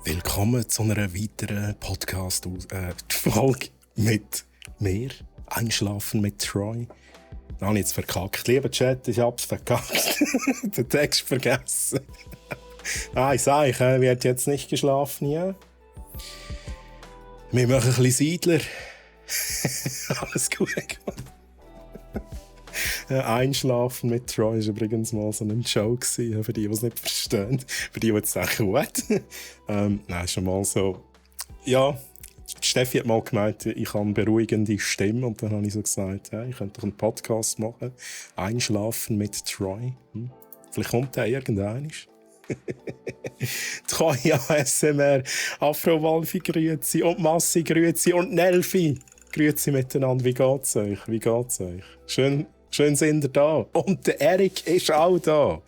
Willkommen zu einer weiteren Podcast-Folge mit mir. Einschlafen mit Troy. Da habe ich jetzt verkackt. Lieber Chat, ich hab's verkackt. Den Text vergessen. Ich sage, ich werde jetzt nicht geschlafen, ja? Wir machen ein bisschen Siedler. Alles gut. Einschlafen mit Troy war übrigens mal so ein Joke für die es nicht verstehen. Für die jetzt denken, what? Nein, schon mal so. Ja, Steffi hat mal gemeint, ich habe eine beruhigende Stimme. Und dann habe ich so gesagt, hey, ich könnte doch einen Podcast machen. Einschlafen mit Troy. Vielleicht kommt der irgendwann. Troy ASMR, Afro-Walfi grüezi und Massi grüezi und Nelfi grüezi miteinander. Wie geht's euch? Wie geht's euch? Schön sind ihr da. Und der Erik ist auch da.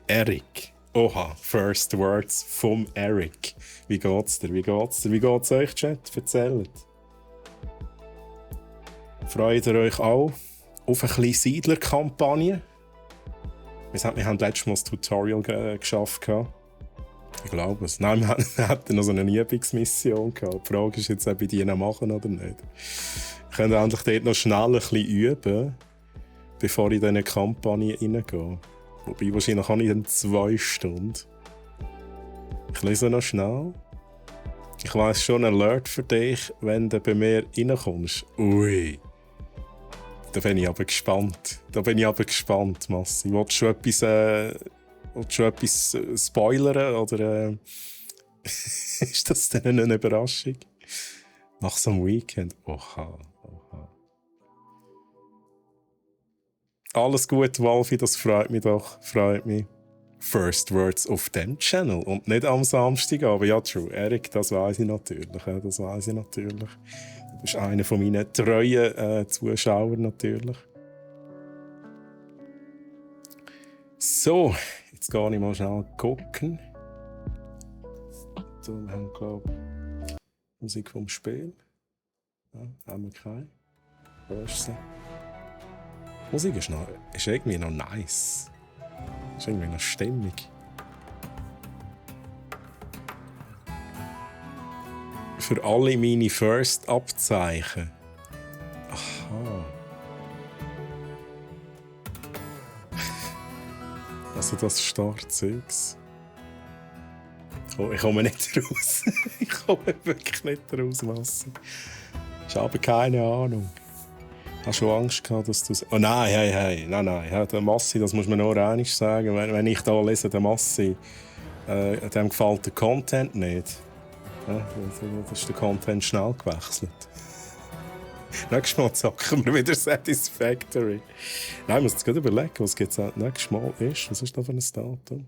Erik. Oha, First Words vom Erik. Wie geht's dir? Wie geht's dir? Wie geht's euch, Chat? Erzählt. Freut ihr euch auch auf eine kleine Siedler-Kampagne? Wir haben letztes Mal das Tutorial geschafft. Ich glaube es. Nein, wir hatten noch so eine Übungsmission gehabt. Die Frage ist jetzt, ob ich die noch machen oder nicht. Ich könnte endlich dort noch schnell ein bisschen üben, bevor ich in diese Kampagne reingehe. Wobei, wahrscheinlich habe ich dann 2 Stunden. Ich lese noch schnell. Ich weiss schon einen Alert für dich, wenn du bei mir reinkommst. Ui. Da bin ich aber gespannt. Massi. Willst du etwas spoilern? Oder ist das denn eine Überraschung? Nach so einem Weekend? Oha. Alles gut, Walfi, das freut mich doch. Freut mich. First Words auf dem Channel und nicht am Samstag. Aber ja, true. Erik, das weiss ich natürlich. Du bist einer von meinen treuen Zuschauern natürlich. So, jetzt gehe ich mal schnell gucken. So, wir haben, glaube ich, Musik vom Spiel. Ja, haben wir keine. Wo ist sie? Die Musik ist irgendwie noch nice. Ist irgendwie noch stimmig. Für alle meine First-Abzeichen. Aha. Also das Startzeugs. Oh, ich komme nicht raus. Ich komme wirklich nicht raus, Massi. Ich habe keine Ahnung. Ich habe schon Angst gehabt, dass du... Oh nein, hey. Nein. Der Massi, das muss man nur ehrlich sagen. Wenn ich da lese, der Massi, dem gefällt der Content nicht. Ja, das ist der Content schnell gewechselt. Nächstes Mal zocken wir wieder Satisfactory. Nein, ich muss jetzt gerade überlegen, was jetzt nächstes Mal ist. Was ist da für ein Datum?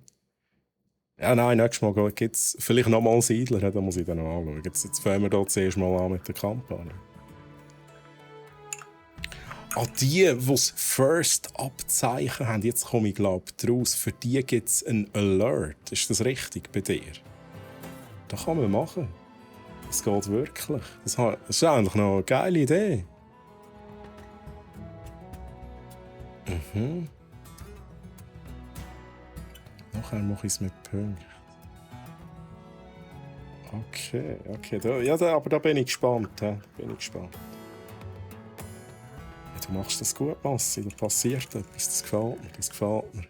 Ja, nein, nächstes Mal gibt es vielleicht noch mal Siedler. Da muss ich dann noch anschauen. Jetzt fangen wir da zuerst mal an mit der Kampagne. Die das First-Abzeichen haben, jetzt komme ich glaube ich raus, für die gibt es einen Alert. Ist das richtig bei dir? Das kann man machen. Das geht wirklich. Das ist eigentlich noch eine geile Idee. Nachher mache ich es mit Punkten. Okay. Aber da bin ich gespannt. Du machst das gut, Massi. Da passiert etwas. Das gefällt mir.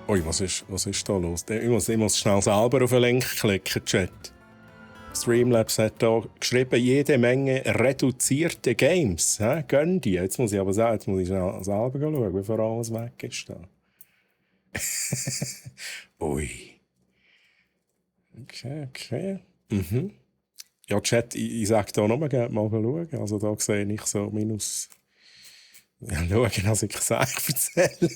Ui, was ist da los? Ich muss schnell selber auf den Link klicken, Chat. Streamlabs hat hier geschrieben, jede Menge reduzierte Games. Gönn die. Jetzt muss ich aber sagen, schnell selber schauen, bevor alles weg ist. Da. Ui. Okay. Ja, Chat, ich sage da nochmal, mal schauen. Also da sehe ich so minus... Ja, schauen, also ich kann es erzählen.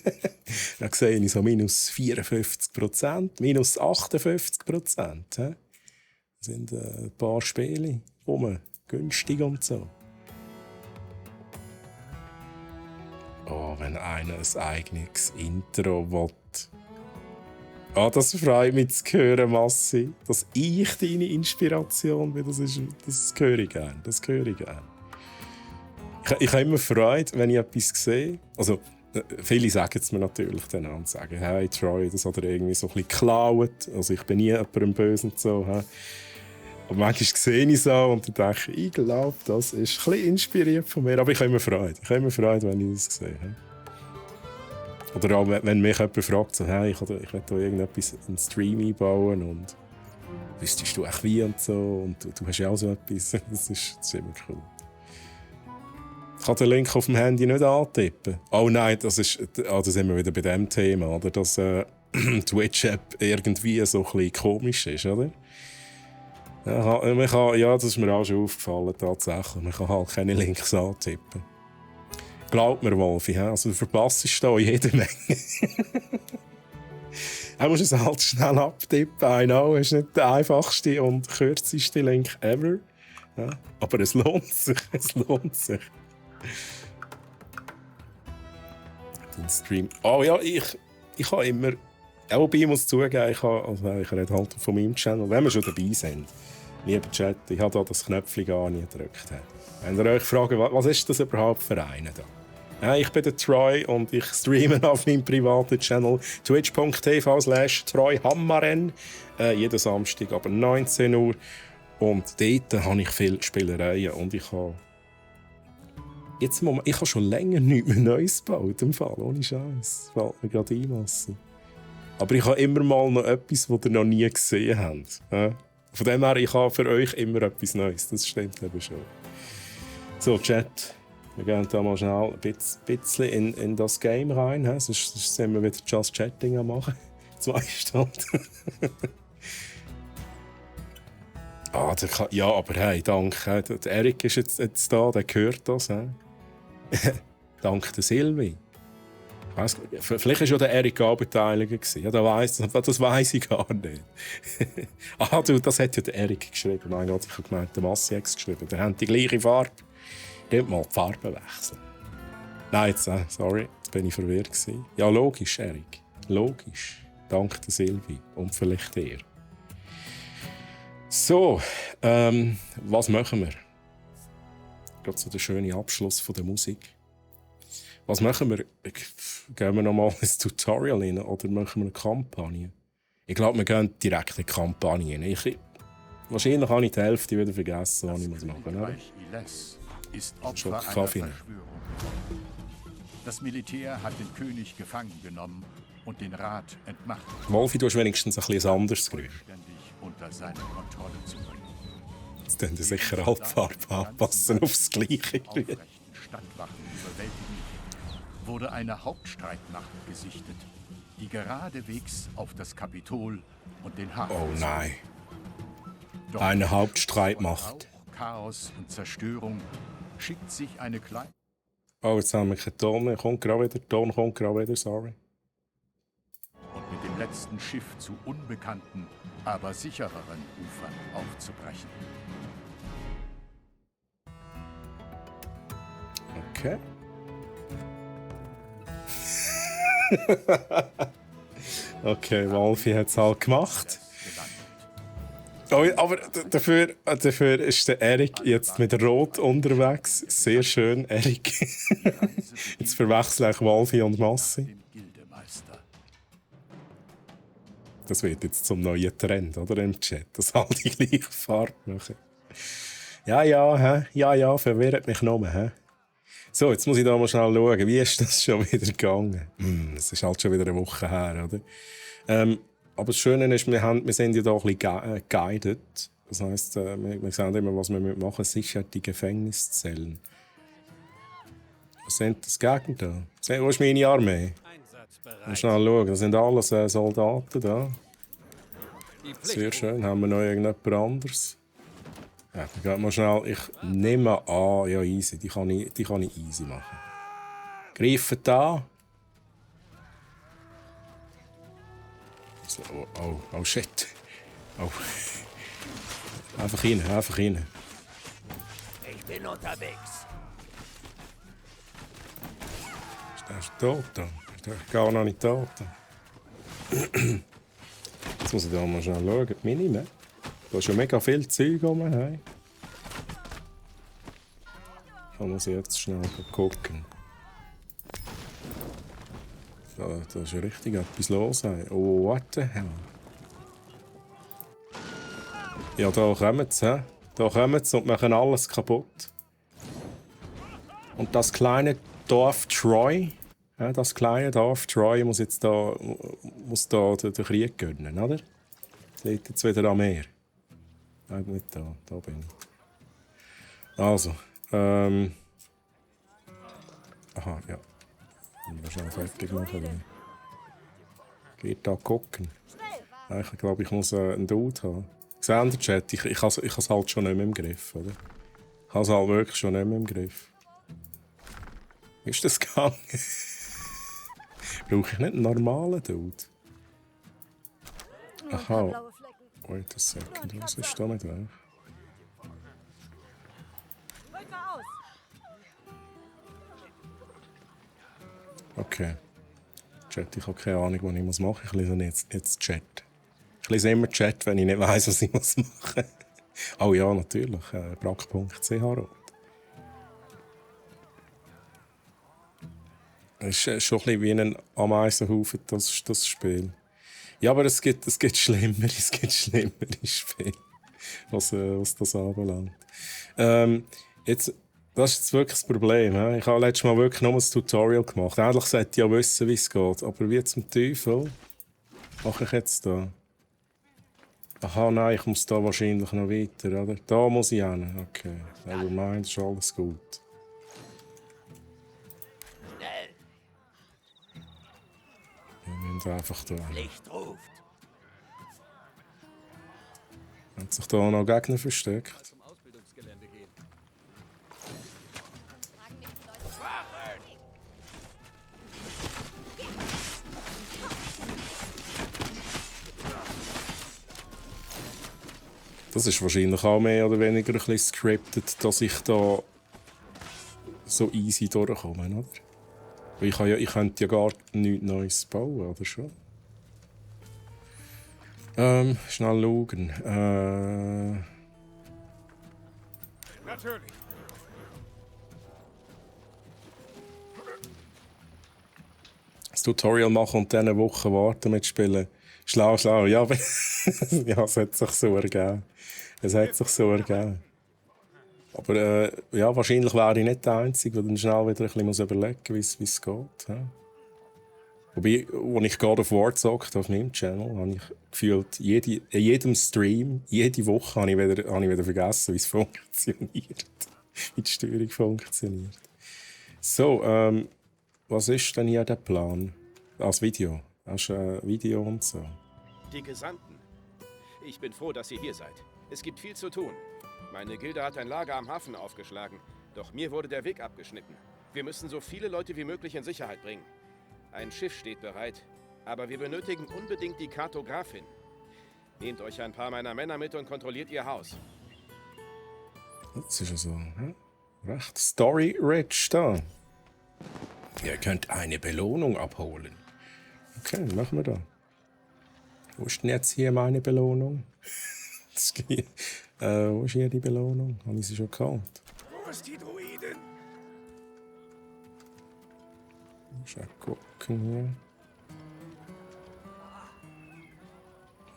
Da sehe ich so minus 54%, minus 58%. Das sind ein paar Spiele günstig und so. Oh, wenn einer ein eigenes Intro will. Das freut mich zu hören, Massi. Dass ich deine Inspiration bin, das höre ich gerne. Ich habe immer Freude, wenn ich etwas sehe. Also, Viele sagen es mir natürlich dann und sagen, hey Troy, das hat er irgendwie so ein bisschen geklaut. Also ich bin nie jemandem böse und so. He? Aber manchmal sehe ich so und dann denke ich glaube, das ist ein bisschen inspiriert von mir. Aber ich habe immer Freude. Ich habe immer Freude, wenn ich das sehe. He? Oder auch, wenn mich jemand fragt, so, hey, ich will da irgendetwas in den Stream einbauen und wüsstest du auch wie und so. Und du hast ja auch so etwas. Das ist immer cool. Ich kann den Link auf dem Handy nicht antippen. Oh nein, das sind wir wieder bei dem Thema, oder? Dass Twitch-App irgendwie so ein bisschen komisch ist, oder? Ja, das ist mir auch schon aufgefallen, tatsächlich. Man kann halt keine Links antippen. Glaub mir, Wolfi, also du verpasst da jede Menge. Du musst es halt schnell abtippen. I know, es ist nicht der einfachste und kürzeste Link ever. Ja, aber es lohnt sich, es lohnt sich. Den Stream. Oh ja, ich habe immer. Auch wobei ich muss zugeben, ich rede halt von meinem Channel. Wenn wir schon dabei sind, lieber Chat, ich habe da das Knöpfchen gar nicht gedrückt. Wenn ihr euch fragt, was ist das überhaupt für einen da? Ja, ich bin der Troy und ich streame auf meinem privaten Channel twitch.tv/TroyHammaren jeden Samstag ab 19 Uhr. Und dort habe ich viele Spielereien und ich habe schon länger nichts mehr Neues gebaut, im Fall, ohne Scheiß. Fällt mir gerade einmassen. Aber ich habe immer mal noch etwas, das ihr noch nie gesehen habt. Ja? Von dem her, ich habe für euch immer etwas Neues. Das stimmt eben schon. So, Chat. Wir gehen da mal schnell ein bisschen in das Game rein. Sonst sind wir wieder Just Chatting am machen. 2 Stunden. Ja, aber hey, danke. Der Erik ist jetzt da, der hört das. Dank der Silvi. Vielleicht war ja der Erik auch beteiligt. Ja, das weiss ich gar nicht. Das hat ja der Erik geschrieben. Mein Gott, ich habe gemeint, der Massi hat es geschrieben. Der hat die gleiche Farbe. Dort mal die Farbe wechseln. Nein, sorry, jetzt bin ich verwirrt gewesen. Ja, logisch, Erik. Logisch. Dank der Silvi. Und vielleicht dir. So, was machen wir? Gerade so der schöne Abschluss von der Musik. Was machen wir? Gehen wir nochmal ins Tutorial rein oder machen wir eine Kampagne? Ich glaube, wir gehen direkt in die Kampagne. Wahrscheinlich habe ich die Hälfte wieder vergessen, was ich machen muss. Ist Opfer einer Verschwörung. Das Militär hat den König gefangen genommen und den Rat entmachtet. Wolfi, du hast wenigstens ein bisschen anderes Geräusch. Unter seine Kontrolle zu bringen. Jetzt können wir sicher alle die Farbe anpassen aufs Gleiche. Aufrechten Stadtwachen überwältigen, wurde eine Hauptstreitmacht gesichtet, die geradewegs auf das Kapitol und den Hafen. Oh nein. Eine Hauptstreitmacht. Chaos und Zerstörung schickt sich eine kleine. Oh, jetzt haben wir keinen Ton mehr. Kommt gerade wieder. Ton kommt gerade wieder, sorry. Und mit dem letzten Schiff zu unbekannten, aber sichereren Ufern aufzubrechen. Okay. Okay, Wolfi hat es halt gemacht. Oh, aber dafür ist der Erik jetzt mit Rot unterwegs. Sehr schön, Erik. Jetzt verwechsel ich Wolfi und Massi. Das wird jetzt zum neuen Trend, oder, im Chat, dass alle die gleiche Farbe machen. Ja, verwirrt mich nur. So, jetzt muss ich da mal schnell schauen, wie ist das schon wieder gegangen? Es ist halt schon wieder eine Woche her, oder? Aber das Schöne ist, wir sind ja da ein bisschen guided. Das heisst, wir sehen immer, was wir machen. Sicher die Gefängniszellen. Was sind das Gegner da? Wo ist meine Armee? Mal schnell schauen, das sind alles Soldaten da. Sehr schön. Haben wir noch irgendjemand anderes? Ja, dann geht mal schnell. Ich nehme an, ja, easy. Die kann ich easy machen. Greifen da. So, oh shit. Oh. Einfach rein. Ich bin unterwegs. Ist der tot da? Ist der gar noch nicht tot? Jetzt muss ich da mal schnell schauen. Die Mini, da ist schon mega viel Zeug rum. Hey. Da muss ich jetzt schnell gucken. Da ist ja richtig etwas los. Ey. Oh, what the hell? Ja, da kommen sie, hä? Da kommen sie und machen alles kaputt. Und das kleine Dorf Troy, ja, muss jetzt da, den Krieg gönnen, oder? Das liegt jetzt wieder am Meer. Nein, nicht da bin ich. Also, aha, ja. Ich muss schnell fertig machen. Geht da gucken. Ja, ich glaube, ich muss einen Dude haben. Gesehen, der Chat, ich habe es halt schon nicht mehr im Griff, oder? Ich habe es halt wirklich schon nicht mehr im Griff. Wie ist das gegangen? Brauche ich nicht einen normalen Dude? Aha. Wait a second, was ist da nicht weg? Okay. Chat, ich habe keine Ahnung, was ich machen muss. Ich lese jetzt Chat. Ich lese immer Chat, wenn ich nicht weiss, was ich machen muss. Oh ja, natürlich. Brack.ch. Es ist schon ein bisschen wie ein Ameisenhaufen, das Spiel. Ja, aber es gibt schlimmere Spiele, was das anbelangt. Das ist jetzt wirklich das Problem. He? Ich habe letztes Mal wirklich nur ein Tutorial gemacht. Eigentlich sollte ich ja wissen, wie es geht. Aber wie zum Teufel mache ich jetzt da? Aha, nein, ich muss da wahrscheinlich noch weiter, oder? Da muss ich hin. Okay, nevermind, ist alles gut. Wir müssen einfach da. Licht ruft. Hat sich da auch noch Gegner versteckt? Das ist wahrscheinlich auch mehr oder weniger ein bisschen scripted, dass ich da so easy durchkomme, oder? Weil ich könnte ja gar nichts Neues bauen, oder schon? Schnell schauen. Natürlich. Das Tutorial machen und dann eine Woche warten mit Spielen. Schlau. Ja, aber ja, es hat sich so ergeben. Aber ja, wahrscheinlich wäre ich nicht der Einzige, der dann schnell wieder ein bisschen überlegen muss, wie es geht. Ja. Wobei, als ich God of War gezockt auf meinem Channel, habe ich gefühlt, in jedem Stream, jede Woche habe ich wieder vergessen, wie es funktioniert. Wie die Steuerung funktioniert. So, was ist denn hier der Plan? Als Video? Hast du ein Video und so? Die Gesandten. Ich bin froh, dass ihr hier seid. Es gibt viel zu tun. Meine Gilde hat ein Lager am Hafen aufgeschlagen, doch mir wurde der Weg abgeschnitten. Wir müssen so viele Leute wie möglich in Sicherheit bringen. Ein Schiff steht bereit, aber wir benötigen unbedingt die Kartografin. Nehmt euch ein paar meiner Männer mit und kontrolliert ihr Haus. Das ist ja so, recht story-rich da. Ihr könnt eine Belohnung abholen. Okay, machen wir da. Wo ist denn jetzt hier meine Belohnung? Wo ist hier die Belohnung? Habe ich sie schon gehabt? Wo ist die Druidin? Muss ich gucken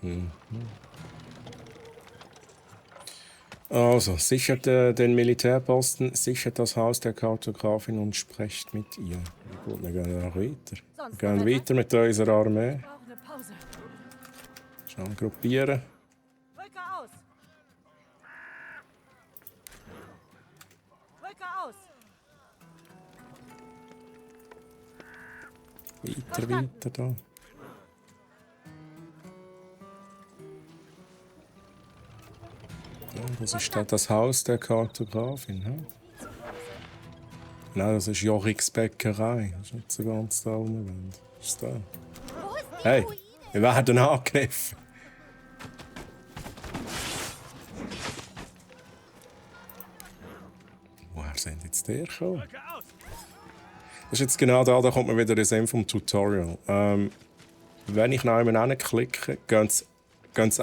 hier. Also, sichert den Militärposten, sichert das Haus der Kartografin und sprecht mit ihr. Gut, wir gehen noch weiter. Wir gehen weiter mit unserer Armee. Schnell gruppieren. Rücke aus! Rücke aus! Weiter da. Ja, das ist das Haus der Kartografin. He? Nein, das ist Jochiks Bäckerei. Das ist nicht so ganz da rumwend. Was ist da? Hey, wir werden angegriffen. Woher sind jetzt die gekommen? Das ist jetzt genau da kommt man wieder in Sinn vom Tutorial. Wenn ich nach jemanden hinklicke, gehen sie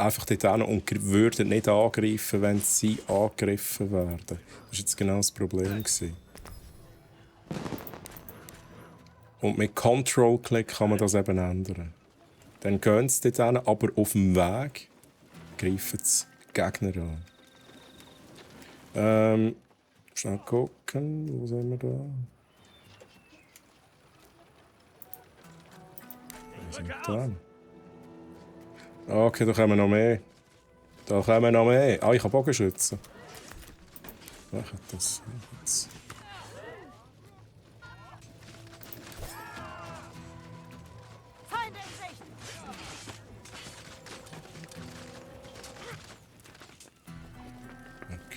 einfach dort hin und würden nicht angreifen, wenn sie angegriffen werden. Das war jetzt genau das Problem. Und mit Control-Klick kann man das eben ändern. Dann gehen sie dort hin, aber auf dem Weg greifen sie die Gegner an. Schnell gucken, wo sind wir da? Wo sind wir da? Okay, da kommen noch mehr. Da kommen noch mehr. Ah, ich habe Bogenschützen. Machen das jetzt. Feinde in Sicht!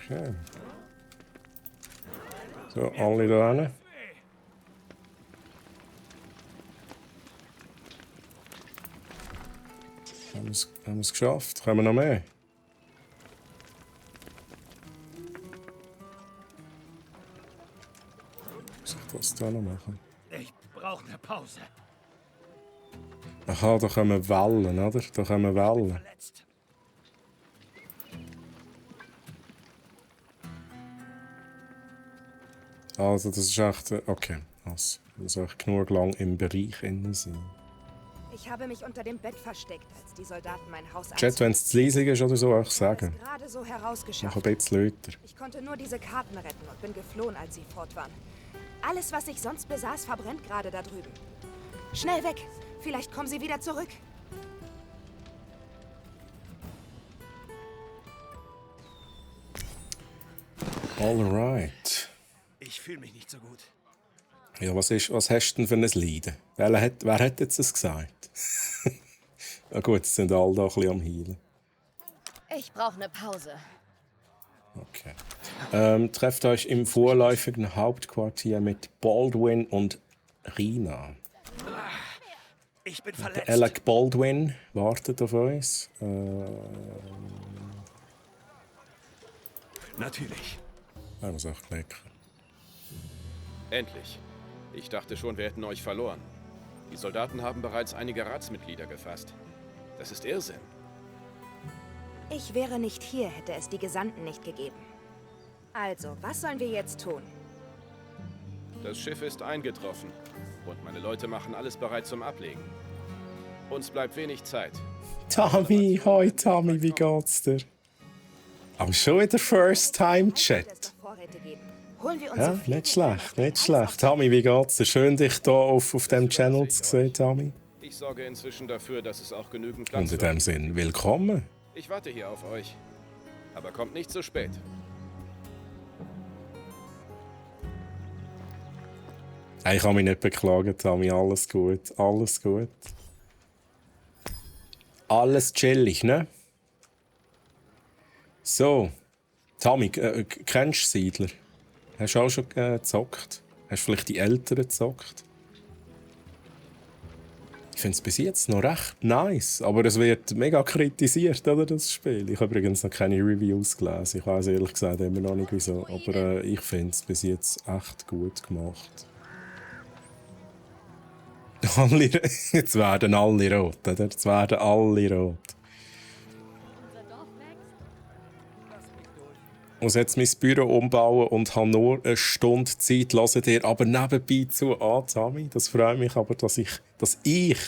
Okay. So, alle da hin. Haben wir es geschafft? Kommen noch mehr? Muss ich das da noch machen? Ich brauche eine Pause. Aha, da kommen Wellen, oder? Da kommen Wellen. Verletzt. Also, das ist echt... Okay, also, muss echt genug lang im Bereich innen sein. Ich habe mich unter dem Bett versteckt, als die Soldaten mein Haus Chat, wenn es zu leise ist oder so, auch sagen. Ich habe es gerade so herausgeschafft. Mach ein bisschen lauter. Ich konnte nur diese Karten retten und bin geflohen, als sie fort waren. Alles, was ich sonst besaß, verbrennt gerade da drüben. Schnell weg! Vielleicht kommen sie wieder zurück. Alright. Ich fühle mich nicht so gut. Ja, was hast du denn für ein Leiden? Wer hat jetzt das gesagt? Na gut, jetzt sind alle da ein bisschen am Heilen. Ich brauche eine Pause. Okay. Trefft euch im vorläufigen Hauptquartier mit Baldwin und Rina. Ich bin Der verletzt. Alec Baldwin wartet auf uns. Natürlich. Ich muss auch klicken. Endlich. Ich dachte schon, wir hätten euch verloren. Die Soldaten haben bereits einige Ratsmitglieder gefasst. Das ist Irrsinn. Ich wäre nicht hier, hätte es die Gesandten nicht gegeben. Also, was sollen wir jetzt tun? Das Schiff ist eingetroffen und meine Leute machen alles bereit zum Ablegen. Uns bleibt wenig Zeit. Tommy, hoi Tommy, wie geht's dir? Aber schon wieder First Time Chat. Es noch Vorräte geben. Holen wir uns Ja, so viel nicht wie möglich schlecht, mit nicht Eis schlecht. auf- Tommy, wie geht's dir? Schön, dich hier auf dem Channel zu sehen, Tommy. Ich sorge inzwischen dafür, dass es auch genügend Und Platz in wird. dem Sinn, willkommen. Ich warte hier auf euch. Aber kommt nicht zu spät. Ich kann mich nicht beklagen, Tommy. Alles gut, alles gut. Alles chillig, ne? So, Tommy, kennst du Siedler? Hast du auch schon gezockt? Hast du vielleicht die Älteren gezockt? Ich finde es bis jetzt noch recht nice, aber es wird mega kritisiert, oder, das Spiel. Ich habe übrigens noch keine Reviews gelesen. Ich weiß ehrlich gesagt immer noch nicht wieso, aber ich finde es bis jetzt echt gut gemacht. Jetzt werden alle rot, oder? Jetzt werden alle rot. Ich muss jetzt mein Büro umbauen und habe nur eine Stunde Zeit. Hören dir aber nebenbei zu an, Sami. Das freut mich aber, dass ich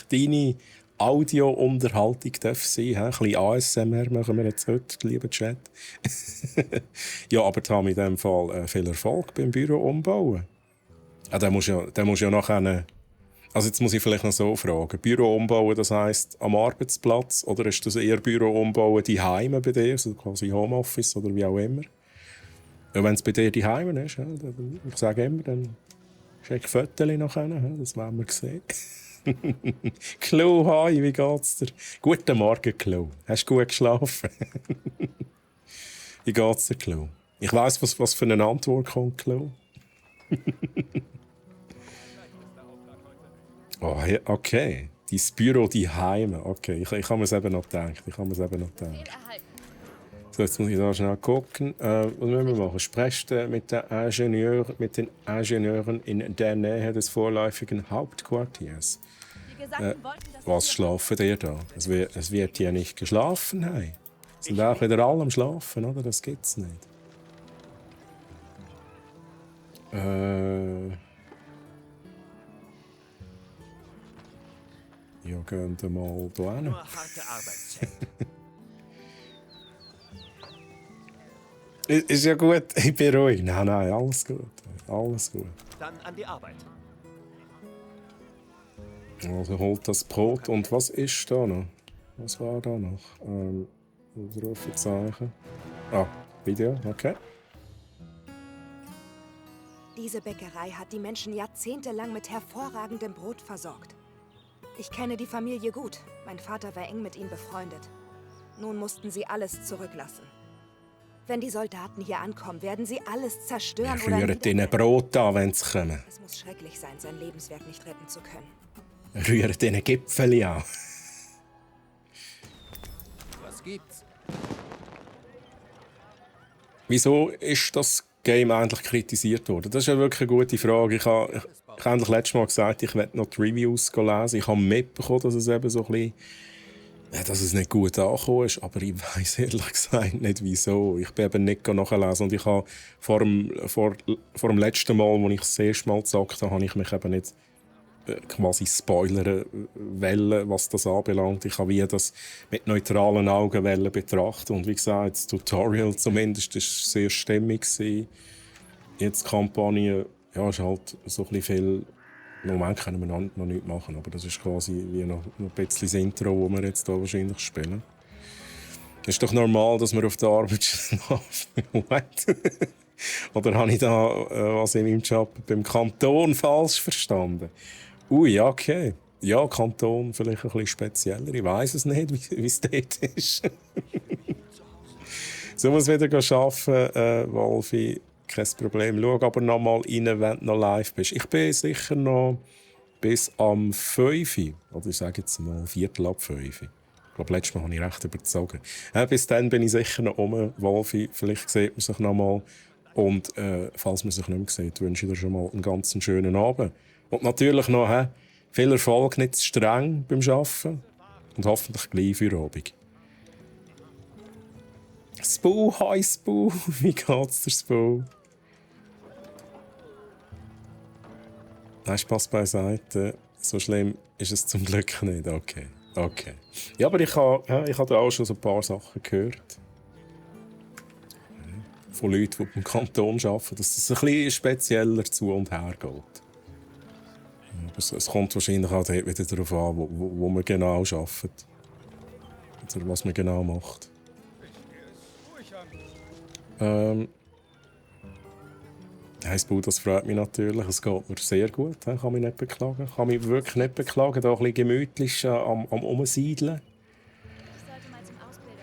deine Audio-Unterhaltung darf sein darf. Ein bisschen ASMR machen wir jetzt heute, lieber Chat. Ja, aber Tami, in diesem Fall viel Erfolg beim Büro umbauen. Ah, der muss ja nachher... Also jetzt muss ich vielleicht noch so fragen. Büro umbauen, das heisst am Arbeitsplatz? Oder ist das eher Büro umbauen die Heime bei dir, also quasi Homeoffice oder wie auch immer? Ja, wenn es bei dir die Heime ist, ja, ich sage immer, dann schick Fotos nachher, ja, das werden wir sehen. Klo, hi, wie geht's dir? Guten Morgen, Klo. Hast du gut geschlafen? Wie geht's dir, Klo? Ich weiss, was für eine Antwort kommt, Klo. Oh, ja, okay. Dein Büro, die Heime. Okay, ich habe mir es eben noch gedacht. So, jetzt muss ich da schnell gucken. Was müssen wir machen? Sprecht mit den Ingenieuren in der Nähe des vorläufigen Hauptquartiers. Die Gesandten wollten, dass Was schlafen ihr da? Es wird hier nicht geschlafen. Hey. Sind auch wieder alle am Schlafen, oder? Das gibt's nicht. Ja, gehen wir mal hier hin. Nur harte Arbeit zählt. Ist ja gut, ich bin ruhig. Nein, alles gut. Alles gut. Dann an die Arbeit. Also holt das Brot. Und was ist da noch? Was war da noch? Ausrufezeichen. Video, okay. Diese Bäckerei hat die Menschen jahrzehntelang mit hervorragendem Brot versorgt. Ich kenne die Familie gut. Mein Vater war eng mit ihnen befreundet. Nun mussten sie alles zurücklassen. Wenn die Soldaten hier ankommen, werden sie alles zerstören oder Rühren ihnen Brot an, wenn sie kommen. Es muss schrecklich sein, sein Lebenswerk nicht retten zu können. Rühren ihnen Gipfeli an. Was gibt's? Wieso ist das Game eigentlich kritisiert worden? Das ist ja wirklich eine gute Frage. Ich habe eigentlich letztes Mal gesagt, ich werde noch die Reviews lesen. Ich habe mitbekommen, dass es eben so ein bisschen, dass es nicht gut angekommen ist, aber ich weiss ehrlich gesagt nicht, wieso. Ich bin eben nicht nachlesen und ich habe vor dem letzten Mal, als ich das erste Mal gezockt habe, habe ich mich eben nicht quasi spoilern wollen, was das anbelangt. Ich habe das mit neutralen Augen betrachten und wie gesagt, das Tutorial zumindest war sehr stimmig. Jetzt die Kampagne, ja, ist halt so ein bisschen viel. Im Moment können wir noch nichts machen, aber das ist quasi wie noch ein bisschen das Intro, das wir jetzt hier wahrscheinlich spielen. Es ist doch normal, dass man auf der Arbeit schlaft. Oder habe ich da was in meinem Job beim Kanton falsch verstanden? Ui, okay. Ja, Kanton vielleicht ein bisschen spezieller. Ich weiss es nicht, wie es dort ist. So muss wieder arbeiten, Wolfi. Kein Problem. Schau aber noch mal rein, wenn du noch live bist. Ich bin sicher noch bis am 5 Uhr. Oder ich sage jetzt mal 4:45. Ich glaube, letztes Mal habe ich recht überzogen. Bis dann bin ich sicher noch Wolfi. Vielleicht sieht man sich noch mal. Und falls man sich nicht mehr sieht, wünsche ich dir schon mal einen ganz schönen Abend. Und natürlich noch viel Erfolg, nicht zu streng beim Arbeiten. Und hoffentlich gleich für Abend. Spoo, hi Spoo. Wie geht's dir, Spoo? Nein, Spass beiseite. So schlimm ist es zum Glück nicht. Okay. Ja, aber ich habe da auch schon so ein paar Sachen gehört. Von Leuten, die beim Kanton arbeiten, dass es ein bisschen spezieller zu und her geht. Aber es kommt wahrscheinlich auch wieder darauf an, wo man genau arbeitet. Oder was man genau macht. Heißbau, das freut mich natürlich. Es geht mir sehr gut. Ich kann mich nicht beklagen. Ich kann mich wirklich nicht beklagen. Da ein bisschen gemütlich am Umsiedeln.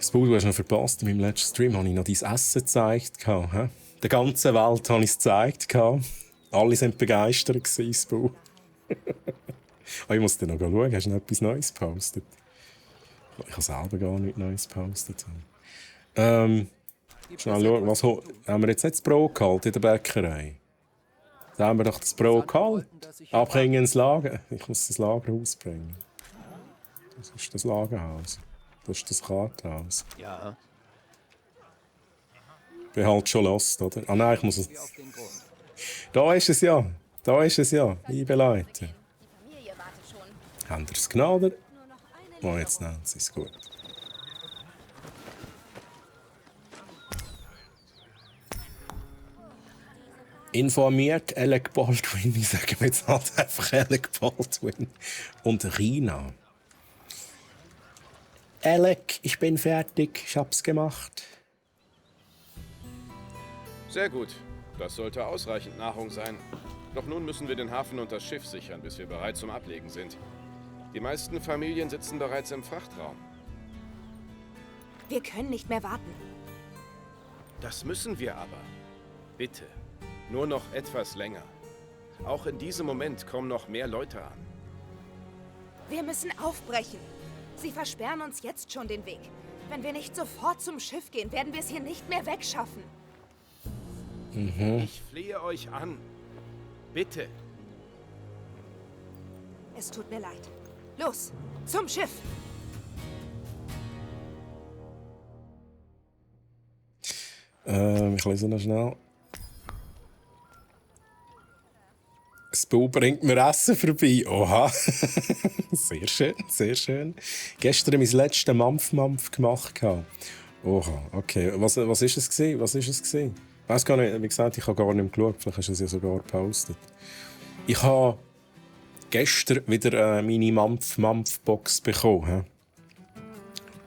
Spoo, du hast noch verpasst. In meinem letzten Stream habe ich noch dein Essen gezeigt. Der ganzen Welt habe ich es gezeigt. Alle waren begeistert, Spoo. Ich muss dir noch schauen. Hast du noch etwas Neues gepostet? Ich habe selber gar nichts Neues gepostet. Schnell schauen, was haben wir jetzt nicht das Brot geholt in der Bäckerei? Da haben wir doch das Brot geholt. Abhängen ins Lager. Ich muss das Lagerhaus bringen. Das ist das Lagerhaus. Das ist das Kartenhaus. Ja. Ich bin halt schon lost, oder? Ah nein, ich muss es... Da ist es ja. Liebe Leute. Habt ihr es genommen? Oh, jetzt nehmen sie es gut. Informiert Alec Baldwin, ich sage jetzt halt einfach Alec Baldwin und Rina. Alec, ich bin fertig, ich hab's gemacht. Sehr gut. Das sollte ausreichend Nahrung sein. Doch nun müssen wir den Hafen und das Schiff sichern, bis wir bereit zum Ablegen sind. Die meisten Familien sitzen bereits im Frachtraum. Wir können nicht mehr warten. Das müssen wir aber. Bitte. Nur noch etwas länger. Auch in diesem Moment kommen noch mehr Leute an. Wir müssen aufbrechen. Sie versperren uns jetzt schon den Weg. Wenn wir nicht sofort zum Schiff gehen, werden wir es hier nicht mehr wegschaffen. Ich flehe euch an. Bitte. Es tut mir leid. Los, zum Schiff! Ich lese noch schnell. Das Bau bringt mir Essen vorbei. Oha. Sehr schön, sehr schön. Gestern mein letztes Mampf gemacht. Oha, okay. Was ist es gewesen? Was ist es gewesen? Ich weiss gar nicht, wie gesagt, ich habe gar nicht mehr geschaut. Vielleicht hast du es ja sogar gepostet. Ich habe gestern wieder meine Mampf-Box bekommen.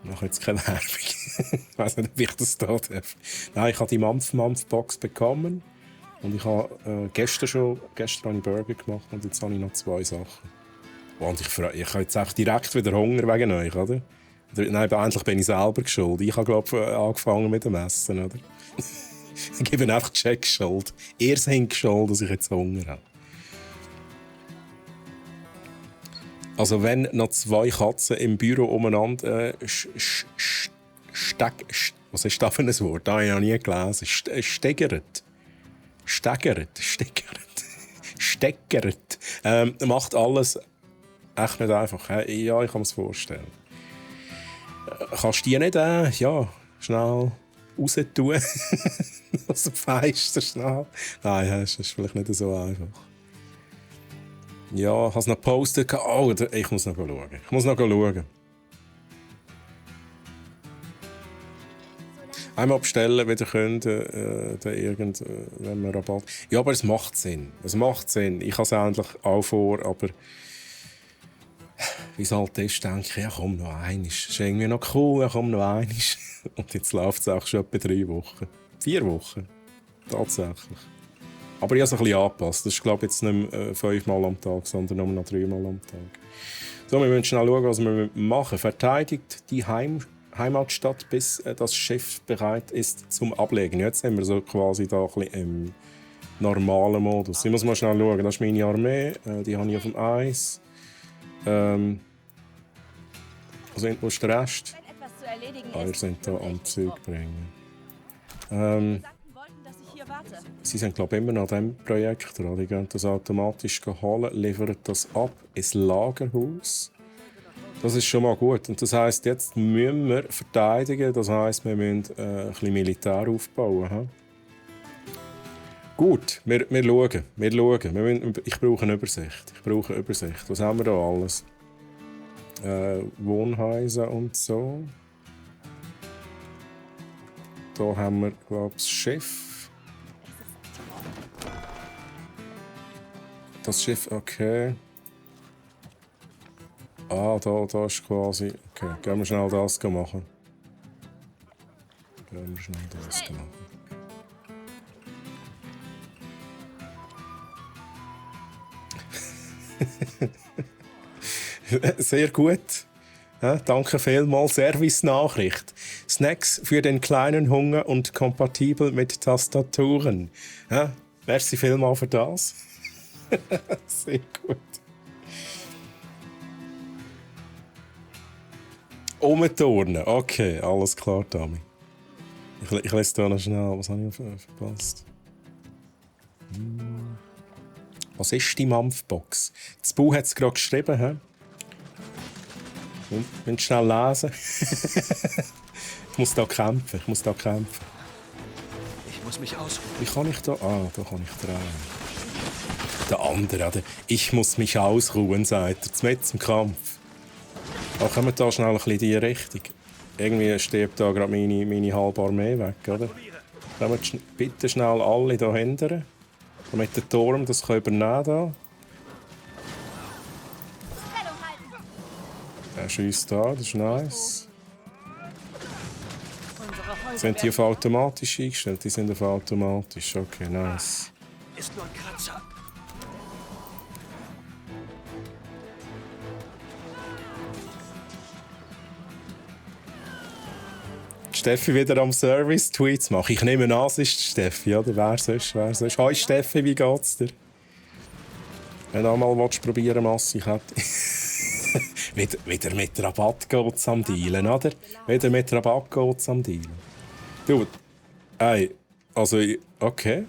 Ich mache jetzt keine Werbung. Ich weiss nicht, wie ich das da darf. Nein, ich habe die Mampf-Box bekommen. Und ich habe gestern habe ich Burger gemacht und jetzt habe ich noch 2 Sachen. Und ich habe jetzt echt direkt wieder Hunger wegen euch, oder? Nein, eigentlich bin ich selber schuld. Ich habe, glaube ich, angefangen mit dem Essen, oder? Ich gebe einfach Check schuld. Ihr seid schuld, dass ich jetzt Hunger habe. Also wenn noch 2 Katzen im Büro umeinander was ist das für ein Wort? Das habe ich noch nie gelesen. Steckert. Macht alles echt nicht einfach. Ja, ich kann es vorstellen. Kannst du die nicht schnell raus tun? Aus dem Fenster schnell? Nein, das ist vielleicht nicht so einfach. Ja, ich habe es noch gepostet. Oh, ich muss noch schauen. Einmal bestellen wieder können, wenn man Rabatt... Ja, aber es macht Sinn. Ich habe es eigentlich auch vor, aber... Wie es halt ist, denke ich, ja komm, noch einmal. Das ist irgendwie noch cool, ja komm, noch einmal. Und jetzt läuft es auch schon etwa 3 Wochen. 4 Wochen. Tatsächlich. Aber ich habe es ein bisschen angepasst. Das ist, glaube ich, jetzt nicht mehr 5-mal am Tag, sondern nur noch 3-mal am Tag. So, wir müssen schnell schauen, was wir machen. Verteidigt die Heimatstadt, bis das Schiff bereit ist zum Ablegen. Jetzt sind wir so quasi da ein bisschen im normalen Modus. Ich muss mal schnell schauen. Das ist meine Armee. Die habe ich auf dem Eis. Wo ist der Rest? Ihr seid hier am Zeug bringen. Sie sind, glaube ich, immer noch an diesem Projekt dran. Die gehen das automatisch holen, liefern das ab ins Lagerhaus. Das ist schon mal gut. Und das heisst, jetzt müssen wir verteidigen. Das heisst, wir müssen ein bisschen Militär aufbauen. He? Gut, wir schauen. Ich brauche eine Übersicht. Was haben wir da alles? Wohnhäuser und so. Da haben wir, glaube ich, das Schiff. Das Schiff, okay. Ah, da ist quasi... Okay, gehen wir schnell das machen. Sehr gut. Ja, danke vielmals. Service-Nachricht. Snacks für den kleinen Hunger und kompatibel mit Tastaturen. Ja, merci vielmals für das. Sehr gut. Umturnen. Okay, alles klar, Tami. Ich lese hier noch schnell. Was habe ich verpasst? Was ist die Mampfbox? Das Buch hat es gerade geschrieben. He? Ich will schnell lesen. Ich muss da kämpfen. Ich muss mich ausruhen. Wie kann ich da? Ah, da kann ich drehen. Der andere, ich muss mich ausruhen, sagt er. Mitten im Kampf. Aber kommen wir da schnell ein bisschen in die Richtung. Irgendwie stirbt da gerade meine halbe Armee weg, oder? Kommen wir bitte schnell alle da hinten. Damit der Turm das übernehmen kann. Er schießt da, das ist nice. Sind die auf automatisch eingestellt? Die sind auf automatisch, okay, nice. Ist nur ein Kratzer. Steffi wieder am Service Tweets machen. Ich nehme an, es ist Steffi, oder? Wer sonst? Hi Steffi, wie geht's dir? Wenn du einmal probieren willst, Massi hätte. wieder mit Rabatt geht's am Dealen, oder? Wieder mit Rabatt geht's am Dealen. Du, ey, also, okay.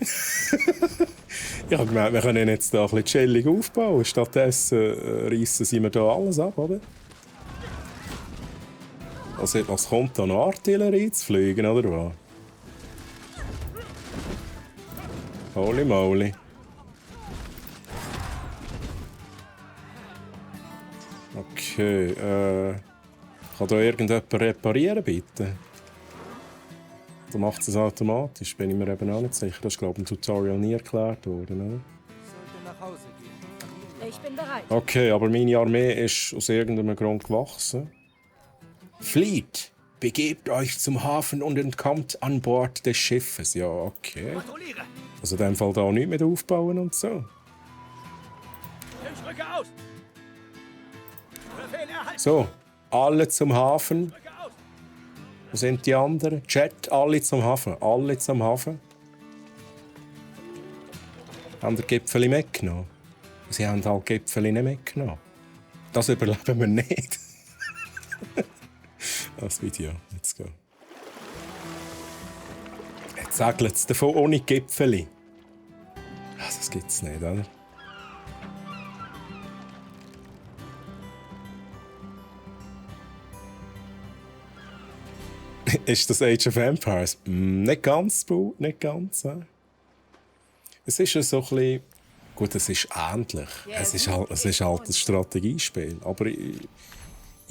Ich habe gemeint, wir können jetzt da ein bisschen chillig aufbauen. Stattdessen reissen sie mir da alles ab, oder? Also, was kommt da noch? Artillerie zu fliegen, oder was? Holy moly. Okay, kann da irgendjemand reparieren, bitte? Oder macht es automatisch? Bin ich mir eben auch nicht sicher. Das ist, glaube ich, im Tutorial nie erklärt worden, oder? Sollte nach Hause gehen. Ich bin bereit. Okay, aber meine Armee ist aus irgendeinem Grund gewachsen. Flieht! Begebt euch zum Hafen und entkommt an Bord des Schiffes. Ja, okay. Kontrolliere! Also in dem Fall da nicht mehr aufbauen und so. Ich rücke aus! Befehl erhalten! So, alle zum Hafen. Rücke aus! Wo sind die anderen? Chat, alle zum Hafen. Alle zum Hafen. Haben die Gipfeli mitgenommen? Sie haben halt Gipfeli nicht mitgenommen. Das überleben wir nicht. Das Video, let's go. Jetzt segelt es davon ohne Gipfeli. Das gibt's nicht, oder? Ist das Age of Empires? Nicht ganz, Boo, nicht ganz. Es ist ja so ein bisschen... Gut, es ist ähnlich. Es ist halt ein Strategiespiel. Aber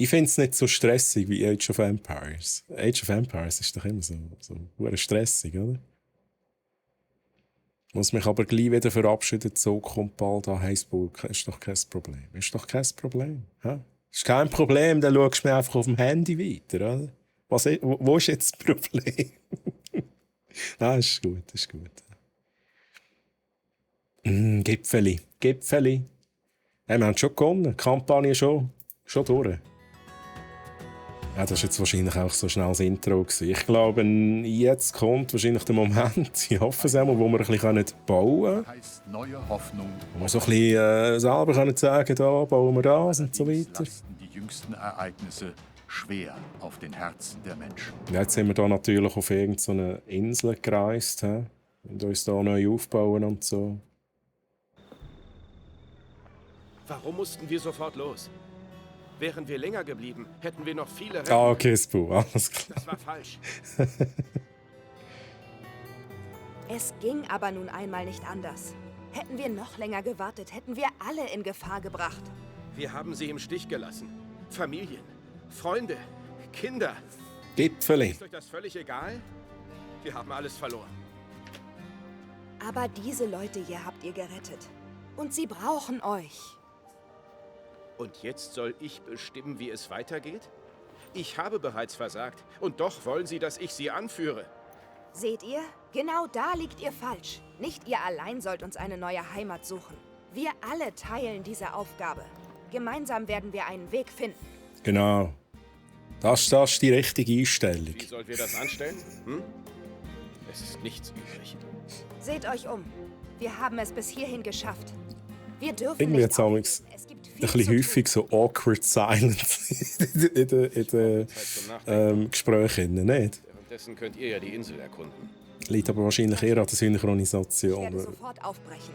ich finde es nicht so stressig wie Age of Empires. Age of Empires ist doch immer so stressig, oder? Muss mich aber gleich wieder verabschieden. So kommt bald an Heisburg. Ist doch kein Problem. Ist doch kein Problem. Ja? Ist kein Problem, dann schaust du mir einfach auf dem Handy weiter, oder? Wo ist jetzt das Problem? Nein, ist gut, ist gut. Gipfeli. Hey, wir haben schon gewonnen. Die Kampagne schon durch. Ja, das war jetzt wahrscheinlich auch so schnell das Intro gewesen. Ich glaube, jetzt kommt wahrscheinlich der Moment, ich hoffe es auch, wo wir ein bisschen bauen können. Heißt neue Hoffnung. Wo wir so ein bisschen selber können sagen, da bauen wir das und so weiter. Lasten die jüngsten Ereignisse schwer auf den Herzen der Menschen. Jetzt sind wir da natürlich auf irgendeine Insel gereist, und uns da neu aufbauen und so. Warum mussten wir sofort los? Wären wir länger geblieben, hätten wir noch viele retten. Ah, okay, Spoo, alles klar. Das war falsch. Es ging aber nun einmal nicht anders. Hätten wir noch länger gewartet, hätten wir alle in Gefahr gebracht. Wir haben sie im Stich gelassen. Familien, Freunde, Kinder. Gipfeli. Ist euch das völlig egal? Wir haben alles verloren. Aber diese Leute hier habt ihr gerettet. Und sie brauchen euch. Und jetzt soll ich bestimmen, wie es weitergeht? Ich habe bereits versagt. Und doch wollen Sie, dass ich Sie anführe. Seht ihr? Genau da liegt ihr falsch. Nicht ihr allein sollt uns eine neue Heimat suchen. Wir alle teilen diese Aufgabe. Gemeinsam werden wir einen Weg finden. Genau. Das ist die richtige Einstellung. Wie sollen wir das anstellen? Es ist nichts übrig. Seht euch um. Wir haben es bis hierhin geschafft. Wir dürfen Irgendwie nicht jetzt haben wir aufgeben. Es gibt viel ein bisschen zu häufig so awkward silence in den Gesprächen, nicht? Währenddessen könnt ihr ja die Insel erkunden. Liegt aber wahrscheinlich eher an der Ich Synchronisation. werde sofort aufbrechen.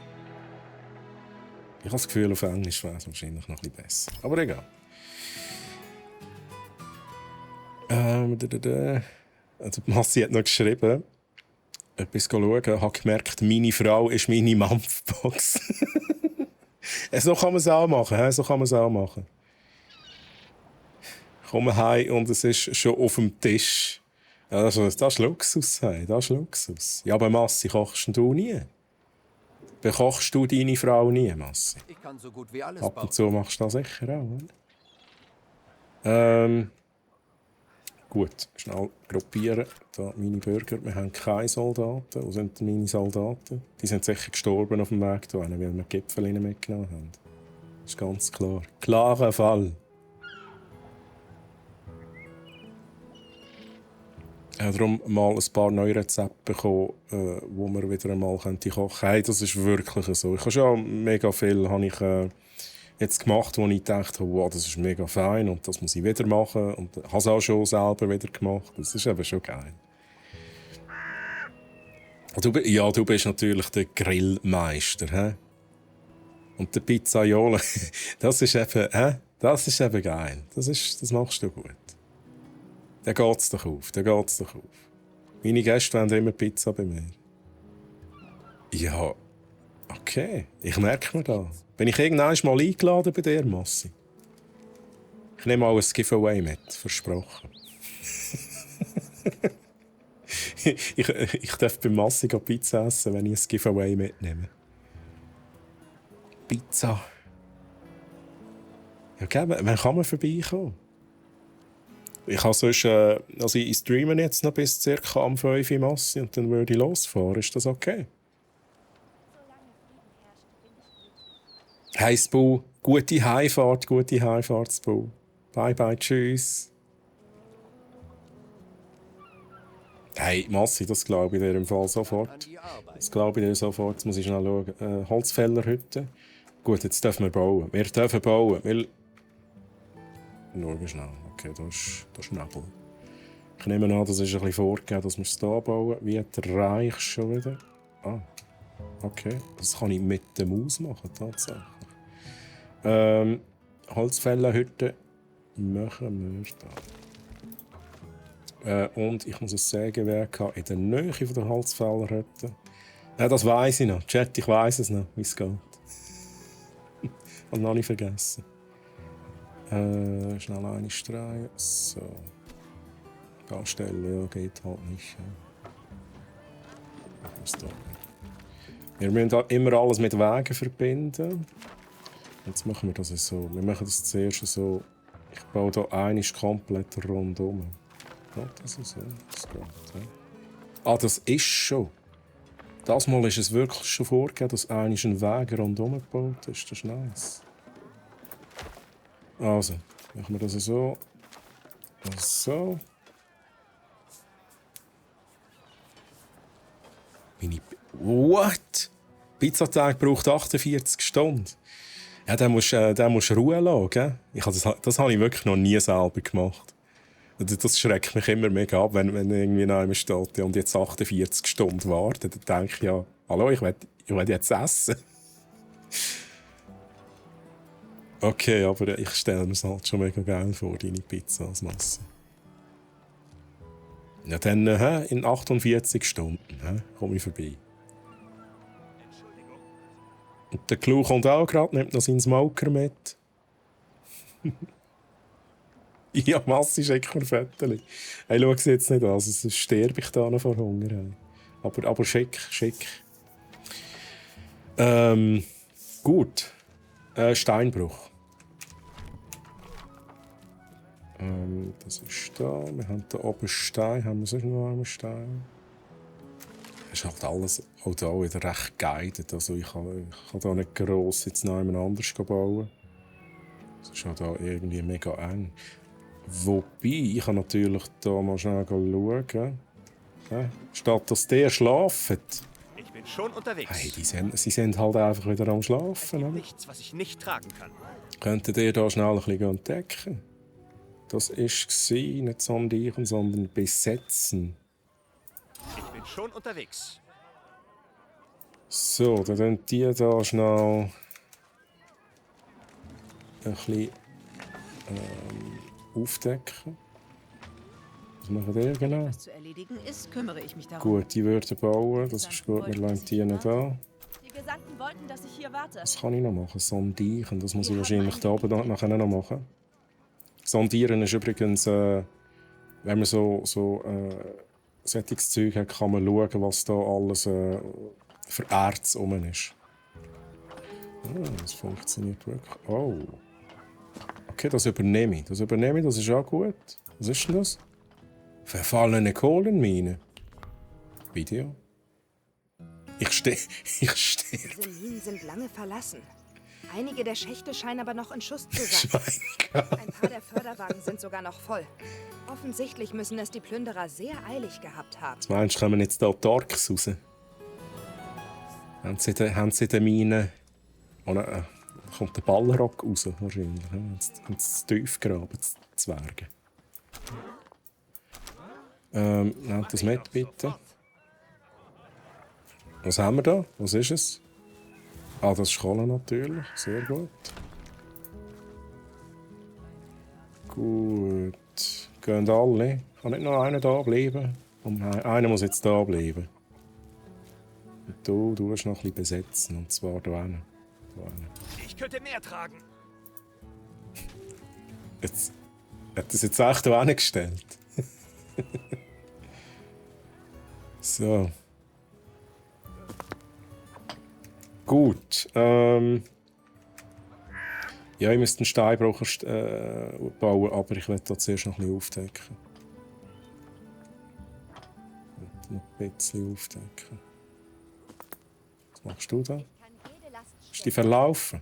Ich habe das Gefühl, auf Englisch wäre es wahrscheinlich noch ein bisschen besser. Aber egal. Also Massi hat noch geschrieben, etwas schauen, ich habe gemerkt, meine Frau ist meine Mampfbox. So kann man es auch machen. So kann man es auch machen. Komm heim und es ist schon auf dem Tisch. Ja, das ist Luxus. Hey. Das ist Luxus. Ja, aber Massi, kochst du nie? Bekochst du deine Frau nie, Massi? Ich kann so gut wie alles Ab bauen. und zu machst du das sicher auch, oder? Gut, schnell gruppieren. Da meine Bürger. Wir haben keine Soldaten. Wo sind denn meine Soldaten? Die sind sicher gestorben auf dem Weg hierhin, weil wir Gipfel mitgenommen haben. Das ist ganz klar. Klarer Fall. Darum mal ein paar neue Rezepte bekommen, wo wir wieder einmal kochen könnten. Hey, das ist wirklich so. Ich habe schon mega viel jetzt gemacht, wo ich dachte, wow, das ist mega fein und das muss ich wieder machen. Und habe es auch schon selber wieder gemacht. Das ist eben schon geil. Du bist natürlich der Grillmeister. He? Und der Pizzaiolo, das ist eben geil. Das machst du gut. Dann geht's doch auf. Meine Gäste wollen immer Pizza bei mir. Ja, okay. Ich merke mir das. Bin ich irgendwann mal eingeladen bei dir, Massi? Ich nehme mal ein Giveaway mit, versprochen. ich darf bei Massiga Pizza essen, wenn ich ein Giveaway mitnehme. Pizza. Ja, okay, wann kann man vorbeikommen? Ich habe sonst, also ich streame jetzt noch bis ca. am 5 Uhr Massi und dann würde ich losfahren. Ist das okay? Hey Spu, gute Heimfahrt, Spu. Bye bye, tschüss. Hey, Massi, das glaube ich dir im Fall sofort. Das glaube ich dir sofort. Jetzt muss ich schnell schauen. Holzfällerhütte. Gut, jetzt dürfen wir bauen. Wir dürfen bauen, weil... Schauen wir schnell. Okay, das ist Nebel. Ich nehme an, das ist ein bisschen vorgegeben, dass wir es hier bauen. Wie erreiche ich schon wieder? Ah, okay. Das kann ich mit der Maus machen, tatsächlich. Holzfällerhütte machen wir da. Und ich muss ein Sägewerk haben in der Nähe von der Holzfällerhütte. Das weiss ich noch. Chat, ich weiss es noch, wie es geht. Habe noch nicht vergessen. Schnell eine Streihe. So. Baustelle, ja, geht halt nicht. Wir müssen da immer alles mit Wegen verbinden. Jetzt machen wir das so. Wir machen das zuerst so. Ich baue hier einmal komplett rundum. Ja, das ist so. Das geht, ja. Ah, das ist schon. Das Mal ist es wirklich schon vorgegeben, dass einmal ein Weg rundum gebaut ist. Das ist nice. Also, machen wir das so. Das so. What? Pizzateig braucht 48 Stunden. Ja, den musst du Ruhe lassen, gell? Das habe ich wirklich noch nie selber gemacht. Das schreckt mich immer mega ab, wenn irgendwie noch jemand steht und jetzt 48 Stunden wartet. Dann denke ich, ja, hallo, ich will jetzt essen. Okay, aber ich stelle mir es halt schon mega geil vor, deine Pizza als Masse. Ja, dann in 48 Stunden komme ich vorbei. Und der Clou kommt auch gerade, nimmt noch seinen Smoker mit. Ja, Massi, schick mir Fotos. Hey, schau sie jetzt nicht an, sonst sterbe ich da noch vor Hunger. Aber schick. Gut. Steinbruch. Das ist da. Wir haben da oben Stein. Haben wir sonst noch einen Stein? Das ist halt alles auch da wieder recht guided. Also ich kann da nicht gross jetzt noch jemand anders bauen. Das ist auch da irgendwie mega eng. Wobei, ich kann natürlich da mal schnell schauen. Statt dass der schlaft. Ich bin schon unterwegs. Hey, sie sind halt einfach wieder am Schlafen. Es gibt nichts, was ich nicht tragen kann. Könntet ihr da schnell ein bisschen entdecken? Das war nicht sondieren, sondern besetzen. Ich bin schon unterwegs. So, dann könnt die da schnell ein bisschen aufdecken. Was machen die genau? Was zu erledigen ist, kümmere ich mich darum. Gut, die würden bauen, das ist gut, wir lassen die nicht da. Die Gesandten wollten, dass ich hier warte. Was kann ich noch machen? Sondieren, das muss ich wahrscheinlich da oben nachher noch machen. Sondieren ist übrigens, wenn man so solches Zeug hat, kann man schauen, was da alles für Erz rum ist. Das funktioniert wirklich. Oh. Okay, das übernehme ich. Das ist auch gut. Was ist denn das? Verfallene Kohlenmine. Video. Ich stehe. Diese Minen sind lange verlassen. Einige der Schächte scheinen aber noch in Schuss zu sein. Ein paar der Förderwagen sind sogar noch voll. Offensichtlich müssen es die Plünderer sehr eilig gehabt haben. Was meinst du, kommen jetzt da die Orks raus? Haben sie den Minen... Oh nein, kommt der Balrog raus wahrscheinlich. Haben sie zu tief graben, die Zwerge. Nehmt das mit, bitte. Was haben wir da? Was ist es? Ah, das ist Kohle natürlich. Sehr gut. Gut. Gehen alle. Kann nicht noch einer da bleiben? Einer muss jetzt da bleiben. Und du musst noch ein bisschen besetzen. Und zwar da hinten. Ich könnte mehr tragen. Jetzt, hat das jetzt echt da hingestellt? So. Gut. Ja, ich müsste einen Steinbrucher bauen, aber ich werde da zuerst noch ein bisschen aufdecken. Ich will noch ein bisschen aufdecken. Was machst du da? Ist die verlaufen?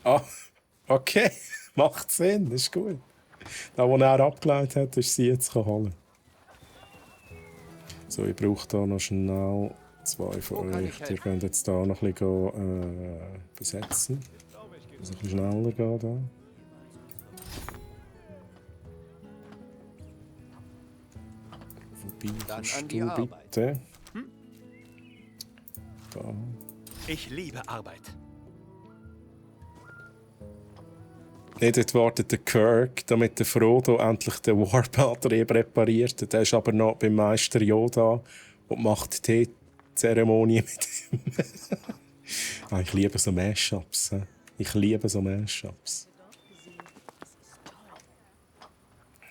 Ah, okay. Macht Sinn, ist gut. Da, wo er abgeleitet hat, ist sie jetzt holen. So, ich brauche da noch schnell 2 von euch. Ihr könnt jetzt da noch ein bisschen besetzen. Muss ein bisschen schneller gehen da. Wobei, Dann kannst an die du Arbeit. bitte... Da. Ich liebe Arbeit. Nicht, dort wartet der Kirk, damit der Frodo endlich den Warp-Antrieb repariert. Der ist aber noch beim Meister Yoda und macht die Teezeremonie mit ihm. Ah, ich liebe so Mashups. Ich liebe so Mashups.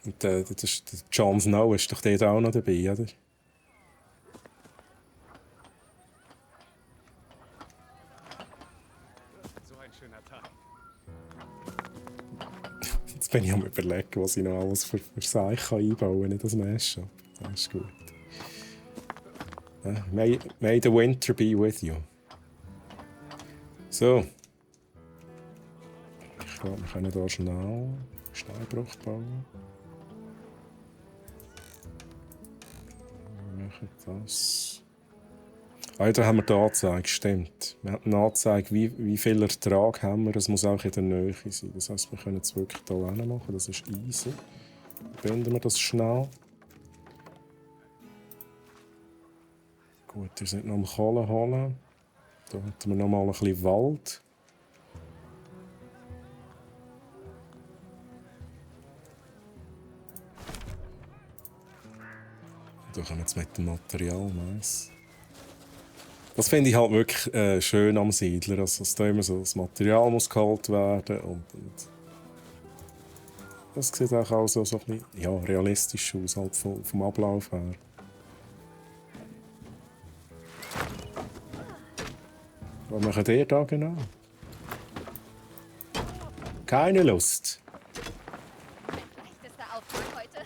Und der Jon Snow ist doch dort auch noch dabei, oder? Jetzt bin ich am Überlegen, was ich noch alles für Seich einbauen kann in das Mashup. Das ist gut. May the winter be with you. So. Ich glaube, wir können hier schnell Steinbruch bauen. Wir machen das. Ah, da haben wir die Anzeige, stimmt. Wir haben eine Anzeige, wie viel Ertrag haben wir. Es muss auch in der Nähe sein. Das heisst, wir können es wirklich hier machen. Das ist easy. Binden wir das schnell. Gut, wir sind noch am Kohle holen. Da hätten wir noch mal ein bisschen Wald. Da kommen wir jetzt mit dem Material, nice. Das finde ich halt wirklich schön am Siedler, also, dass da immer so das Material muss geholt werden und das sieht auch so ein bisschen, ja, realistisch aus, halt vom Ablauf her. Was machen ihr da genau? Keine Lust. Leichtester Auftrag heute.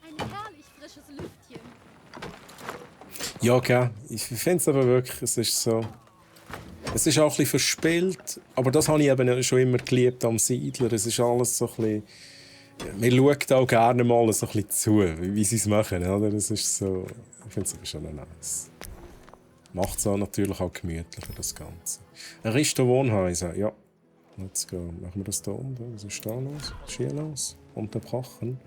Ein herrlich frisches Lüftchen. Ja, gell. Ich finde es aber wirklich, es ist so... Es ist auch ein bisschen verspielt, aber das habe ich eben schon immer geliebt am Siedler. Es ist alles so ein bisschen... Man schaut auch gerne mal so ein bisschen zu, wie sie es machen, oder? Das ist so... Ich finde es schon nice. Macht es auch natürlich auch gemütlicher, das Ganze. Ein Risto Wohnhäuser, ja. Let's go. Machen wir das da unten? Was ist da los? Was ist hier los? Unterbrochen?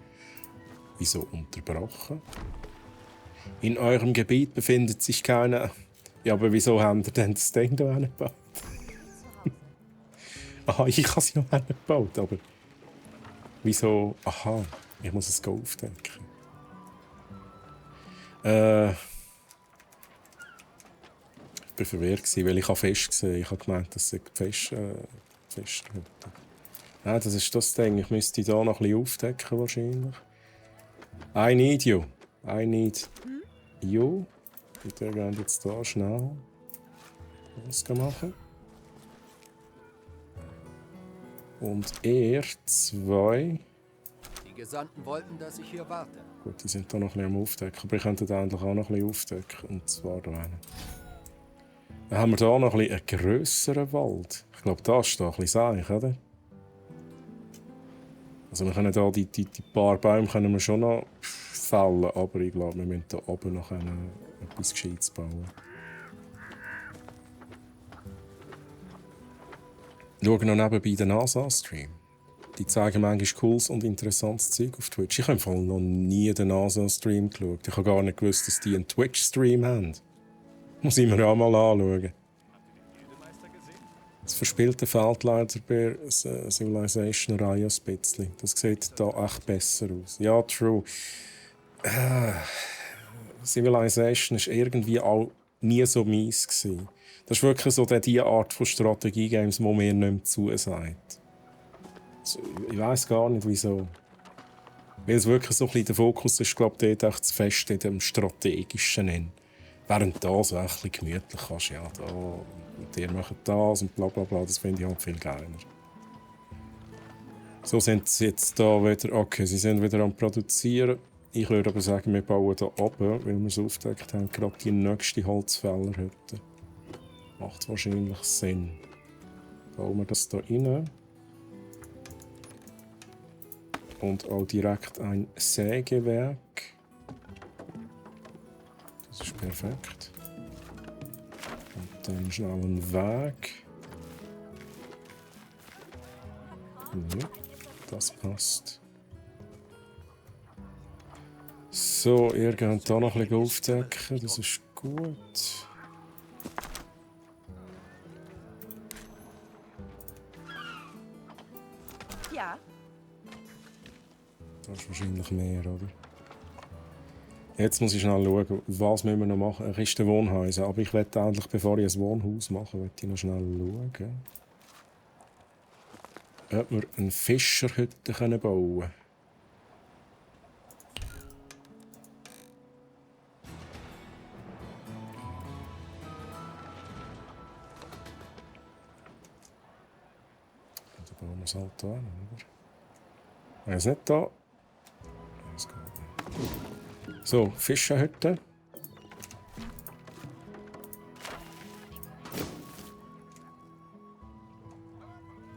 Wieso unterbrochen? In eurem Gebiet befindet sich keine... Ja, aber wieso haben ihr denn das Ding hier hingebaut? Aha, ich habe es noch hingebaut, aber... Wieso... Aha, ich muss es aufdecken. Ich war verwirrt, weil ich Fisch gesehen habe. Ich habe gemeint, dass es Fisch Nein, das ist das Ding. Ich müsste hier noch ein bisschen aufdecken wahrscheinlich. I need you. I need you. Und wir gehen jetzt hier schnell was machen. Und er 2. Die Gesandten wollten, dass ich hier warte. Gut, die sind hier noch ein bisschen am Aufdecken. Aber ich könnte da endlich auch noch ein bisschen aufdecken. Und zwar da einen. Dann haben wir hier noch ein bisschen einen grösseren Wald. Ich glaube, da ist da ein bisschen Seich, oder? Also wir können hier die paar Bäume können wir schon noch fällen, aber ich glaube, wir müssen hier oben noch etwas Gescheites bauen. Schauen noch nebenbei den NASA-Stream. Die zeigen manchmal cooles und interessantes Zeug auf Twitch. Ich habe im Fall noch nie den NASA-Stream geschaut. Ich habe gar nicht gewusst, dass die einen Twitch-Stream haben. Muss ich mir auch mal anschauen. Das verspielte Feldleiter bei Civilization-Reihe ein bisschen. Das sieht hier echt besser aus. Ja, true. Civilization war irgendwie auch nie so mies gewesen. Das ist wirklich so die Art von Strategie-Games, die mir nicht mehr zusagt. Ich weiß gar nicht, wieso. Weil es wirklich so ein bisschen der Fokus ist, glaube ich, dort auch zu fest in dem Strategischen. Hin. Während da so ein bisschen gemütlich kannst, ja, da, und ihr macht das und bla bla bla, das finde ich halt viel geiler. So sind sie jetzt da wieder, okay, sie sind wieder am Produzieren. Ich würde aber sagen, wir bauen hier oben, weil wir es aufgedeckt haben, gerade die nächste Holzfällerhütte. Macht wahrscheinlich Sinn. Bauen wir das hier rein. Und auch direkt ein Sägewerk. Das ist perfekt. Und dann schnell einen Weg. Ja, das passt. So, ihr geht hier noch ein bisschen aufdecken. Das ist gut. Ja. Das ist wahrscheinlich mehr, oder? Jetzt muss ich schnell schauen, was müssen wir noch machen. Ein Kiste Wohnhäuser. Aber ich werde eigentlich, bevor ich ein Wohnhaus mache, möchte ich noch schnell schauen, ob wir eine Fischerhütte bauen können. Dann bauen wir es halt da, oder? Er ist nicht da. Das geht nicht. So, Fischerhütte.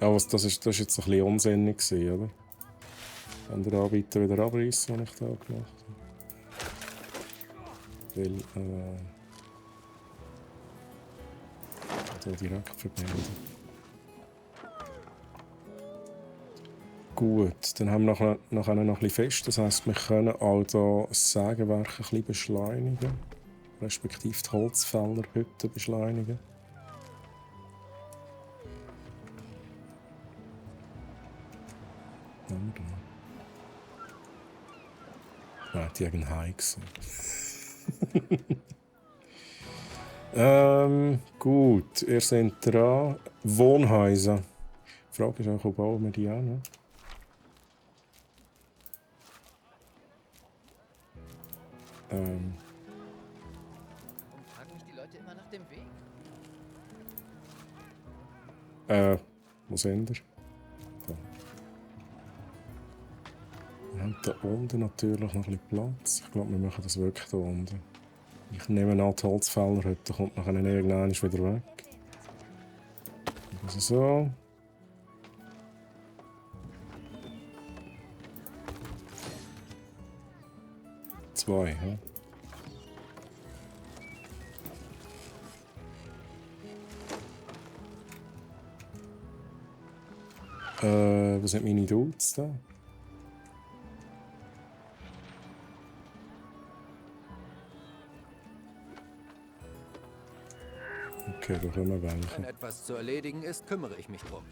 Ja, das ist jetzt ein bisschen unsinnig gewesen, oder? Wenn der Anbieter wieder abreißen, was ich da gemacht habe. Weil, hier direkt verbinden. Gut, dann haben wir nachher noch ein bisschen fest. Das heisst, wir können auch hier das Sägewerk ein bisschen beschleunigen. Respektive die Holzfällerhütte beschleunigen. Ja, die haben Hai gesehen. Gut, ihr seid dran. Wohnhäuser. Die Frage ist auch, wo bauen wir die an? Ne? Warum fragen mich die Leute immer nach dem Weg? Wo sind ihr? Da. Wir haben da unten natürlich noch ein bisschen Platz. Ich glaube, wir machen das wirklich da unten. Ich nehme an, die Holzfällerhütte kommt nachher irgendwann wieder weg. Also so. Zwei, ja. Was sind meine Dudes da? Okay, da kommen wir welche. Wenn etwas zu erledigen ist, kümmere ich mich drum.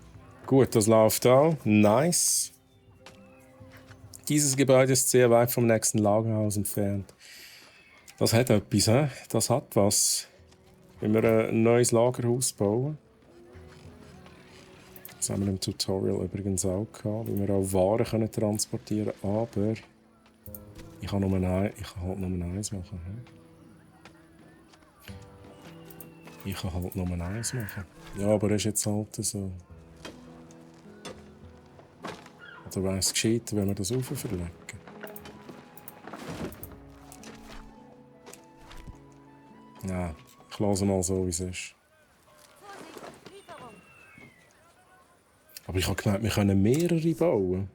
Gut, das läuft auch. Nice. Dieses Gebäude ist sehr weit vom nächsten Lagerhaus entfernt. Das hat etwas, he? Das hat was. Wenn wir ein neues Lagerhaus bauen. Das haben wir im Tutorial übrigens auch gehabt, wie wir auch Waren können transportieren können. Aber ich kann halt nur eins machen. He? Ich kann halt nur eins machen. Ja, aber es ist jetzt halt so. Oder wäre es gescheiter, wenn wir das rauf verlegen? Ja, ich lasse mal so, wie es ist. Aber ich habe gemeint, wir können mehrere bauen.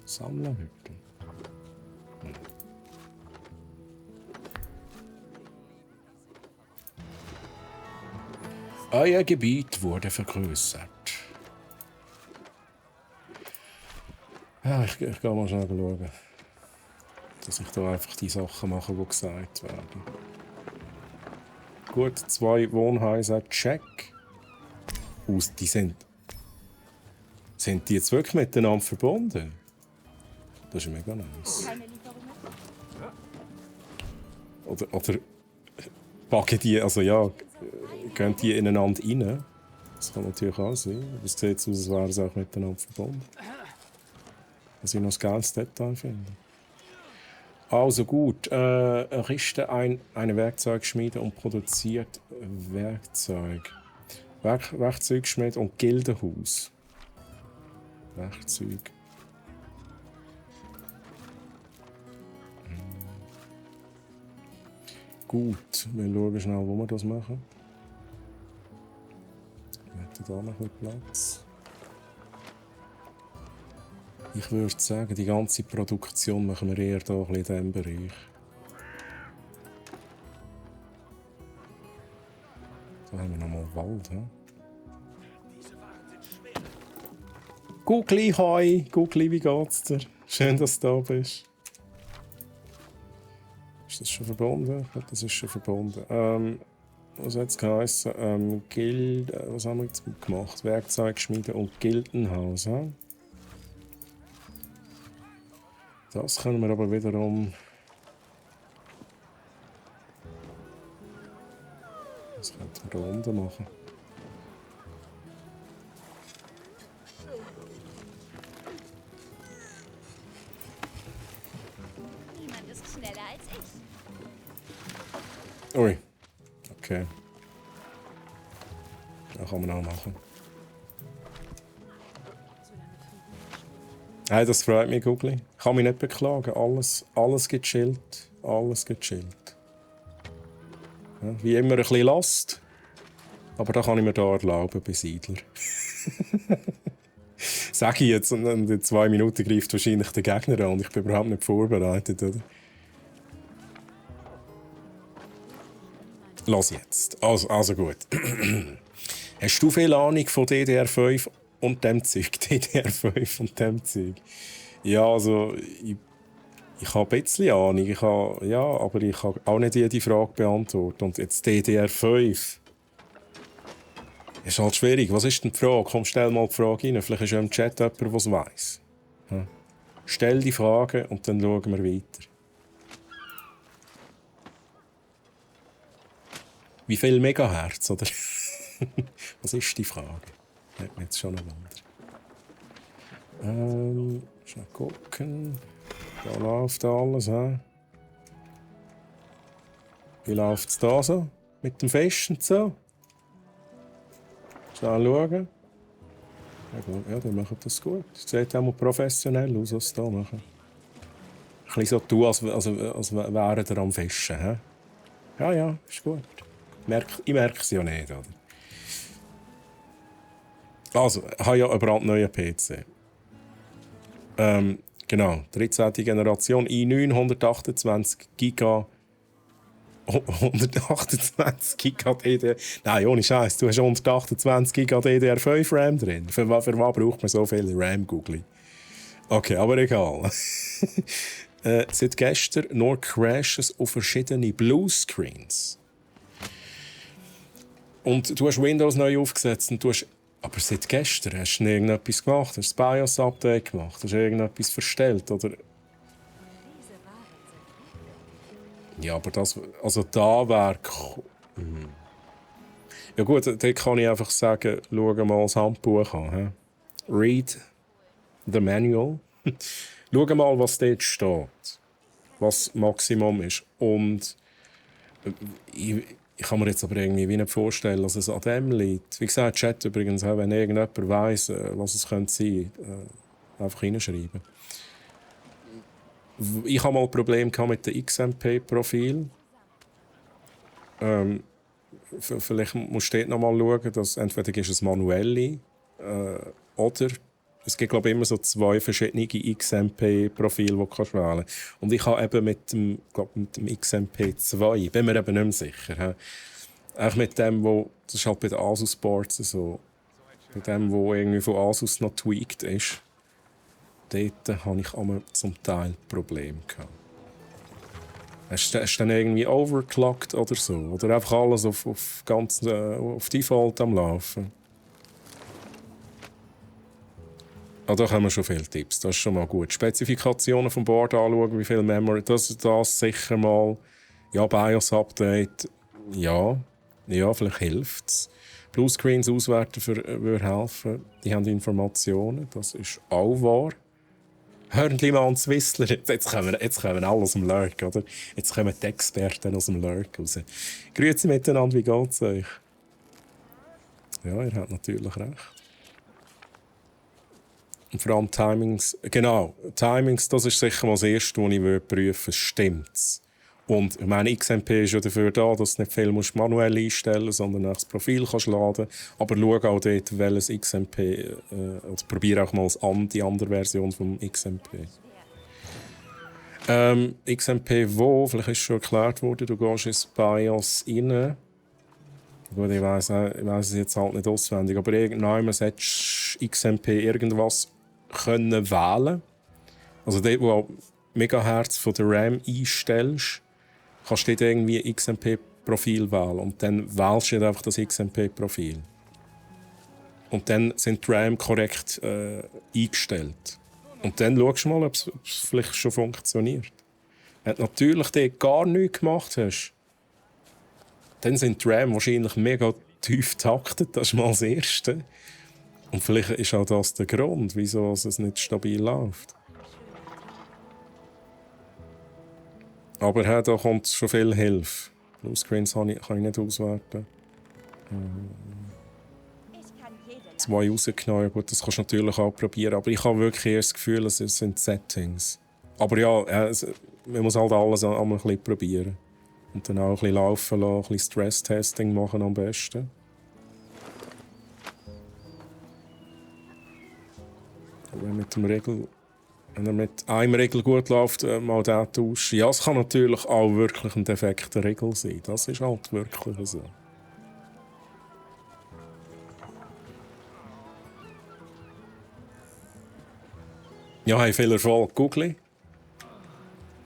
Sammlerhütte. Euer Gebiet wurde vergrößert. Ja, ich gehe mal schnell schauen. Dass ich da einfach die Sachen mache, die gesagt werden. Gut, 2 Wohnhäuser, check. Die sind die jetzt wirklich miteinander verbunden? Das ist mega nice. Keine Lieferungen? Oder packen die, also ja, gehen die ineinander rein. Das kann natürlich auch sein. Aber es sieht aus, als wären sie auch miteinander verbunden. Was ich noch ein geiles Detail finde. Also gut, richte eine Werkzeugschmiede und produziert Werkzeug. Werkzeugschmiede und Gildenhaus. Werkzeug. Gut, wir schauen schnell, wo wir das machen. Wir hätten hier noch ein bisschen Platz. Ich würde sagen, die ganze Produktion machen wir eher hier in diesem Bereich. Da haben wir nochmal Wald. He? Gugli, hi! Gugli, wie geht's dir? Schön, dass du da bist. Ist das schon verbunden? Ich glaube, das ist schon verbunden. Was hat es geheißen? Was haben wir jetzt gemacht? Werkzeugschmiede und Gildenhaus. He? Das können wir aber wiederum. Das könnten wir da unten machen. Niemand ist schneller als ich. Ui. Okay. Das kann man auch machen. Hey, das freut mich, Gugli. Ich kann mich nicht beklagen. Alles gechillt. Alles gechillt. Ja, wie immer ein bisschen Last. Aber da kann ich mir da erlauben, bei Siedler. Sag ich jetzt, und in 2 Minuten greift wahrscheinlich der Gegner an und ich bin überhaupt nicht vorbereitet, oder? Los jetzt. Also gut. Hast du viel Ahnung von DDR5 und dem Zeug? DDR5 und dem Zeug? Ja, also ich habe ein bisschen Ahnung. Aber ich kann auch nicht jede Frage beantworten. Und jetzt DDR5. Ist halt schwierig. Was ist denn die Frage? Komm, stell mal die Frage rein. Vielleicht ist ja im Chat jemand, der es weiss. Ja. Stell die Frage und dann schauen wir weiter. Wie viel Megahertz, oder? Was ist die Frage? Hat mich jetzt schon noch wundern. Schnell gucken. Da läuft alles. He? Wie läuft es da so? Mit dem Festen so? Schnell schauen. Ja, die machen das gut. Es sieht auch mal professionell aus, was sie hier machen. Ein bisschen so tun, als wären sie am Fischen. He? Ja, ist gut. Ich merke es ja nicht, oder? Also, ich habe ja einen brandneuen PC. Genau, 13. Generation, i9, 128 GB. 128 GB DDR. Nein, ohne Scheiß, du hast 128 GB DDR5 RAM drin. Für was braucht man so viel RAM, Google? Okay, aber egal. Seit gestern nur Crashes auf verschiedene Bluescreens. Und du hast Windows neu aufgesetzt und du hast. Aber seit gestern hast du irgendetwas gemacht, hast du das BIOS-Update gemacht, hast du irgendetwas verstellt, oder? Ja, aber das, also da wäre... Ja gut, da kann ich einfach sagen, schau mal das Handbuch an. He? Read the manual. Schau mal, was dort steht. Was Maximum ist. Und ich kann mir jetzt aber irgendwie nicht vorstellen, dass es an dem liegt. Wie gesagt, Chat übrigens, wenn irgendjemand weiss, was es sein könnte, einfach hineinschreiben. Ich hatte mal ein Problem mit dem XMP-Profil. Vielleicht musst du dort noch mal schauen, dass entweder ist es manuell oder es gibt, glaube ich, immer so 2 verschiedene XMP-Profile, die du wählen kannst. Und ich habe eben mit dem XMP2, bin mir eben nicht mehr sicher. Eigentlich mit dem, das ist halt bei den Asus-Boards so, bei dem, wo irgendwie von Asus noch tweaked ist, dort hatte ich immer zum Teil Probleme gehabt. Hast du dann irgendwie overclockt oder so? Oder einfach alles auf Default am Laufen? Da haben wir schon viele Tipps. Das ist schon mal gut. Spezifikationen vom Board anschauen, wie viel Memory. Das sicher mal. Ja, BIOS-Update. Ja, vielleicht hilft es. Bluescreens auswerten würde helfen. Die haben Informationen, das ist auch wahr. Hören mal an zu Whistler. Jetzt kommen alle aus dem Lurk, oder? Jetzt kommen die Experten aus dem Lurk raus. Grüezi miteinander, wie geht's euch? Ja, ihr habt natürlich recht. Und vor allem Timings. Genau, Timings, das ist sicher mal das Erste, was ich prüfen würde. Stimmt's? Und ich meine, XMP ist ja dafür da, dass du nicht viel manuell einstellen musst, sondern auch das Profil kannst laden. Aber schau auch dort, welches XMP. Oder probiere auch mal die andere Version vom XMP. XMP wo? Vielleicht ist es schon erklärt worden, du gehst ins BIOS rein. Gut, ich weiss es jetzt halt nicht auswendig, aber irgendwann solltest du XMP irgendwas können wählen. Also dort, wo du Megahertz von der RAM einstellst, kannst du dort irgendwie XMP-Profil wählen. Und dann wählst du einfach das XMP-Profil. Und dann sind die RAM korrekt eingestellt. Und dann schaust du mal, ob es vielleicht schon funktioniert. Wenn du natürlich dort gar nichts gemacht hast, dann sind die RAM wahrscheinlich mega tief taktet. Das ist mal das Erste. Und vielleicht ist auch das der Grund, wieso es nicht stabil läuft. Aber da kommt schon viel Hilfe. Bluescreens kann ich nicht auswerten. 2 rausgenommen, gut, das kannst du natürlich auch probieren. Aber ich habe wirklich erst das Gefühl, es sind Settings. Aber ja, man muss halt alles einmal ein bisschen probieren. Und dann auch ein bisschen laufen lassen, ein bisschen Stress-Testing machen am besten. Wenn er mit einem Regel gut läuft, mal den tauschen. Ja, es kann natürlich auch wirklich ein defekter Regel sein. Das ist halt wirklich so. Ja, hey, viel Erfolg, Google.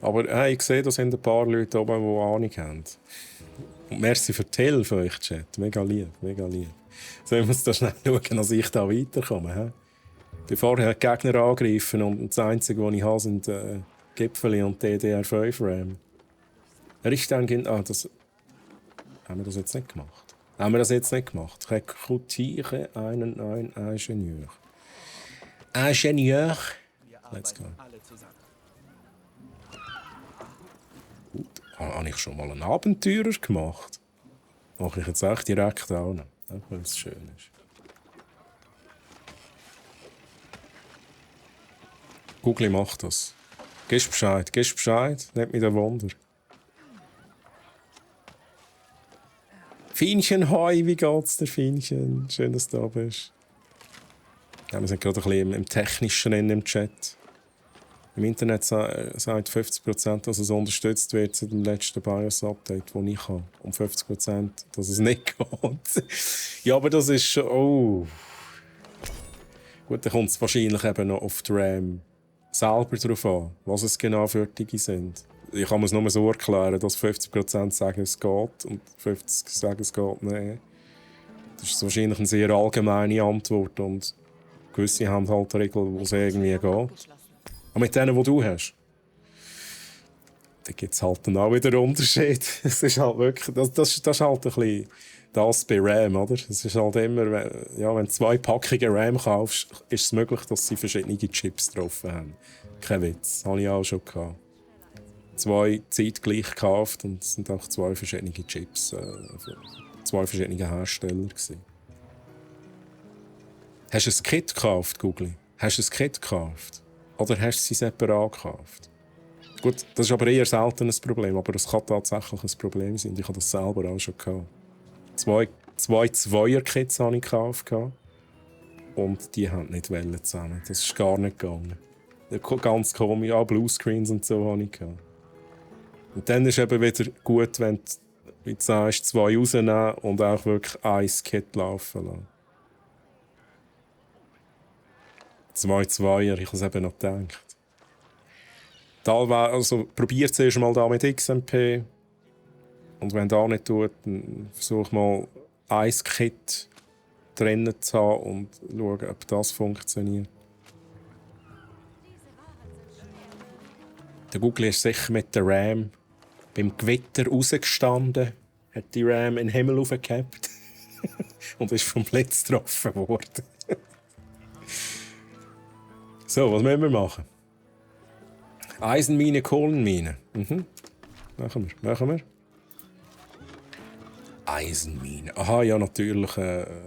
Aber hey, ich sehe, da sind ein paar Leute oben, die Ahnung haben. Und merci für die Hilfe, euch Chat. Mega lieb, mega lieb. Sollen wir uns da schnell schauen, dass ich da weiterkomme? He? Bevor die Gegner angreifen und das Einzige, was ich habe, sind Gipfeli und DDR5-RAM. Er ist dann... das... Haben wir das jetzt nicht gemacht? Rekrutiere einen neuen Ingenieur. Ingenieur. Let's go. Gut. Habe ich schon mal einen Abenteurer gemacht? Mache ich jetzt auch direkt auch noch, weil es schön ist. Google macht das. Gibst Bescheid, nicht mit dem Wunder. Fienchen, hoi, wie geht's dir, Fienchen? Schön, dass du da bist. Ja, wir sind gerade ein bisschen im Technischen im Chat. Im Internet sagt 50%, dass es unterstützt wird seit dem letzten BIOS-Update, das ich habe. Und 50%, dass es nicht geht. Ja, aber das ist schon... Oh. Gut, dann kommt es wahrscheinlich eben noch auf die RAM selber darauf an, was es genau für Dinge sind. Ich kann mir es nur so erklären, dass 50% sagen, es geht und 50% sagen, es geht nicht. Das ist wahrscheinlich eine sehr allgemeine Antwort und gewisse haben halt Regeln, wo es irgendwie geht. Aber mit denen, die du hast, da gibt es halt dann auch wieder einen Unterschied. Es ist halt wirklich, das ist halt ein bisschen das bei RAM, oder? Es ist halt immer, ja, wenn du 2 Packungen RAM kaufst, ist es möglich, dass sie verschiedene Chips drauf haben. Kein Witz, das hatte ich auch schon gehabt. 2 zeitgleich gekauft und es sind auch 2 verschiedene Chips, 2 verschiedene Hersteller gewesen. Hast du ein Kit gekauft, Google? Hast du ein Kit gekauft? Oder hast du sie separat gekauft? Gut, das ist aber eher selten ein Problem, aber es kann tatsächlich ein Problem sein. Ich hatte das selber auch schon gehabt. 2 Zweier-Kits habe ich gekauft und die haben nicht zusammen. Das ist gar nicht gegangen. Ganz komisch, auch Bluescreens und so habe ich gehabt. Und dann ist es eben wieder gut, wenn du, wie du sagst, 2 rausnehmen und auch wirklich ein Kit laufen lassen. 2 Zweier, ich habe es eben noch gedacht. Also probier es erst mal da mit XMP. Und wenn das nicht tut, dann versuch mal ein Kit drinnen zu haben und schauen, ob das funktioniert. Der Google ist sicher mit der RAM beim Gewitter rausgestanden. hat die Ram in den Himmel aufgehabt und ist vom Blitz getroffen worden. So, was müssen wir machen? Eisenmine, Kohlenmine. Machen wir. Eisenmine. Aha, ja, natürlich.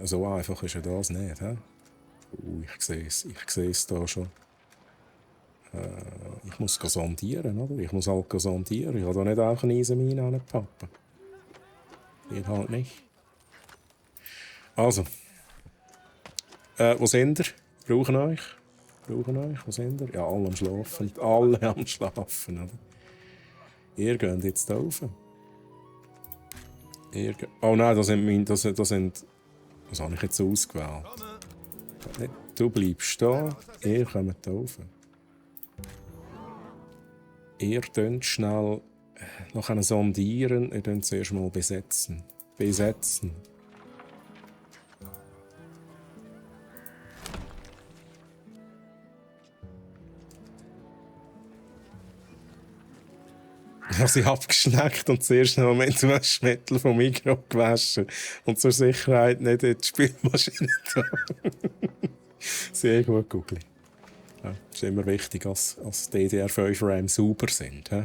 So einfach ist ja das nicht. He? Ich sehe es da schon. Ich muss sondieren, oder? Ich muss halt sondieren. Ich kann da nicht auch eine Eisenmine anpappen. Geht halt nicht. Also. Wo sind ihr? Brauchen euch? Wo sind ihr? Ja, alle am Schlafen. Alle am Schlafen, oder? Ihr geht jetzt da rauf. Oh nein, das sind... Was habe ich jetzt ausgewählt? Du bleibst da, ihr kommt da rauf. Ihr könnt schnell noch sondieren, ihr könnt zuerst mal besetzen. Ich habe sie abgeschneckt und zuerst noch mit dem Waschmittel vom Mikro gewaschen und zur Sicherheit nicht in die Spülmaschine da. Sehr gut, Gugli. Ja, ist immer wichtig, dass DDR5 RAM sauber sind. He?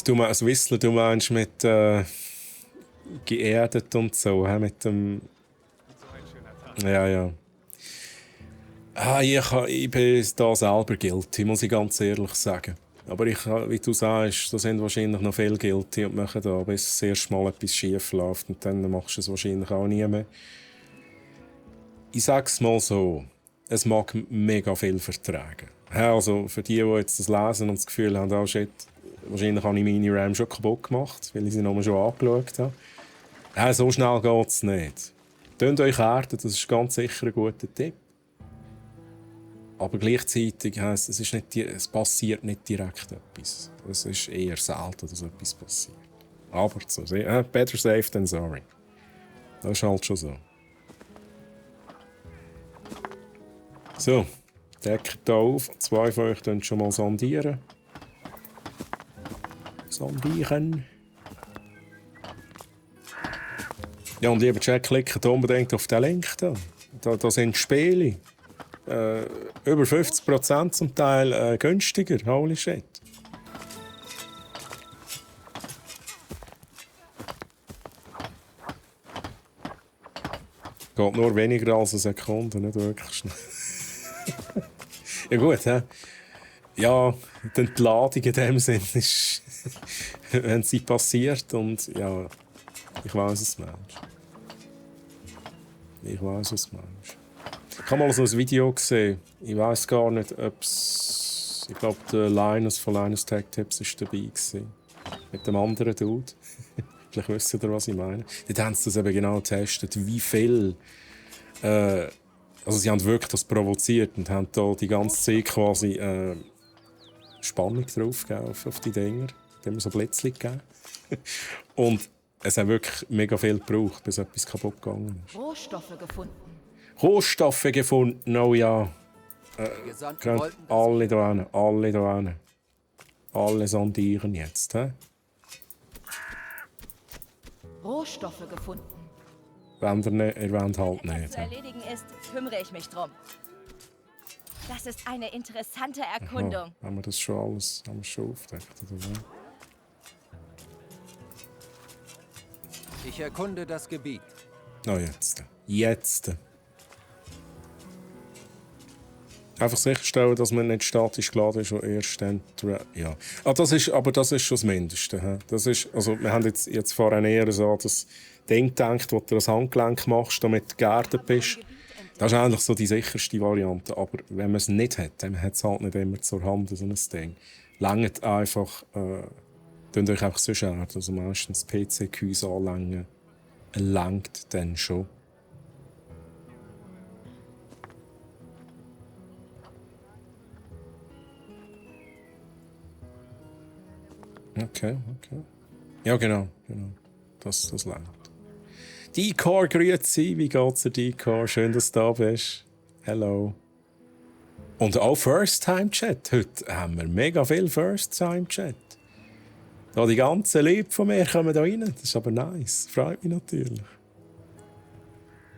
Du meinst Whistler, du meinst mit geerdet und so, he? Mit dem... Ja. Ich bin da selber guilty, muss ich ganz ehrlich sagen. Aber wie du sagst, da sind wahrscheinlich noch viele guilty und machen da, bis das erste Mal etwas schief läuft und dann machst du es wahrscheinlich auch nie mehr. Ich sag's mal so, es mag mega viel vertragen. Also für die jetzt das lesen und das Gefühl haben, oh shit, wahrscheinlich habe ich meine RAM schon kaputt gemacht, weil ich sie nochmal schon angeschaut habe. So schnell geht's nicht. Tönt euch erden, das ist ganz sicher ein guter Tipp. Aber gleichzeitig heisst es passiert nicht direkt etwas. Es ist eher selten, dass etwas passiert. Aber so, better safe than sorry. Das ist halt schon so. So, deckt hier auf. 2 von euch könnt schon mal sondieren. Ja, und lieber Chat, klickt unbedingt auf den Link da. Da sind Spiele. Über 50% zum Teil günstiger. Holy shit. Geht nur weniger als eine Sekunde, nicht wirklich schnell. Ja gut, hä? Ja, die Entladung in dem Sinn ist, wenn sie passiert und ja, ich weiss es, Mensch. Ich habe mal so ein Video gesehen. Ich weiss gar nicht, ob es... Ich glaube, der Linus von Linus Tech Tips war dabei gewesen. Mit dem anderen Dude. Vielleicht wisst ihr, was ich meine. Dort haben sie das eben genau getestet, wie viel... also sie haben wirklich das provoziert und haben da die ganze Zeit quasi Spannung drauf gegeben auf die Dinger. Die haben so Blitzchen gegeben. Und es hat wirklich mega viel gebraucht, bis etwas kaputt gegangen ist. Rohstoffe gefunden, oh ja. Alle da hin. Alle sondieren jetzt. He? Rohstoffe gefunden. Wenn ihr wollt halt Was nicht. zu erledigen ist, kümmere ich mich drum. Das ist eine interessante Erkundung. Aha, haben wir das schon alles schon aufgedeckt, oder was? Ich erkunde das Gebiet. Oh, jetzt. Einfach sicherstellen, dass man nicht statisch geladen ist und erst dann... Ja. Das ist schon das Mindeste. He? Das ist, also, wir haben jetzt vorhin eher so das Ding gedacht, wo du das Handgelenk machst, damit du geerdet bist. Das ist eigentlich so die sicherste Variante. Aber wenn man es nicht hat, dann hat es halt nicht immer zur Hand, so ein Ding. Langt einfach... Könnt euch einfach so schauen. Also meistens PC-Gehäuse anlängen. Langt dann schon. Okay. Ja, genau. Das langt. Decor, grüezi. Wie geht's dir, Decor? Schön, dass du da bist. Hello. Und auch First-Time-Chat. Heute haben wir mega viel First-Time-Chat. Da die ganzen Leute von mir kommen da rein. Das ist aber nice. Freut mich natürlich.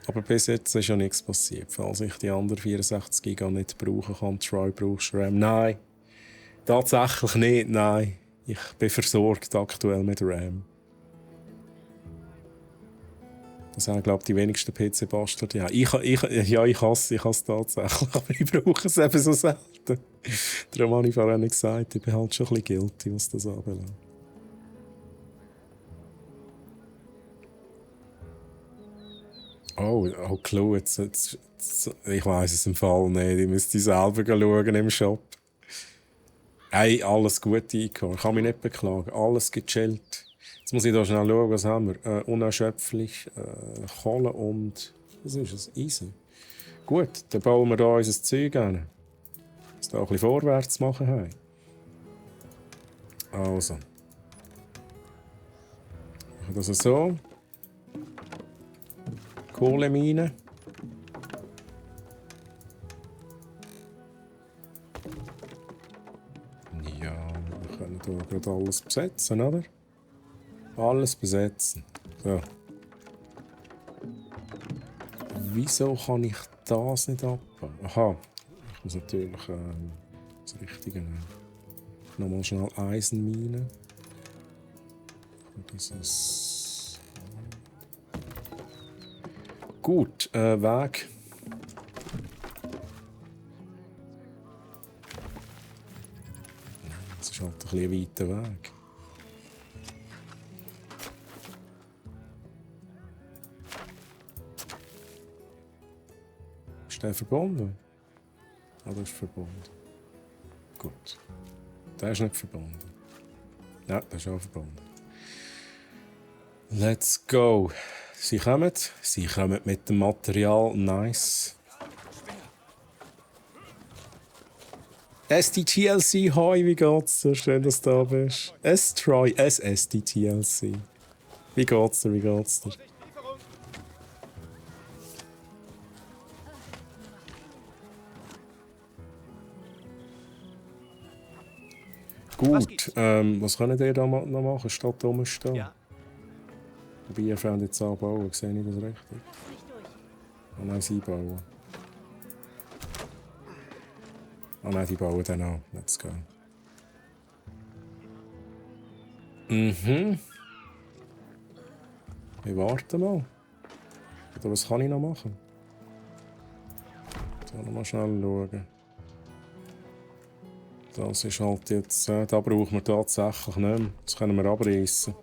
Aber bis jetzt ist ja nichts passiert. Falls ich die anderen 64 Giga nicht brauchen kann, Troy, brauchst du RAM? Nein. Tatsächlich nicht, nein. Ich bin versorgt aktuell mit RAM. Das haben, glaube ich, die wenigsten PC-Bastard. Ja, ich hasse es tatsächlich, aber ich brauche es eben so selten. Darum habe ich vorhin nicht gesagt, ich bin halt schon ein bisschen guilty, was das anbelangt. Oh, Clou, jetzt, ich weiss es im Fall nicht. Ich müsste selber schauen im Shop. Hey, alles gut eingekommen. Ich kann mich nicht beklagen. Alles gechillt. Jetzt muss ich da schnell schauen, was haben wir. Unerschöpflich, Kohle und... Was ist es? Eisen. Gut, dann bauen wir da unser Zeug hin. Dass wir da ein bisschen vorwärts machen haben. Also. Machen wir das so. Kohlemine. Ja, wir können hier gerade alles besetzen, oder? Alles besetzen. So. Wieso kann ich das nicht abbauen? Aha, ich muss natürlich das Richtige nehmen. Nochmal schnell Eisenmine. Das ist... Gut, Weg. Das ist halt ein bisschen weiter Weg. Ist der verbunden? Ah, der ist verbunden. Gut. Der ist nicht verbunden. Ja, der ist auch verbunden. Let's go. Sie kommen mit dem Material. Nice. SDTLC, hoi, wie geht's dir? Schön, dass du da bist. S-Troy, SDTLC. Wie geht's dir, Gut, was können ihr da noch machen, statt rumstehen? Ja. Wobei, ihr wollt jetzt anbauen, sehe ich das richtig? Ah nein, sie bauen. Ah nein, die bauen dann auch. Let's go. Mhm. Wir warten mal. Oder was kann ich noch machen? Ich noch mal schnell schauen. Das ist halt jetzt... da brauchen wir tatsächlich nicht mehr. Das können wir abreißen.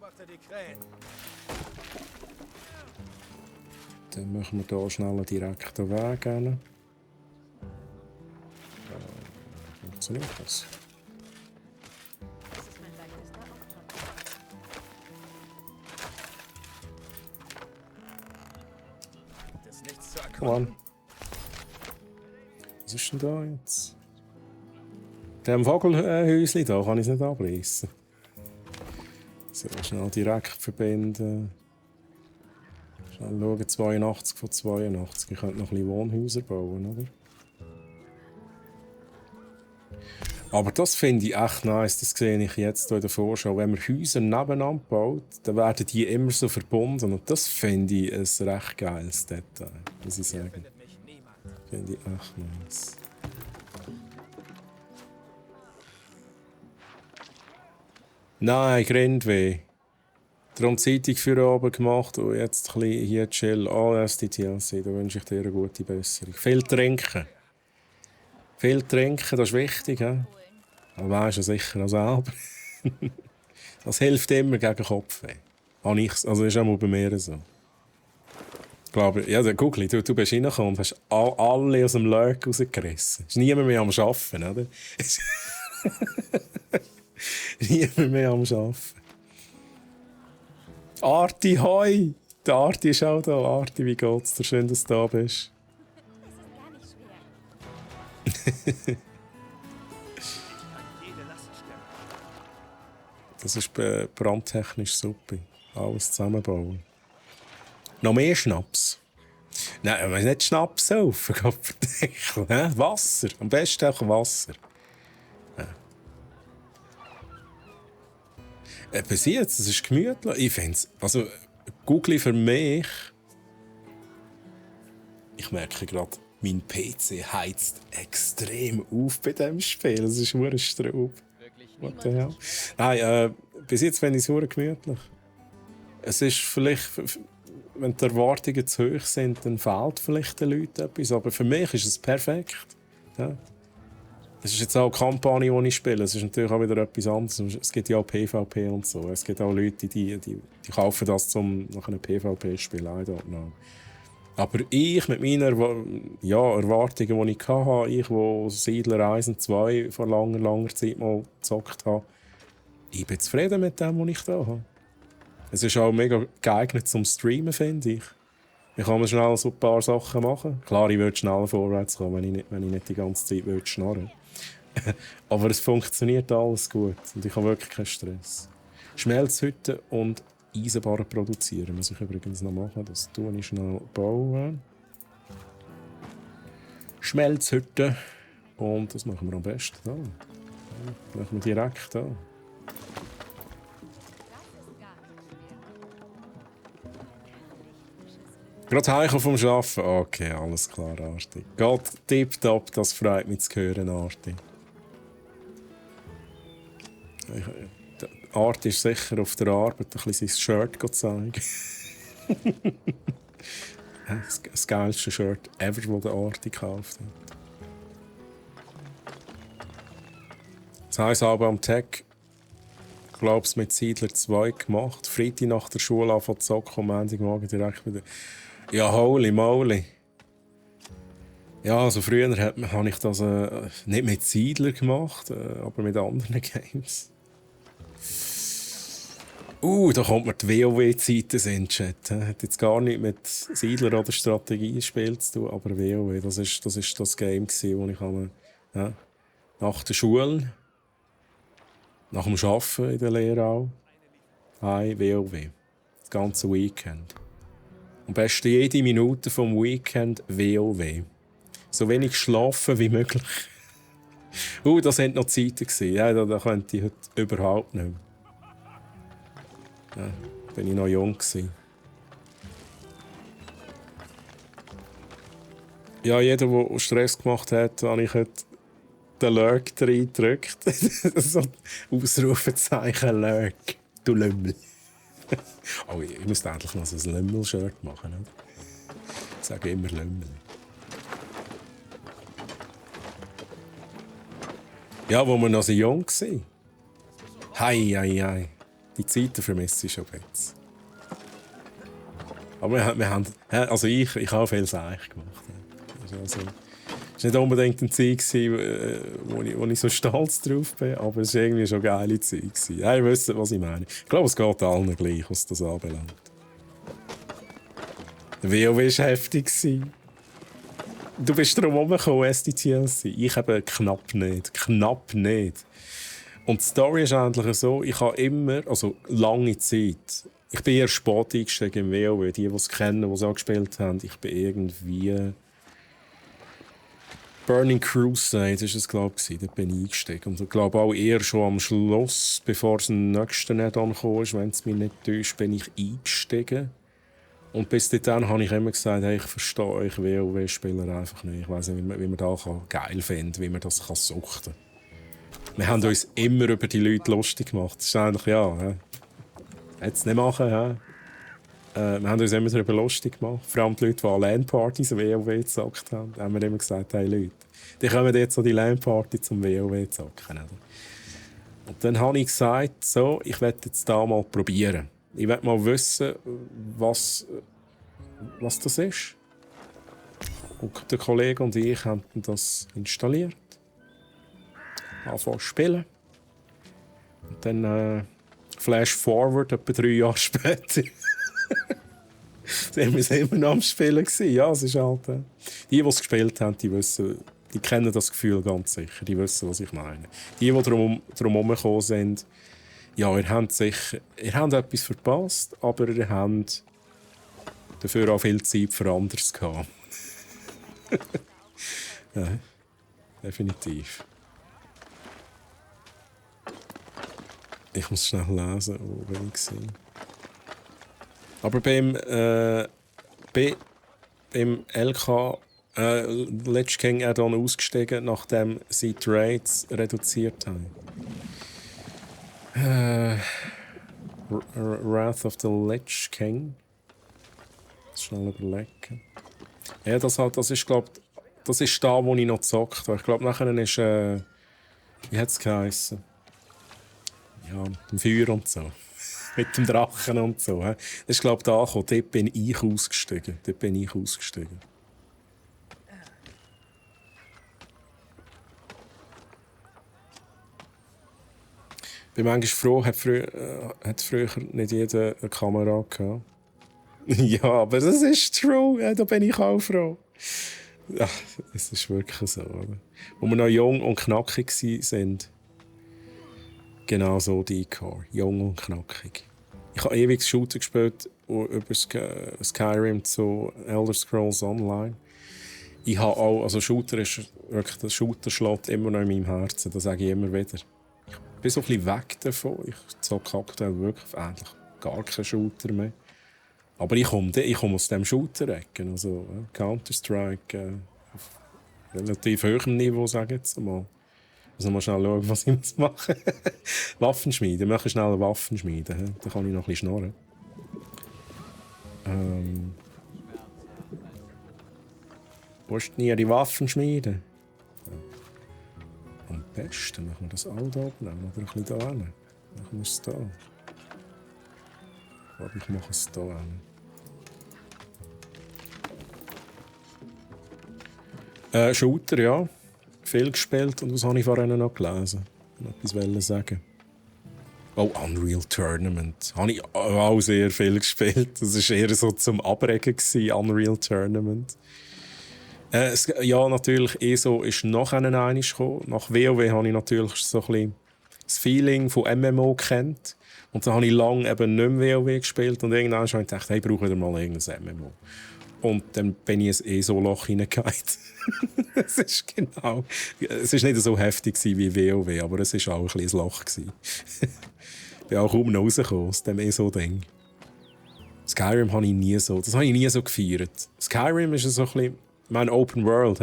Dann machen wir hier schnell einen direkten Weg hin. Funktioniert das? Komm an. Was ist denn da jetzt? Dem Vogelhäuschen da kann ich es nicht abreißen. So, schnell direkt verbinden. Schnell schauen, 82 von 82. Ich könnte noch ein bisschen Wohnhäuser bauen, oder? Aber das finde ich echt nice, das sehe ich jetzt hier in der Vorschau. Wenn man Häuser nebeneinander baut, dann werden die immer so verbunden. Und das finde ich ein recht geiles Detail, muss ich sagen. Finde ich echt nice. Nein, Grindweh. Darum Zeitung für oben gemacht und jetzt ein bisschen hier chill. Alles die TLC, da wünsche ich dir eine gute Besserung. Viel trinken. Viel trinken, das ist wichtig. He? Das weisst du sicher auch selber. Das hilft immer gegen Kopfweh. Also ist auch mal bei mir so. Ich glaube, ja, Guckli, du bist reingekommen und hast alle aus dem Lurk rausgerissen. Es ist niemand mehr am Arbeiten, oder? Niemand mehr am Arbeiten. Arti, hoi! Der Arti ist auch da. Arti, wie geht's dir? Schön, dass du da bist. Das ist brandtechnisch super. Alles zusammenbauen. Noch mehr Schnaps? Nein, man nicht Schnaps saufen, Gottverdeckel. Wasser, am besten auch Wasser. Bis jetzt, das ist gemütlich. Ich finde es, also Google für mich, ich merke gerade, mein PC heizt extrem auf bei diesem Spiel. Es ist nur ein Straub. What the hell? Nein, bis jetzt finde ich es sehr gemütlich. Es ist vielleicht, wenn die Erwartungen zu hoch sind, dann fehlt vielleicht den Leuten etwas. Aber für mich ist es perfekt. Ja. Es ist jetzt auch eine Kampagne, die ich spiele. Es ist natürlich auch wieder etwas anderes. Es gibt ja auch PvP und so. Es gibt auch Leute, die kaufen das, um nach einem PvP zu spielen. I don't know. Aber ich mit meinen Erwartungen, die ich hatte, ich, der Siedler 1 und 2 vor langer Zeit mal gezockt habe, ich bin zufrieden mit dem, was ich da habe. Es ist auch mega geeignet zum Streamen, finde ich. Ich kann mir schnell so ein paar Sachen machen. Klar, ich würde schneller vorwärts kommen, wenn ich nicht die ganze Zeit schnarren würde. Aber es funktioniert alles gut und ich habe wirklich keinen Stress. Schmelzhütten und Eisenbahnen produzieren muss ich übrigens noch machen. Das tue ich schnell bauen. Schmelzhütten. Und das machen wir am besten da. Das machen wir direkt da. Gerade heim vom Arbeiten? Okay, alles klar, Arti. Geht tipptopp, das freut mich zu hören, Arti. Arti ist sicher auf der Arbeit ein bisschen sein Shirt zeigen. Das geilste Shirt ever, das der Arti gekauft hat. Das heisst aber am Tag, ich glaube es mit Siedler 2 gemacht. Freitag nach der Schule anfangen zu zocken und Montagmorgen direkt wieder. Ja, holy moly. Ja, also früher habe ich das nicht mit Siedler gemacht, aber mit anderen Games. Da kommt mir die WoW-Zeiten in den Chat. Hat jetzt gar nicht mit Siedler oder Strategiespiel zu tun, aber WoW, das ist das Game, das ich nach der Schule, nach dem Arbeiten in der Lehre auch, WoW. Das ganze Weekend. Am besten jede Minute vom Weekend WoW. So wenig schlafen wie möglich. Das waren noch Zeiten. Ja, da könnte ich heute überhaupt nicht mehr. Ja, bin ich noch jung gewesen. Ja, jeder, der Stress gemacht hat, habe ich heute den Lurk reingedrückt. So Ausrufezeichen Lurk. Du Lümmel. Oh, ich muss endlich noch so ein Lümmel-Shirt machen. Oder? Ich sage immer Lümmel. Ja, wo wir noch so jung waren. Hei. Die Zeiten vermisse ich schon jetzt. Aber wir haben, also ich habe viel Seich gemacht. Also, es war nicht unbedingt eine Zeit, wo ich so stolz drauf bin, aber es war irgendwie schon eine geile Zeit. Ja, ihr wisst, was ich meine. Ich glaube, es geht allen gleich, was das anbelangt. Der WoW war heftig. Du bist darum herumgekommen, SDTLC. Ich eben knapp nicht. Und die Story ist eigentlich so, ich habe immer, also lange Zeit, ich bin eher spät eingestiegen im WoW. Die es kennen, die es angespielt haben, ich bin irgendwie Burning Crusade ist es, glaube ich, dort bin ich eingestiegen. Und ich glaube auch eher schon am Schluss, bevor es im nächsten Add-on kam, wenn es mich nicht täuscht, bin ich eingestiegen. Und bis dahin habe ich immer gesagt, hey, ich verstehe euch WoW-Spieler einfach nicht. Ich weiss nicht, wie man das geil findet, wie man das suchten kann. Wir haben uns immer über die Leute lustig gemacht. Das ist eigentlich, jetzt nicht machen, ja. Wir haben uns immer darüber lustig gemacht. Vor allem die Leute, die an LAN-Partys WoW gezockt haben. Da haben wir immer gesagt, hey Leute, die kommen jetzt an die LAN-Party zum WoW zocken. Und dann habe ich gesagt, so, ich werde jetzt da mal probieren. Ich will mal wissen, was das ist. Und der Kollege und ich haben das installiert. Anfangen zu spielen. Und dann Flash Forward, etwa 3 Jahre später. Sind wir immer noch am Spielen gewesen. Ja, es ist halt. Die es gespielt haben, die kennen das Gefühl ganz sicher. Die wissen, was ich meine. Die drum herumgekommen sind, ja, ihr habt etwas verpasst, aber ihr habt Dafür auch viel Zeit für anderes gehabt. Ja, definitiv. Ich muss schnell lesen, wo bin ich gewesen. Aber beim LK Lich King Add-on ausgestiegen, nachdem sie die Raids reduziert haben. Wrath of the Lich King. Schnell überlegen. Ja, das ist, glaube ich, das ist da, wo ich noch gezockt habe. Ich glaube, nachher ist, wie hat es geheißen? Ja, mit dem Feuer und so. Mit dem Drachen und so. Das ist, glaube ich, da gekommen. Dort bin ich ausgestiegen. Ich bin manchmal froh, hat früher nicht jeder eine Kamera gehabt. Ja, aber das ist true. Ja, da bin ich auch froh. Ja, es ist wirklich so. Oder? Als wir noch jung und knackig waren, genau so die Core. Jung und knackig. Ich habe ewig Shooter gespielt über Skyrim zu Elder Scrolls Online. Ich habe auch, also Shooter ist wirklich, der Shooter schlägt immer noch in meinem Herzen. Das sage ich immer wieder. Ich bin so ein bisschen weg davon. Ich zocke aktuell wirklich eigentlich gar keinen Shooter mehr. Aber ich komme aus dem Shooter-Ecken. Also Counter-Strike auf relativ hohem Niveau, sage ich jetzt mal. Ich muss mal schnell schauen, was ich machen muss. Waffenschmieden. Ich möchte schnell eine Waffenschmieden. Da kann ich noch ein bisschen schnurren. Wo ist denn die Waffenschmieden? Am besten machen wir das auch da oben oder ein bisschen da hin. Machen wir es da. Ich glaube, ich mache es da hin. Shooter, ja. Viel gespielt und was habe ich vorhin noch gelesen? Ich wollte etwas sagen. Oh, Unreal Tournament. Habe ich auch sehr viel gespielt. Das war eher so zum Abregen, Unreal Tournament. Ja, natürlich, ESO ist nachher einmal gekommen. Nach WoW habe ich natürlich so ein bisschen das Feeling von MMO kennt. Und dann habe ich lange eben nicht mehr WoW gespielt. Und irgendwann habe ich gedacht, hey, ich brauche wieder mal irgendein MMO. Und dann bin ich in ein ESO-Loch hineingegangen. Es ist genau. Es war nicht so heftig wie WoW, aber es war auch ein kleines Loch. Ich bin auch kaum noch rausgekommen aus dem ESO-Ding. Skyrim habe ich nie so. Das habe ich nie so gefeiert. Skyrim ist so ein bisschen. Mein Open World.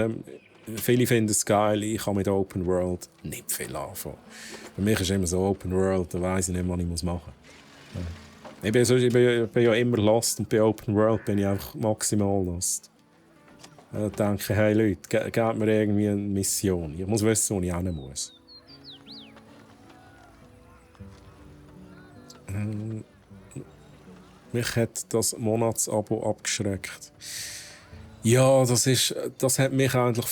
Viele finden es geil, ich kann mit Open World nicht viel anfangen. Für mich ist immer so Open World, da weiss ich nicht, was ich machen muss. Ich bin ja immer lost und bei Open World bin ich einfach maximal lost. Da denke ich, hey Leute, gebt mir irgendwie eine Mission. Ich muss wissen, wo ich hin muss. Mich hat das Monatsabo abgeschreckt. Ja, das hat mich eigentlich,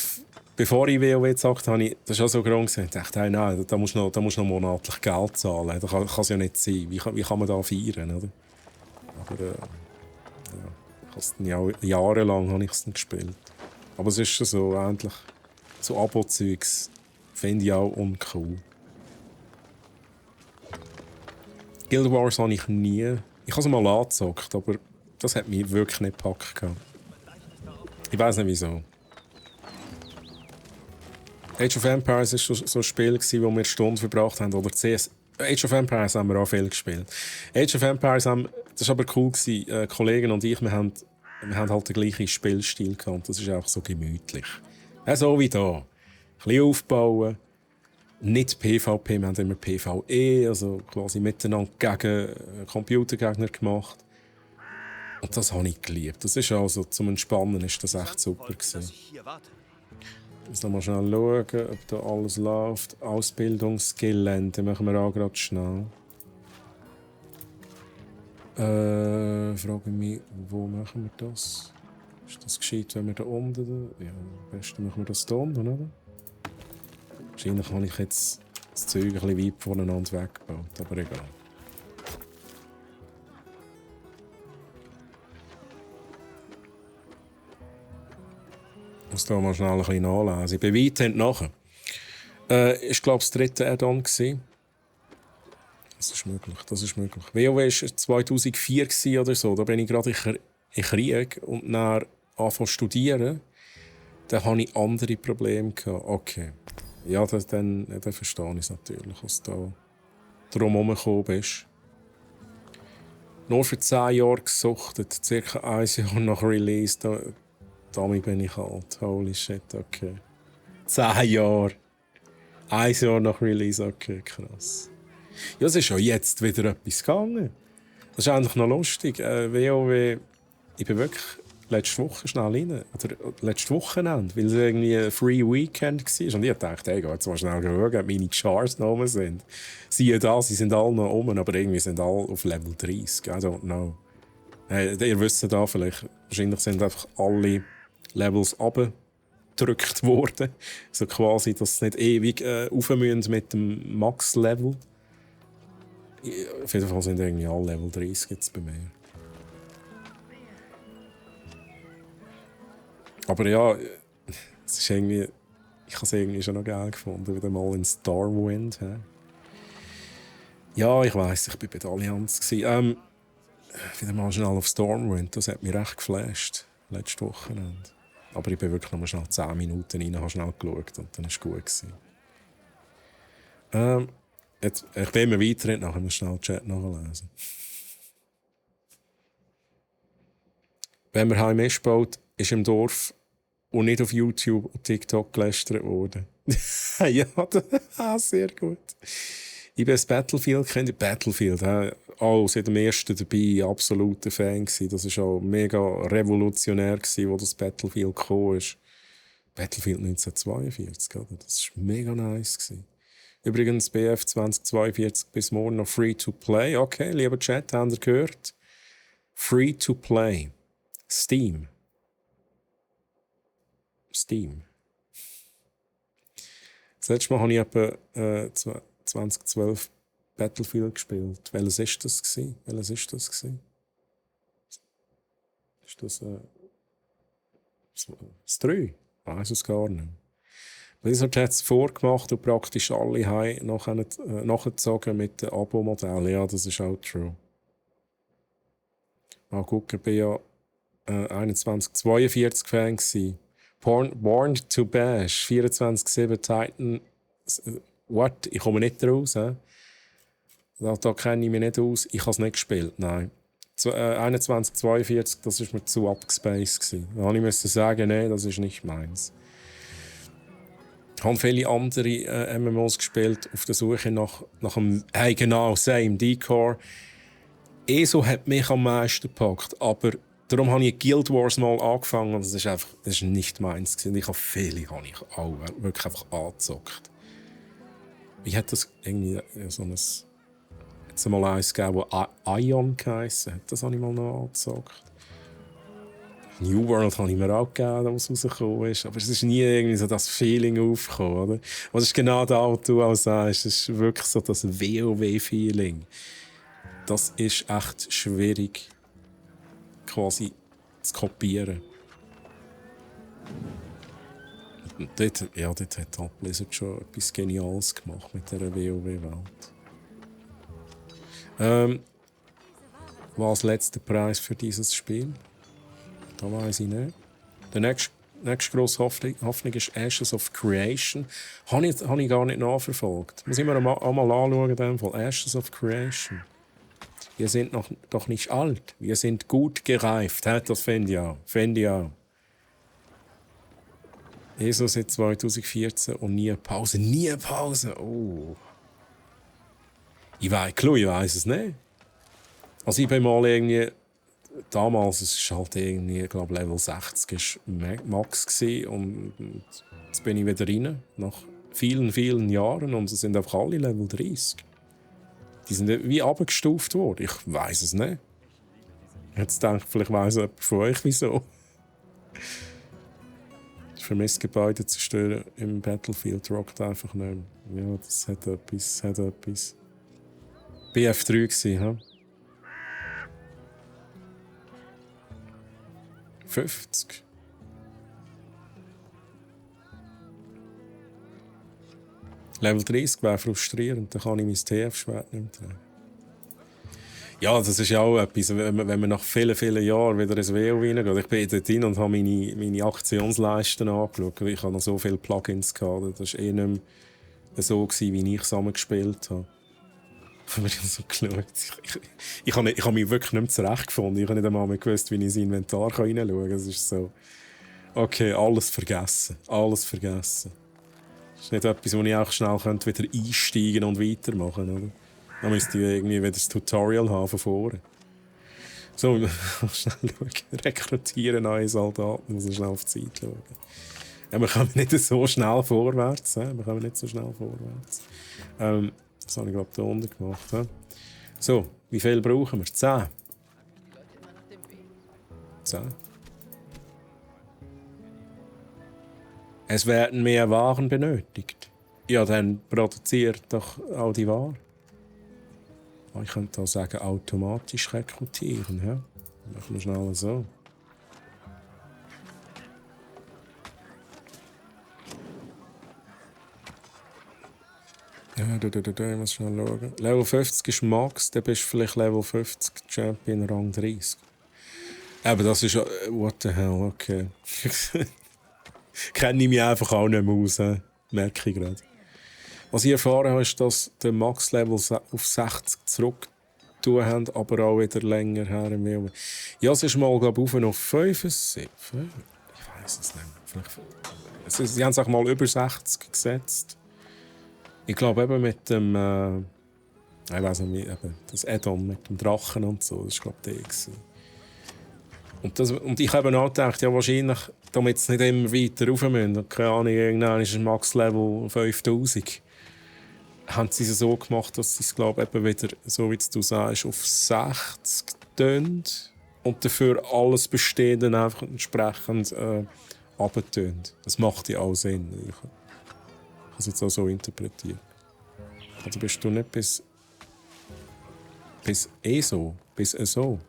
bevor ich WoW gezockt habe, das war auch so grund gewesen. Ich dachte, hey, nein, da musst du noch monatlich Geld zahlen. Das kann es ja nicht sein. Wie kann man da feiern, oder? Aber jahrelang habe ich es nicht gespielt. Aber es ist schon so, endlich, so Abo-Zeugs finde ich auch uncool. Guild Wars habe ich nie. Ich habe es mal angezockt, aber das hat mich wirklich nicht gepackt. Ich weiß nicht wieso. Age of Empires war so ein Spiel, wo wir Stunden verbracht haben. Oder CS. Age of Empires haben wir auch viel gespielt. Age of Empires das war aber cool. Kollegen und ich, wir haben halt den gleichen Spielstil gehabt. Das ist einfach so gemütlich. So wie hier. Ein bisschen aufbauen. Nicht PvP, wir haben immer PvE, also quasi miteinander gegen Computergegner gemacht. Und das habe ich geliebt. Das ist also, zum Entspannen ist das echt super gewesen. Ich muss noch mal schnell schauen, ob da alles läuft. Ausbildung, Skill-Ende machen wir auch gerade schnell. Frage mich, wo machen wir das? Ist das gescheit, wenn wir da unten... Ja, am besten machen wir das da unten, oder? Wahrscheinlich habe ich jetzt das Zeug ein bisschen weit voneinander weggebaut, aber egal. Ich muss hier mal schnell ein bisschen nachlesen. Ich bin weit nachher. Ich glaube, das dritte Add-on. Das ist möglich, das ist möglich. WoW war 2004 oder so. Da bin ich gerade, in Krieg und dann anfangen zu studieren, dann hatte ich andere Probleme. Okay. Ja, dann verstehe ich es natürlich, was du da drum herumgekommen bist. Nur für 10 Jahre gesuchtet, ca. 1 Jahr nach Release, damit bin ich alt. Holy shit, okay. 10 Jahre. 1 Jahr nach Release, okay, krass. Ja, es ist auch jetzt wieder etwas gegangen. Das ist eigentlich noch lustig. WoW, ich bin wirklich letzte Woche schnell rein. Oder letztes Wochenende, weil es irgendwie ein Free Weekend war. Und ich dachte, hey, jetzt mal schnell schauen, ob meine Chars noch oben sind. Siehe da, sie sind alle noch oben, aber irgendwie sind alle auf Level 30. I don't know. Ihr wisst da vielleicht, wahrscheinlich sind einfach alle Levels runtergedrückt worden. So quasi, dass sie nicht ewig rauf müssen mit dem Max-Level. Auf jeden Fall sind irgendwie alle Level 30 jetzt bei mir. Aber ja, es ist irgendwie, ich habe es irgendwie schon noch geil gefunden, wieder mal in Starwind. Ja, ich weiss, ich war bei der Allianz. Wieder mal schnell auf Stormwind, das hat mich recht geflasht, letzte Wochenende. Aber ich bin wirklich noch mal schnell 10 Minuten rein, habe schnell geschaut und dann war es gut. Ich bin immer weiter, nachher muss ich schnell den Chat nachlesen. Wenn man heim ist, baut, ist im Dorf und nicht auf YouTube und TikTok gelästert worden. Ja, sehr gut. Ich bin das Battlefield, kennt ihr Battlefield? Seit dem ersten dabei, absoluter Fan gewesen. Das war auch mega revolutionär gewesen, wo das Battlefield gekommen ist. Battlefield 1942, oder? Das war mega nice gewesen. Übrigens, BF 2042 bis morgen noch free to play. Okay, lieber Chat, habt ihr gehört? Free to play. Steam. Das letzte Mal habe ich etwa 2012 Battlefield gespielt. Welches ist das gewesen? Ist das das 3? Ich weiss es gar nicht. Blizzard hat es vorgemacht und praktisch alle nachgezogen mit dem Abo-Modell. Ja, das ist auch true. Mal gucken, ich bin ja 2142 Fan gewesen. Born to Bash, 24/7 Titan. What? Ich komme nicht raus. Da kenne ich mich nicht aus. Ich habe es nicht gespielt, nein. 2142, das war mir zu abgespaced. Da musste ich sagen, nein, das ist nicht meins. Ich habe viele andere MMOs gespielt, auf der Suche nach einem... Hey, genau, same, Decor. ESO hat mich am meisten gepackt, aber darum habe ich Guild Wars mal angefangen und das ist nicht meins gewesen. Ich habe viele auch wirklich einfach angezockt. Wie hat das irgendwie so ein... Jetzt mal eins gegeben, das Ion geheissen hat. Das habe ich mal noch angezockt. New World habe ich mir auch gegeben, als es rausgekommen ist. Aber es ist nie irgendwie so das Feeling aufgekommen, oder? Und das ist genau das, was du auch sagst. Das ist wirklich so das WoW-Feeling. Das ist echt schwierig, quasi zu kopieren. Und dort hat halt Blizzard schon etwas Geniales gemacht mit dieser WoW-Welt. Was letzter Preis für dieses Spiel? Da weiss ich nicht. Der nächste grosse Hoffnung ist Ashes of Creation. Habe ich gar nicht nachverfolgt. Muss ich mir auch mal anschauen, in dem Fall. Ashes of Creation. Wir sind doch nicht alt. Wir sind gut gereift. Das finde ich auch. ESO seit 2014 und nie Pause. Oh. Ich weiss es nicht. Also ich bin mal irgendwie... Damals war es halt irgendwie, ich glaube, Level 60 war Max gewesen, und jetzt bin ich wieder rein, nach vielen, vielen Jahren, und es sind einfach alle Level 30. Die sind wie abgestuft worden. Ich weiss es nicht. Jetzt denke ich, vielleicht weiss jemand von euch, wieso. Das Vermissgebäude zerstören im Battlefield rockt einfach nicht mehr. Ja, das hat etwas. BF3 gewesen, hm? 50. Level 30 wäre frustrierend, dann kann ich mein TF-Schwert nicht mehr tragen. Ja, das ist ja auch etwas, wenn man nach vielen, vielen Jahren wieder ins WoW reingeht. Ich bin dort rein und habe meine Aktionsleisten angeschaut. Ich hatte noch so viele Plugins gehabt. Das war eh nicht mehr so, wie ich es gespielt habe. Ich habe so geschaut. Ich habe mich wirklich nicht mehr zurechtgefunden. Ich habe nicht einmal mehr gewusst, wie ich ins Inventar hineinschauen kann. Es ist so... Okay, alles vergessen. Alles vergessen. Das ist nicht etwas, wo ich auch schnell wieder einsteigen und weitermachen könnte. Dann müsste ich irgendwie wieder das Tutorial haben von vorne. So, schnell schauen. Rekrutieren neue Soldaten, muss schnell auf die Zeit schauen. Ja, wir kommen nicht so schnell vorwärts. Das habe ich, glaube ich, da unten gemacht. So, wie viel brauchen wir? 10. 10. Es werden mehr Waren benötigt. Ja, dann produziert doch auch die Ware. Ich könnte auch sagen, automatisch rekrutieren. Ja? Machen wir schnell so. Ja, ich muss schnell schauen. Level 50 ist Max, dann bist du vielleicht Level 50 Champion Rang 30. Aber das ist... What the hell, okay. Kenne ich mich einfach auch nicht mehr aus, merke ich gerade. Was ich erfahren habe, ist, dass der Max-Level auf 60 zurück haben, aber auch wieder länger her im WoW. Ja, es ist mal, glaube ich, auf 75. Ich weiß es nicht. Sie haben es auch mal über 60 gesetzt. Ich glaube eben mit dem... ich weiß nicht, eben, das Add-on mit dem Drachen und so, das war, glaube ich, und ich habe auch gedacht, ja, wahrscheinlich, damit es nicht immer weiter rauf müssen, keine Ahnung, irgendwann ist ein Max-Level 5000, haben sie es so gemacht, dass sie es, glaube ich, eben wieder, so wie du sagst, auf 60 tun und dafür alles Bestehende einfach entsprechend runtertun. Das macht ja auch Sinn. Ich habe es jetzt auch so interpretiert. Also bist du nicht bis ESO, bis SO.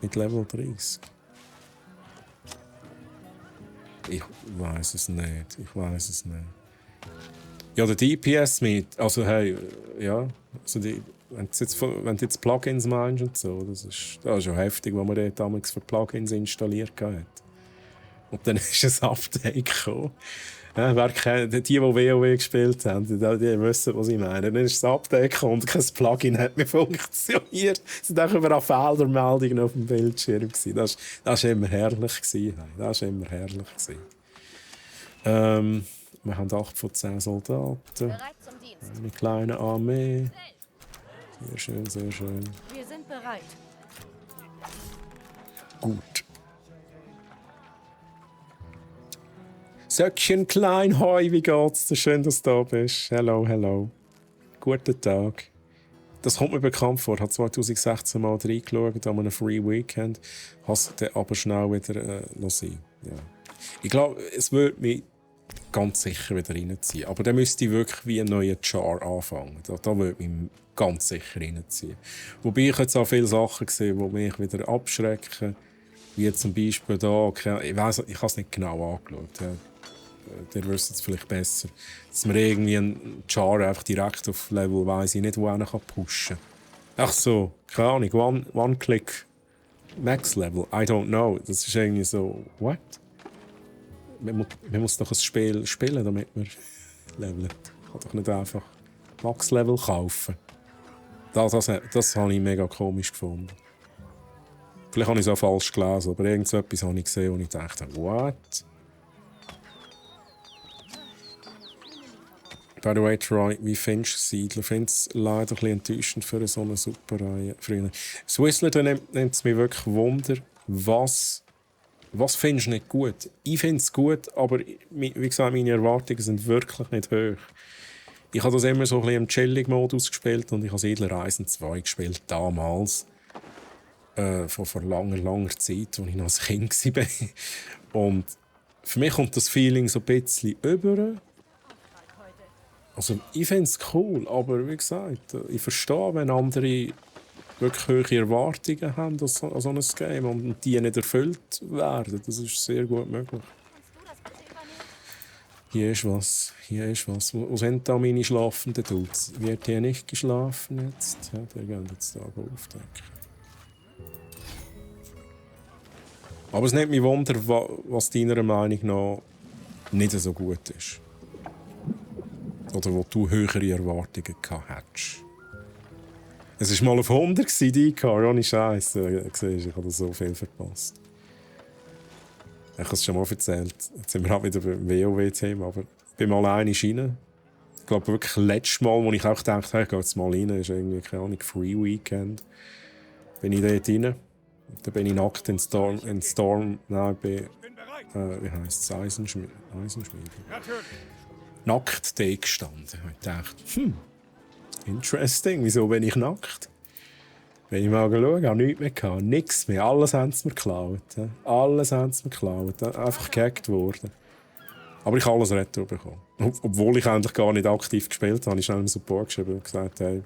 Mit Level 30. Ich weiß es nicht. Ja, der DPS mit. Also, hey, ja. Also wenn du jetzt Plugins meinst und so, das ist schon heftig, was man dort damals für Plugins installiert hat. Und dann ist ein Update gekommen. Ja, die WoW gespielt haben, die wissen, was ich meine. Dann ist das Update gekommen und kein Plugin hat mehr funktioniert. Es sind auch überall Fehlermeldungen auf dem Bildschirm. Das war immer herrlich. Wir haben 8 von 10 Soldaten. Bereit zum Dienst. Eine kleine Armee. Sehr schön, sehr schön. Wir sind bereit. Gut. Söckchen Kleinheu, wie geht's dir? Schön, dass du da bist. Hello, hello. Guten Tag. Das kommt mir bekannt vor. Ich habe 2016 mal reingeschaut an einem Free Weekend. Habe es dann aber schnell wieder sein. Ja. Ich glaube, es würde mich ganz sicher wieder reinziehen. Aber dann müsste ich wirklich wie ein neuer Char anfangen. Da würde mich ganz sicher reinziehen. Wobei ich jetzt auch viele Sachen gesehen, die mich wieder abschrecken. Wie zum Beispiel da, ich habe es nicht genau angeschaut. Ja. Der wisst es vielleicht besser. Dass man irgendwie einen Char einfach direkt auf Level, weiss ich nicht, wo einer pushen kann. Ach so, keine Ahnung, One-Click Max Level, I don't know. Das ist irgendwie so, what? Man muss doch ein Spiel spielen, damit man levelt. Man kann doch nicht einfach Max Level kaufen. Das habe ich mega komisch gefunden. Vielleicht habe ich es auch falsch gelesen, aber irgendetwas habe ich gesehen und ich dachte, what? By the way, Troy, wie findest du Siedler? Ich finde es leider ein bisschen enttäuschend für so eine super Reihe. Swissler, da nimmt es mich wirklich Wunder, was findest du nicht gut? Ich finde es gut, aber wie gesagt, meine Erwartungen sind wirklich nicht hoch. Ich habe das immer so ein bisschen im Chilling-Modus gespielt und ich habe Siedler 1 und 2 gespielt, damals. Vor langer Zeit, als ich noch ein Kind war. Und für mich kommt das Feeling so ein bisschen über. Also, ich finde es cool, aber wie gesagt, ich verstehe, wenn andere wirklich hohe Erwartungen haben an so ein Game und die nicht erfüllt werden. Das ist sehr gut möglich. Hier ist was. Wo sind da meine schlafenden Dudes? Wird hier nicht geschlafen jetzt? Ja, der geht jetzt da aufdecken. Aber es nimmt mich Wunder, was deiner Meinung nach nicht so gut ist. Oder wo du höhere Erwartungen gehabt hättest. Es war mal auf 100 die Car, ohne Scheiß. Ich habe so viel verpasst. Ich habe es schon mal erzählt. Jetzt sind wir auch wieder beim WoW-Thema, aber ich bin mal rein. Ich glaube wirklich das letzte Mal, wo ich auch gedacht habe, ich gehe jetzt mal rein, ist irgendwie, keine Ahnung, Free Weekend. Bin ich dort rein. Da bin ich nackt in Storm, nein, bei, wie heisst es, Eisenschmiede. Nackt da gestanden. Ich dachte, interesting, wieso bin ich nackt? Wenn ich mal schaue, habe nichts mehr gehabt, nichts mehr, alles haben sie mir geklaut. Alles haben sie mir geklaut, einfach gehackt worden. Aber ich habe alles retour bekommen. Obwohl ich eigentlich gar nicht aktiv gespielt habe, habe ich schnell im Support geschrieben und gesagt, hey,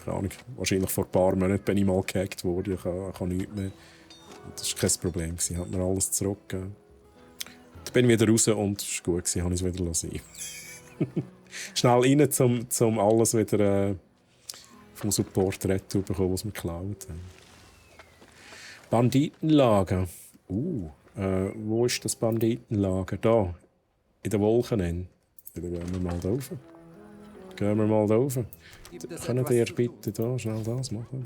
keine Ahnung, wahrscheinlich vor ein paar Monaten bin ich mal gehackt worden, ich habe nichts mehr. Und das war kein Problem, ich habe mir alles zurückgegeben. Dann bin ich wieder raus und es war gut, habe ich es wieder lassen. Schnell rein, zum alles wieder vom Support retour bekommen, was wir geklaut haben. Banditenlager. Wo ist das Banditenlager? Da, in den Wolken. Dann gehen wir mal da rauf. Können ihr bitte da schnell das machen?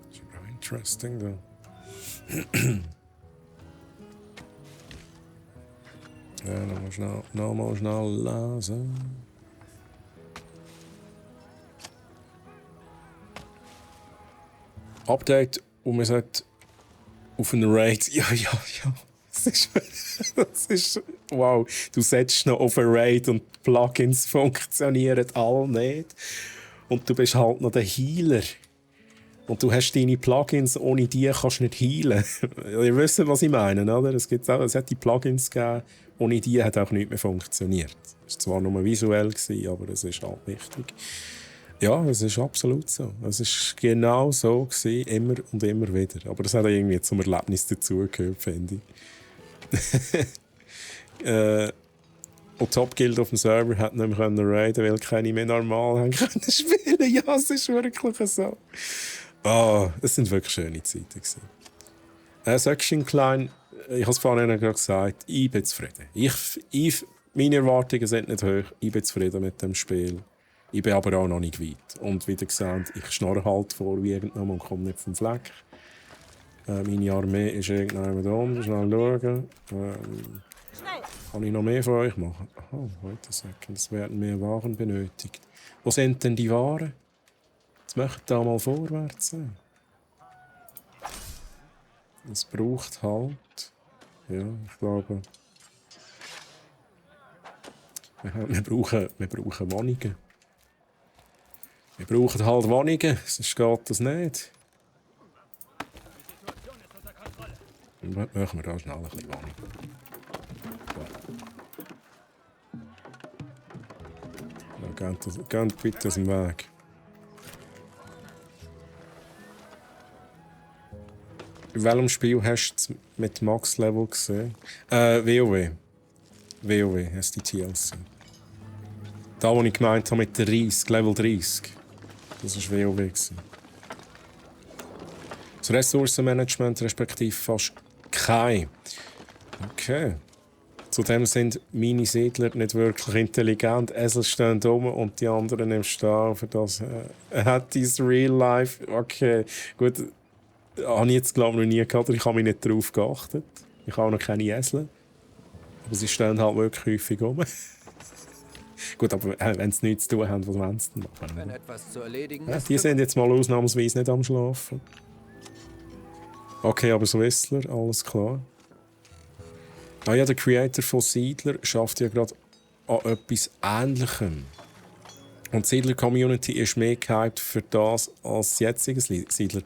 Das ist ja interesting da. Ja, nochmal schnell lesen. Update, und man sagt auf einen Raid. Ja. Das ist. Wow, du setzt noch auf einen Raid und die Plugins funktionieren alle nicht. Und du bist halt noch der Healer. Und du hast deine Plugins, ohne die kannst du nicht healen. Ihr wisst, was ich meine, oder? Es hat die Plugins gegeben, ohne die hat auch nichts mehr funktioniert. Es war zwar nur visuell, aber es ist halt wichtig. Ja, es ist absolut so. Es war genau so, immer und immer wieder. Aber das hat irgendwie zum Erlebnis dazugehört, finde ich. Und Top Guild auf dem Server hat nicht mehr raiden, weil keine mehr normal haben können spielen. Ja, es ist wirklich so. Es sind wirklich schöne Zeiten. Section Klein, ich habe es vorhin gerade gesagt, ich bin zufrieden. Meine Erwartungen sind nicht hoch, ich bin zufrieden mit dem Spiel. Ich bin aber auch noch nicht weit. Und wie gesagt, ich schnorre halt vor wie irgendwann und komme nicht vom Fleck. Meine Armee ist irgendwann da unten. Schnell schauen. Kann ich noch mehr für euch machen? Wait a second. Es werden mehr Waren benötigt. Wo sind denn die Waren? Jetzt möchte da mal vorwärts sein. Es braucht halt. Ja, ich glaube. Wir brauchen Wohnungen. Wir brauchen halt Wohnungen, sonst geht das nicht. Dann machen wir da schnell ein bisschen Wohnung. Ja, geht bitte aus dem Weg. In welchem Spiel hast du mit Max-Level gesehen? WoW. WoW heißt die TLC. Da, wo ich gemeint habe mit 30, Level 30. Das war WoW. Das Ressourcenmanagement respektive fast kein. Okay. Zudem sind meine Siedler nicht wirklich intelligent. Esel stehen oben und die anderen im Stall. Für das hat dieses Real Life. Okay, gut. Habe ich jetzt, glaube ich, noch nie gehabt. Ich habe mich nicht darauf geachtet. Ich habe auch noch keine Esel. Aber sie stehen halt wirklich häufig rum. Gut, aber wenn sie nichts zu tun haben, was wollen sie denn machen? Wenn etwas zu erledigen Ja, ist, die sind jetzt mal ausnahmsweise nicht am Schlafen. Okay, aber so Whistler, alles klar. Ah ja, der Creator von Siedler schafft ja gerade an etwas Ähnlichem. Und die Siedler-Community ist mehr gehypt für das als das jetzige Siedler.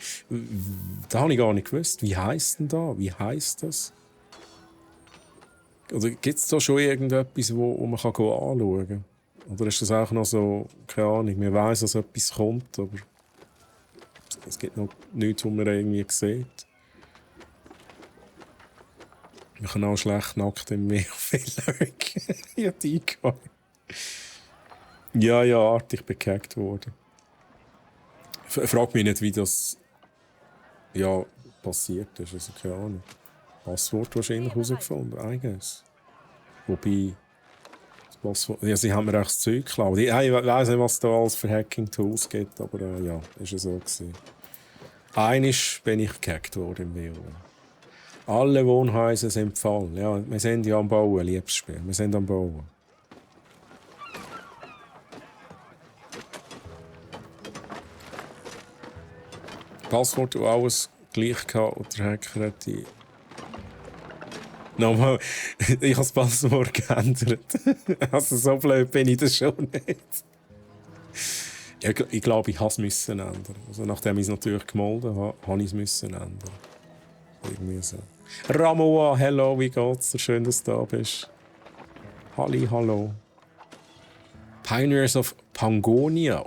Das habe ich gar nicht gewusst. Wie heisst denn da? Wie heisst das? Oder gibt es da schon irgendetwas, wo man anschauen kann? Oder ist das auch noch so, keine Ahnung, man weiss, dass etwas kommt, aber es gibt noch nichts, was man irgendwie sieht. Man kann auch schlecht nackt im Meer vielleicht. Ja, die ja, artig gehackt worden. Frag mich nicht, wie das passiert ist. Also keine Ahnung. Passwort wahrscheinlich herausgefunden, I guess. Wobei, das Passwort, ja, sie haben mir echt das Zeug geklaut. Ich weiss nicht, was da alles für Hacking-Tools gibt, aber ja, ist ja so gewesen. Einmal bin ich gehackt worden im WoW. Alle Wohnhäuser sind voll. Ja, wir sind ja am Bauen, liebes Spiel. Wir sind am Bauen. Passwort und alles gleich gehabt und der Hacker hat die... Nochmal, ich habe das Passwort geändert. Also so blöd bin ich das schon nicht. Ja, ich glaube, ich musste es ändern. Also, nachdem ich es natürlich gemolden habe, habe ich es ändern. Irgendwie so. Ramoa, hello, wie geht's dir? Schön, dass du da bist. Hallo. Pioneers of Pangonia.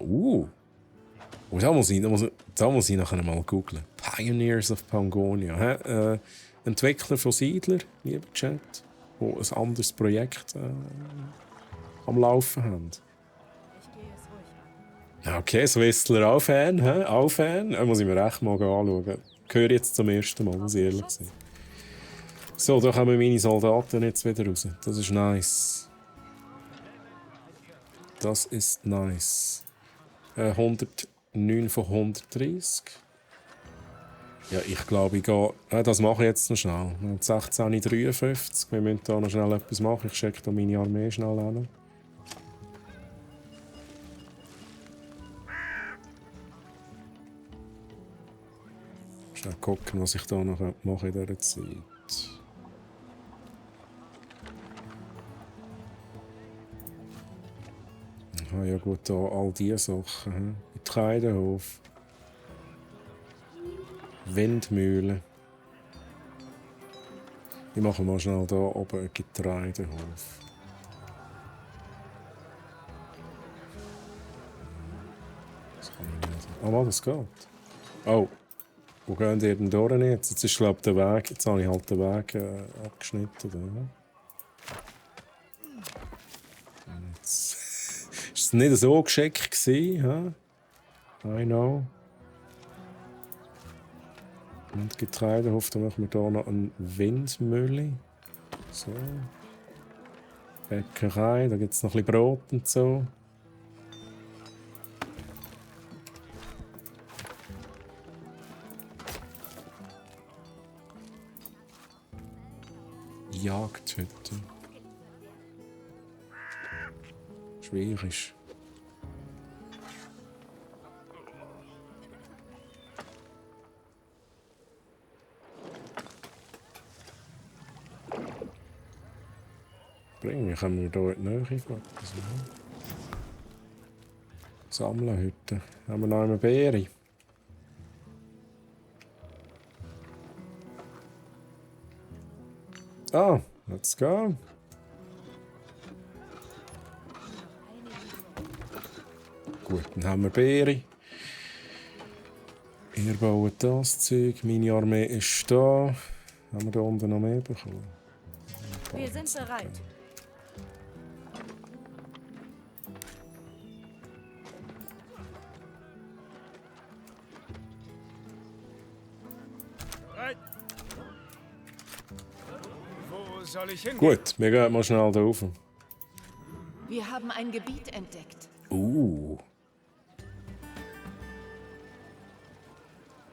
Da muss ich nachher mal googlen. Pioneers of Pangonia. Entwickler von Siedler, lieber Chat, die ein anderes Projekt am Laufen haben. Okay, Swissler auch Fan, hä? Auch Fan? Muss ich mir echt mal anschauen. Ich höre jetzt zum ersten Mal, muss ich ehrlich sein. So, da kommen meine Soldaten jetzt wieder raus. Das ist nice. Das ist nice. 109 von 130. Ja, ich glaube, ich gehe... das mache ich jetzt noch schnell. 16:53. Wir müssen hier noch schnell etwas machen. Ich checke hier meine Armee schnell an. Schnell gucken, was ich hier noch mache in dieser Zeit. Ja gut, hier all diese Sachen. Getreidehof. Windmühle. Ich mache mal schnell hier oben einen Getreidehof. Das kann ich nicht. Ah, das geht. Oh. Wo gehen die denn durch jetzt? Jetzt ist, glaube ich, der Weg. Jetzt habe ich halt den Weg abgeschnitten. Oder? Jetzt ist es nicht so geschickt gewesen, I know. Und Getreidehof, dann machen wir hier noch eine Windmühle. So. Bäckerei, da gibt es noch ein bisschen Brot und so. Jagdhütte. Schwierig. Bringen können wir hier in die Nähe gehen. Sammlerhütte. Haben wir noch eine Beere? Ah, let's go. Gut, dann haben wir Beere. Ihr baut das Zeug. Meine Armee ist da. Haben wir da unten noch mehr bekommen? Wir sind bereit. Wo soll ich hin? Gut, wir gehen mal schnell da rauf. Wir haben ein Gebiet entdeckt.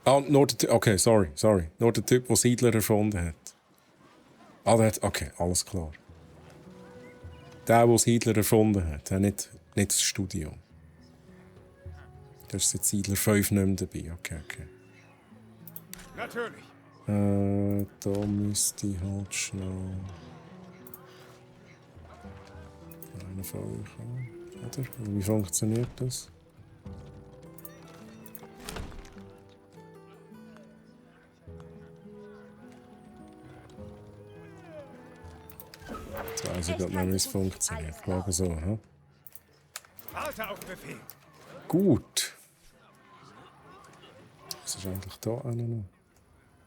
Ah, nur der Typ. Okay, sorry. Nur der Typ, der Siedler erfunden hat. Ah, der hat. Okay, alles klar. Der Siedler erfunden hat, nicht das Studio. Da ist jetzt Siedler 5 nicht mehr dabei. Okay. Natürlich. Da müsste ich halt schnell. Eine von euch an, oder? Wie funktioniert das? Jetzt weiss ich gerade nicht, wie es funktioniert. Ich glaube so, hä? Warte auf Befehl. Gut. Was ist eigentlich da noch?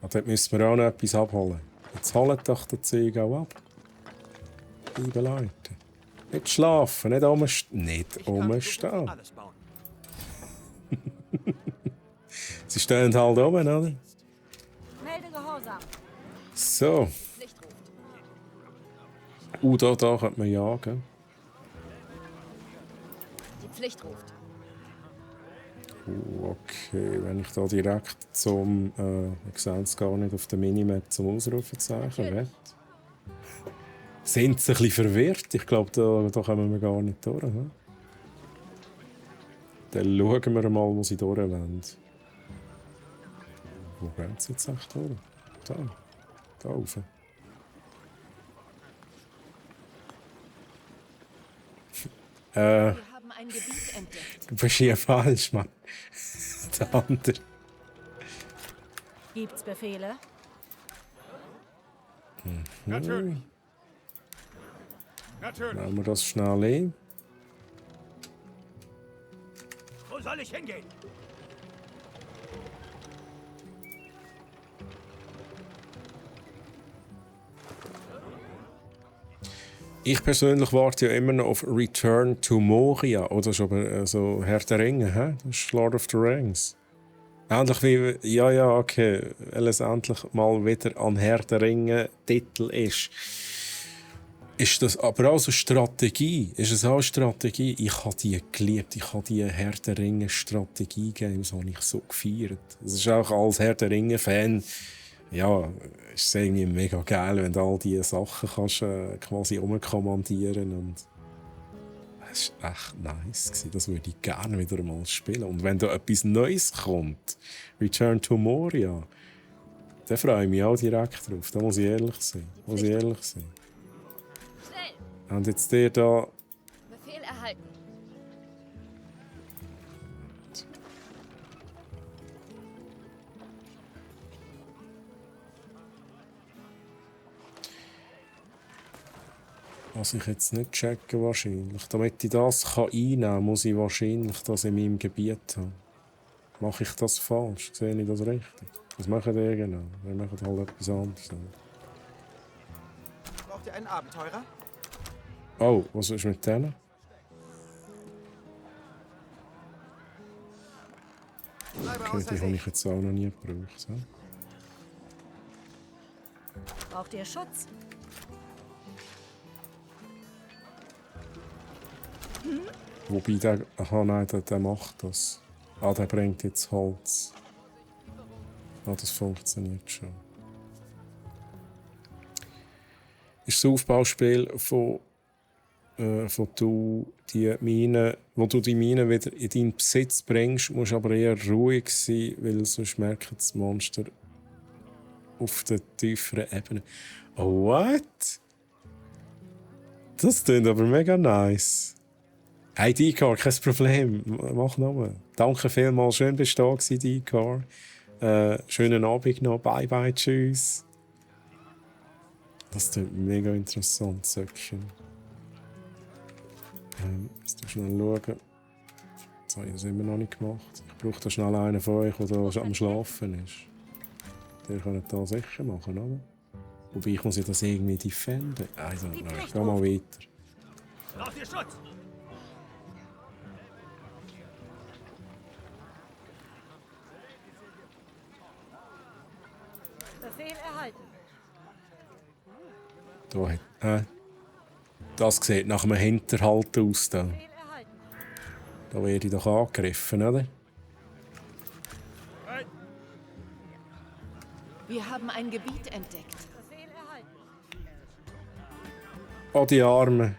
Ah, dort müssen wir auch noch etwas abholen. Jetzt holt doch das Zeug auch ab. Liebe Leute. Nicht schlafen, nicht rumstehen. Alles bauen. Sie stehen halt oben, oder? Melde Gehorsam. So. Pflicht ruft. Da könnte man jagen. Die Pflicht ruft. Okay, wenn ich da direkt zum... ich sehe es gar nicht auf der Minimap zum Ausrufezeichen will. Sind sie ein bisschen verwirrt? Ich glaube, da kommen wir gar nicht durch. He? Dann schauen wir mal, wo sie durch wollen. Wo gehen sie jetzt echt durch? Da rauf. Wir haben ein Gebiet entdeckt. Du bist hier falsch, Mann. Der andere. Gibt's Befehle? Natürlich. Natürlich. Nehmen wir das schnell ein. Wo soll ich hingehen? Ich persönlich warte ja immer noch auf Return to Moria. Oder das ist aber so Herr der Ringe, hä? Das ist Lord of the Rings. Ähnlich wie, ja, okay, weil es endlich mal wieder an Herr der Ringe Titel ist. Ist das aber auch so Strategie? Ist es auch Strategie? Ich habe die geliebt. Ich habe die Herr der Ringe Strategie gegeben. Das habe ich so gefeiert. Das ist auch als Herr der Ringe Fan, ja, ist es irgendwie mega geil, wenn du all diese Sachen kannst, quasi umkommandieren und das war echt nice gewesen. Das würde ich gerne wieder mal spielen. Und wenn da etwas Neues kommt, Return to Moria, dann freue ich mich auch direkt drauf. Da muss ich ehrlich sein. Schnell! Und jetzt der da... Befehl erhalten. Was ich jetzt nicht checken wahrscheinlich. Damit ich das einnehmen kann, muss ich wahrscheinlich das in meinem Gebiet haben. Mache ich das falsch? Sehe ich das richtig? Was machen die genau? Wir machen halt etwas anderes. Braucht ihr einen Abenteurer? Oh, was ist mit denen? Okay, die habe ich jetzt auch noch nie gebraucht. So. Braucht ihr Schutz? Wobei der... Aha, nein, der macht das. Ah, der bringt jetzt Holz. Ah, das funktioniert schon. Ist das Aufbauspiel von du die Mine, wo du die Mine wieder in deinen Besitz bringst, musst aber eher ruhig sein, weil sonst merken das Monster auf der tieferen Ebene. Oh, what? Das klingt aber mega nice. Hey, Dikar, kein Problem. Mach nochmal. Danke vielmals. Schön bist du da gewesen, Dikar. Schönen Abend noch. Bye, bye, tschüss. Das klingt mega interessant, Söckchen. Jetzt schnell schauen. Das habe ich das immer noch nicht gemacht. Ich brauche da schnell einen von euch, der da am Schlafen ist. Der kann das sicher machen, oder? Wobei ich muss ja das irgendwie defenden. Also, nein, ich gehe mal weiter. Braucht ihr Schutz? Befehl erhalten. Da, das sieht nach einem Hinterhalt aus. Da werde ich doch angegriffen, oder? Wir haben ein Gebiet entdeckt. Oh, die Armen.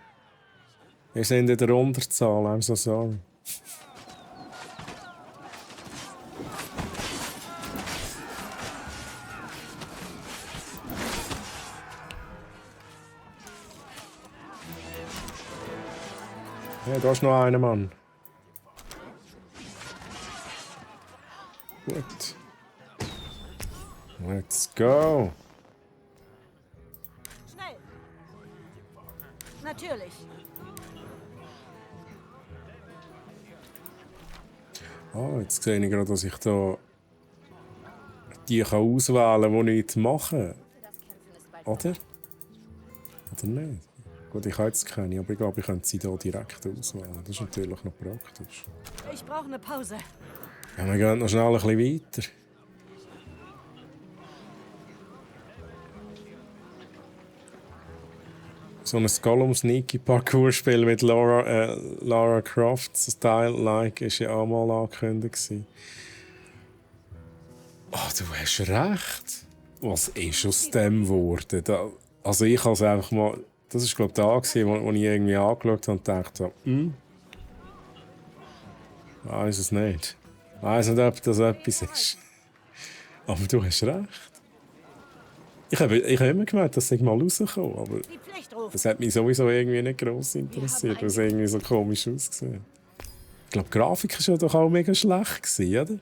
Wir sind in der Unterzahl, I'm so sorry. Ja, da ist noch einer, Mann. Gut. Let's go. Schnell! Natürlich. Ah, jetzt sehe ich gerade, dass ich da die auswählen kann, die nichts machen. Für das Kämpfen ist Oder? Oder nicht? Gut, ich habe jetzt keine, aber ich glaube, ich könnte sie hier direkt auswählen. Das ist natürlich noch praktisch. Ich brauche eine Pause. Ja, wir gehen noch schnell ein bisschen weiter. So ein Gollum-Sneaky-Parcours-Spiel mit Lara Croft's Style-like war ja auch mal angekündigt. Du hast recht. Was ist aus dem geworden? Also ich habe es einfach mal... Das war glaube ich da, wo ich irgendwie angeschaut habe und dachte so, weiß es nicht. Ich weiss nicht, ob das etwas ist. Aber du hast recht. Ich habe immer gemeint, das sei mal rausgekommen, aber das hat mich sowieso irgendwie nicht gross interessiert, weil es irgendwie so komisch ausgesehen. Ich glaube, die Grafik war ja doch auch mega schlecht, oder?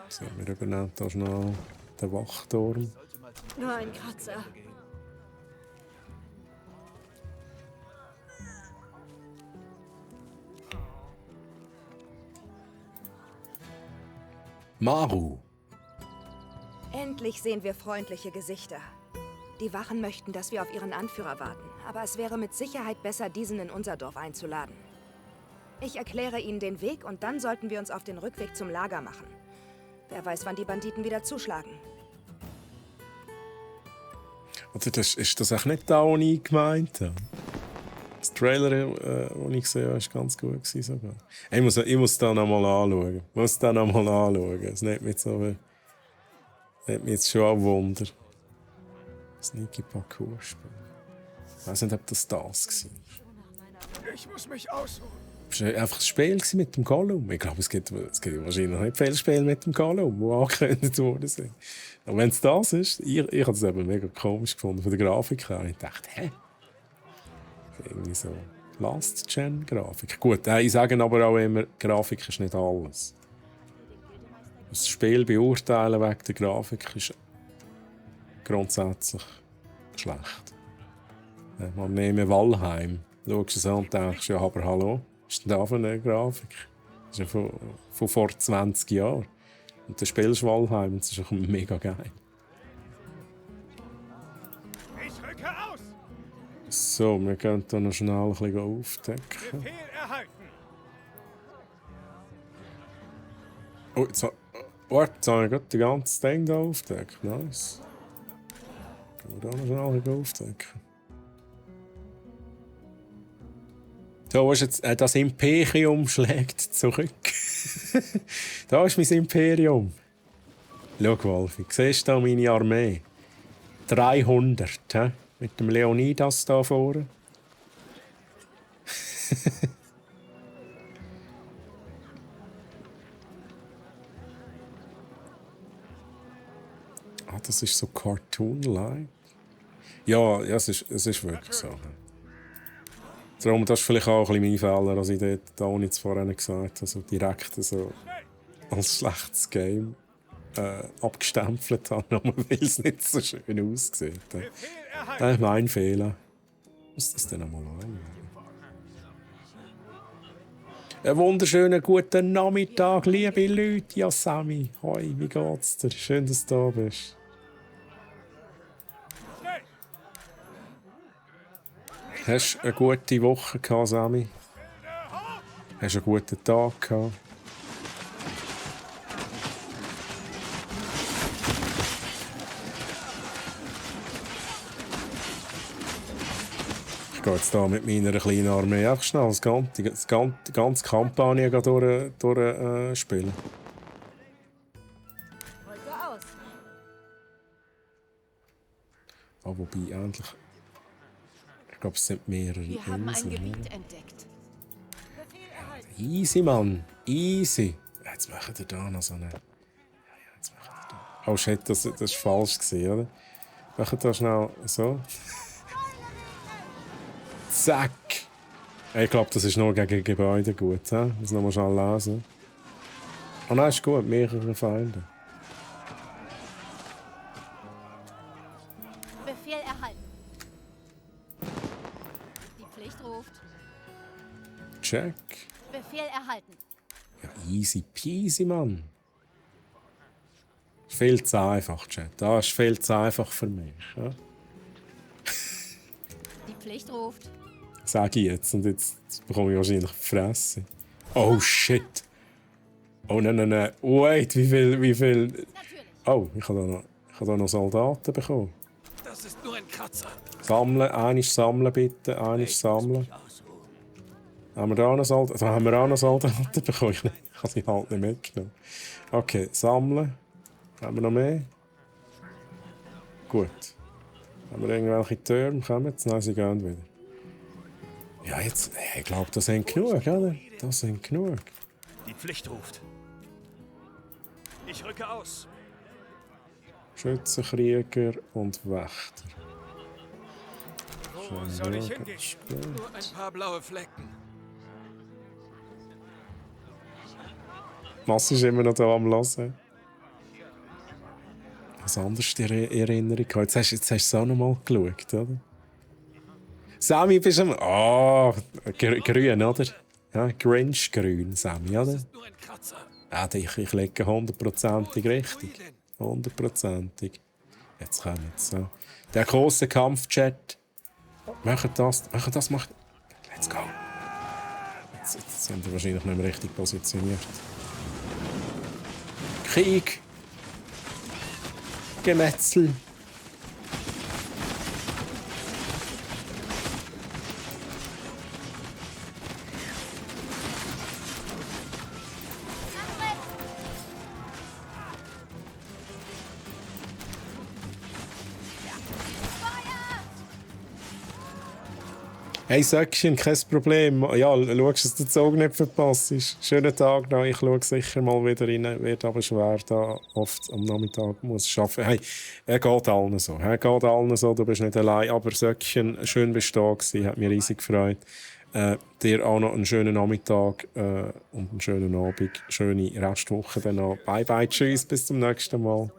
So, wir übernehmen hier schnell den Wachturm. Nur ein Kratzer. Maru. Endlich sehen wir freundliche Gesichter. Die Wachen möchten, dass wir auf ihren Anführer warten, aber es wäre mit Sicherheit besser, diesen in unser Dorf einzuladen. Ich erkläre ihnen den Weg und dann sollten wir uns auf den Rückweg zum Lager machen. Wer weiß, wann die Banditen wieder zuschlagen. Also ist das auch nicht da, was ich gemeint habe? Das Trailer, den ich gesehen habe, war ganz gut sogar. Ich muss da noch mal anschauen. Es nimmt mich jetzt schon ein Wunder. Sneaky Parcours-Spiel. Ich weiß nicht, ob das war. Ich muss mich ausruhen. Es war einfach ein Spiel mit dem Gollum. Ich glaube, es gibt wahrscheinlich noch nicht viele Spiele mit dem Gollum, die angekündigt worden sind. Aber wenn es das ist, ich habe es eben mega komisch gefunden von der Grafik her. Ich dachte, hä? Irgendwie so Last-Gen-Grafik. Gut, ich sage aber auch immer, Grafik ist nicht alles. Das Spiel beurteilen wegen der Grafik ist grundsätzlich schlecht. Man nehme Valheim. Schaust du es an und denkst, ja, aber hallo, was ist denn da für eine Grafik? Das ist ja von vor 20 Jahren. Und dann spielst du Valheim und das ist auch mega geil. Ich rücke aus. So, wir können hier noch schnell ein bisschen aufdecken. Befehl erhalten. Oh, jetzt habe ich gerade das ganze Ding hier aufgedeckt. Nice. Können wir da noch schnell ein bisschen aufdecken. So, was jetzt, das Imperium schlägt zurück. Da ist mein Imperium. Schau, Wolfi, siehst du da meine Armee? 300, he? Mit dem Leonidas da vorne. Das ist so Cartoon-like. Ja, es ist wirklich so. Darum, das ist vielleicht auch ein bisschen mein Fehler, dass ich dort da nicht vorhin gesagt habe, also direkt so als schlechtes Game abgestempelt habe, nur weil es nicht so schön aussieht. Das ist mein Fehler. Muss das denn einmal anschauen? Einen wunderschönen guten Nachmittag, liebe Leute. Ja, Sammy. Hoi, wie geht's dir? Schön, dass du da bist. Hast du eine gute Woche gehabt, Sammy? Hast du einen guten Tag gehabt? Ich gehe jetzt hier mit meiner kleinen Armee einfach schnell die ganze Kampagne durchspielen. Wobei endlich. Ich glaube, es sind mehrere Wir haben ein Inseln, Gebiet entdeckt. Easy, Mann. Easy. Jetzt machen wir da noch so eine... Oh shit, das war falsch gewesen, oder? Machen wir da schnell so. Zack. Ich glaube, das ist nur gegen Gebäude gut. He? Das noch mal schnell lesen. Oh nein, ist gut. Mehrere Feinde. Befehl erhalten. Die Pflicht ruft. Check. Befehl erhalten. Ja, easy peasy, Mann. Viel zu einfach, Chat. Das ist viel zu einfach für mich. Ja? Die Pflicht ruft. Sage ich jetzt. Und jetzt bekomme ich wahrscheinlich die Fresse. Oh shit. Oh nein. Wait, wie viel... Natürlich. Oh, ich habe da noch Soldaten bekommen. Das ist nur ein Kratzer. Sammeln, einiges sammeln bitte, einiges sammeln. Haben wir da auch noch Soldaten? Da haben wir auch noch Soldaten bekommen. Ich habe sie halt nicht mitgenommen. Okay, sammeln. Haben wir noch mehr? Gut. Haben wir irgendwelche Türme? Kommen jetzt? Nein, sie gehen wieder. Ja, jetzt... Ich glaube, das sind genug, oder? Das sind genug. Die Pflicht ruft. Ich rücke aus. Schützenkrieger und Wächter. Wo soll ich hingehen? Nur ein paar blaue Flecken. Masse ist immer noch da am Hören. Was anderes in Erinnerung gehabt. Jetzt hast du es auch noch mal geschaut, oder? Sammy, bist du am... Oh, grün, oder? Ja, Grinch-grün, Sammy, oder? Das ist nur ein Kratzer. Ja, ich lege 100%ig richtig. 100%ig. Jetzt kommt es. So. Der große Kampfchat. Machen das. Let's go. Jetzt sind wir wahrscheinlich nicht mehr richtig positioniert. Krieg. Gemetzel. Hey Söckchen, kein Problem. Ja, schaust, dass du den Zug nicht verpasst. Schönen Tag noch. Ich schaue sicher mal wieder rein. Wird aber schwer, da oft am Nachmittag muss arbeiten. Hey, er geht allen so. Du bist nicht allein. Aber Söckchen, schön bist du da gewesen. Hat mich riesig gefreut. Dir auch noch einen schönen Nachmittag und einen schönen Abend. Schöne Restwoche dann noch. Bye bye, tschüss, bis zum nächsten Mal.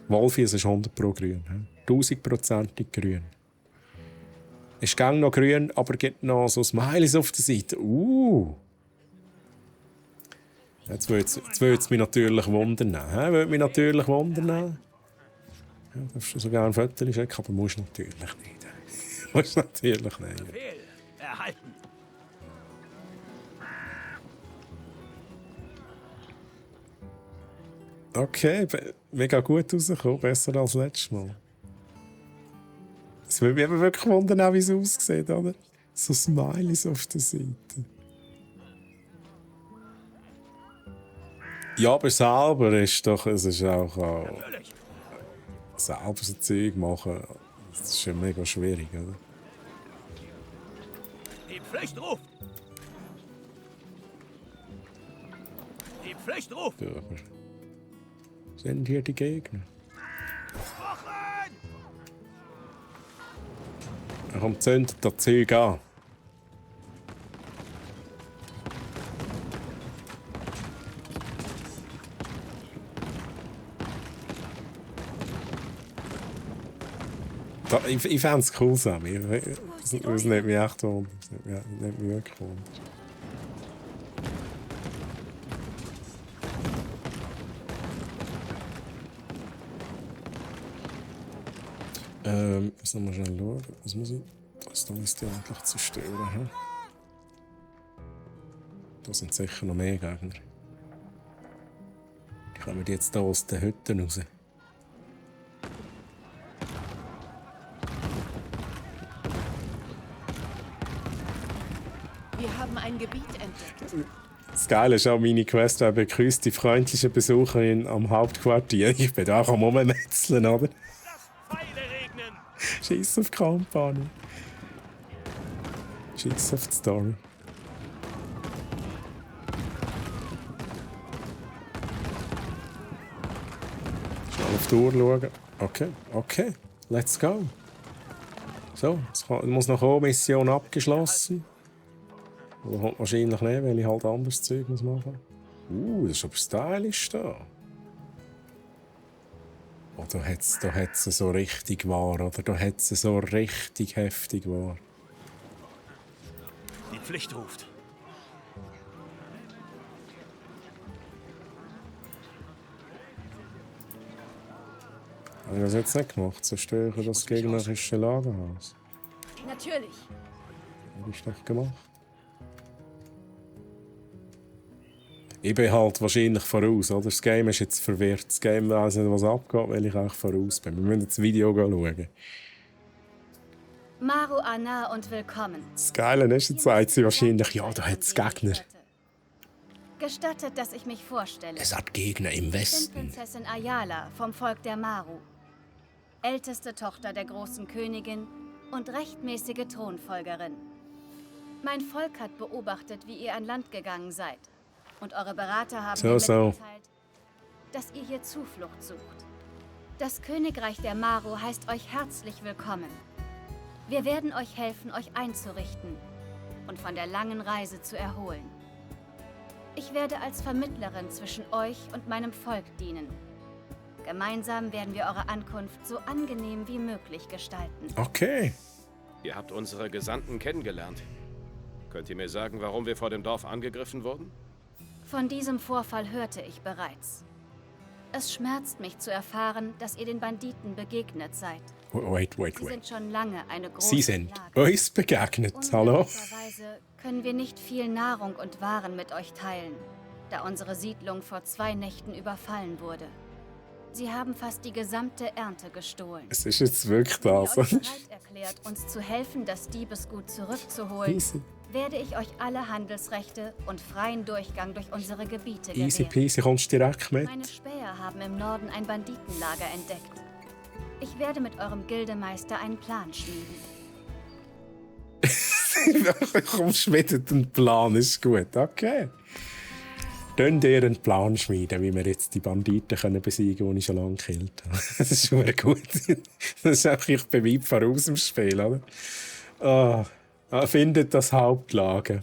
Wolfi, es ist 100 Pro grün. 1000%ig grün. Ist gang noch grün, aber gibt noch so Smileys auf der Seite. Jetzt würde es mich natürlich wundern. Würde mich natürlich wundern. Ja, darfst du sogar ein Foto schicken, aber musst natürlich nicht. Musst natürlich nicht. Befehl erhalten. Okay, mega gut rausgekommen. Besser als letztes Mal. Es würde mich aber wirklich wundern, wie es aussieht, oder? So Smileys auf der Seite. Ja, aber selber ist doch, es ist auch selber so Zeug machen, das ist ja mega schwierig, oder? Die Pflicht ruft. Die Pflicht ruft. Ja, aber sind hier die Gegner? Er kommt, zündet das Zeug an. Ich fände es cool, Sammy. Das nimmt mich echt wunder. Das nimmt mich wirklich wunder. Jetzt noch mal schnell schauen. Was muss ich? Das hier ist ja eigentlich zerstören. Hm? Da sind sicher noch mehr Gegner. Die kommen jetzt hier aus den Hütten raus. Wir haben ein Gebiet entdeckt. Das Geile ist auch, meine Quest begrüßt die freundliche Besucherin am Hauptquartier. Ich bin auch am Rummetzeln, oder? Scheiß auf die Kampagne. Scheiß auf die Story. Schnell auf die Uhr schauen. Okay. Let's go. So, es muss noch kommen, Mission abgeschlossen. Oder kommt wahrscheinlich nicht, weil ich halt anderes Zeug machen muss. Das ist aber stylisch da. Oh, da hat es so richtig wahr, oder? Da hat es so richtig heftig wahr. Die Pflicht ruft. Habe ich das jetzt nicht gemacht? Zerstören das gegnerische Lagerhaus. Natürlich. Habe ich doch gemacht. Ich bin halt wahrscheinlich voraus, oder? Das Game ist jetzt verwirrt. Das Game weiss nicht, was abgeht, weil ich auch voraus bin. Wir müssen jetzt das Video schauen. Maru Ana und willkommen. Das Geile ist, jetzt sagt sie wahrscheinlich, ja, da hat es Gegner. Gestattet, dass ich mich vorstelle. Es hat Gegner im Ich bin Westen. Prinzessin Ayala vom Volk der Maru. Älteste Tochter der großen Königin und rechtmäßige Thronfolgerin. Mein Volk hat beobachtet, wie ihr an Land gegangen seid. Und eure Berater haben mir mitgeteilt, dass ihr hier Zuflucht sucht. Das Königreich der Maru heißt euch herzlich willkommen. Wir werden euch helfen, euch einzurichten und von der langen Reise zu erholen. Ich werde als Vermittlerin zwischen euch und meinem Volk dienen. Gemeinsam werden wir eure Ankunft so angenehm wie möglich gestalten. Okay. Ihr habt unsere Gesandten kennengelernt. Könnt ihr mir sagen, warum wir vor dem Dorf angegriffen wurden? Von diesem Vorfall hörte ich bereits. Es schmerzt mich zu erfahren, dass ihr den Banditen begegnet seid. Wait. Sie sind schon lange eine große Sie sind Plage. uns begegnet, hallo? Unglücklicherweise können wir nicht viel Nahrung und Waren mit euch teilen, da unsere Siedlung vor 2 Nächten überfallen wurde. Sie haben fast die gesamte Ernte gestohlen. Es ist jetzt wirklich Wenn ihr das. euch bereit erklärt, uns zu helfen, das Diebesgut zurückzuholen, Easy. werde ich euch alle Handelsrechte und freien Durchgang durch unsere Gebiete Easy gewähren. peasy, kommst du direkt mit? Meine Späher haben im Norden ein Banditenlager entdeckt. Ich werde mit eurem Gildemeister einen Plan schmieden. Komm, schmiedet einen Plan, ist gut, okay. Dann dir einen Plan schmieden, wie wir jetzt die Banditen können besiegen können, die ich schon lange gekillt habe. Das ist schon gut. Das ist einfach, ich bin weit voraus im Spiel, oder? Findet das Hauptlager.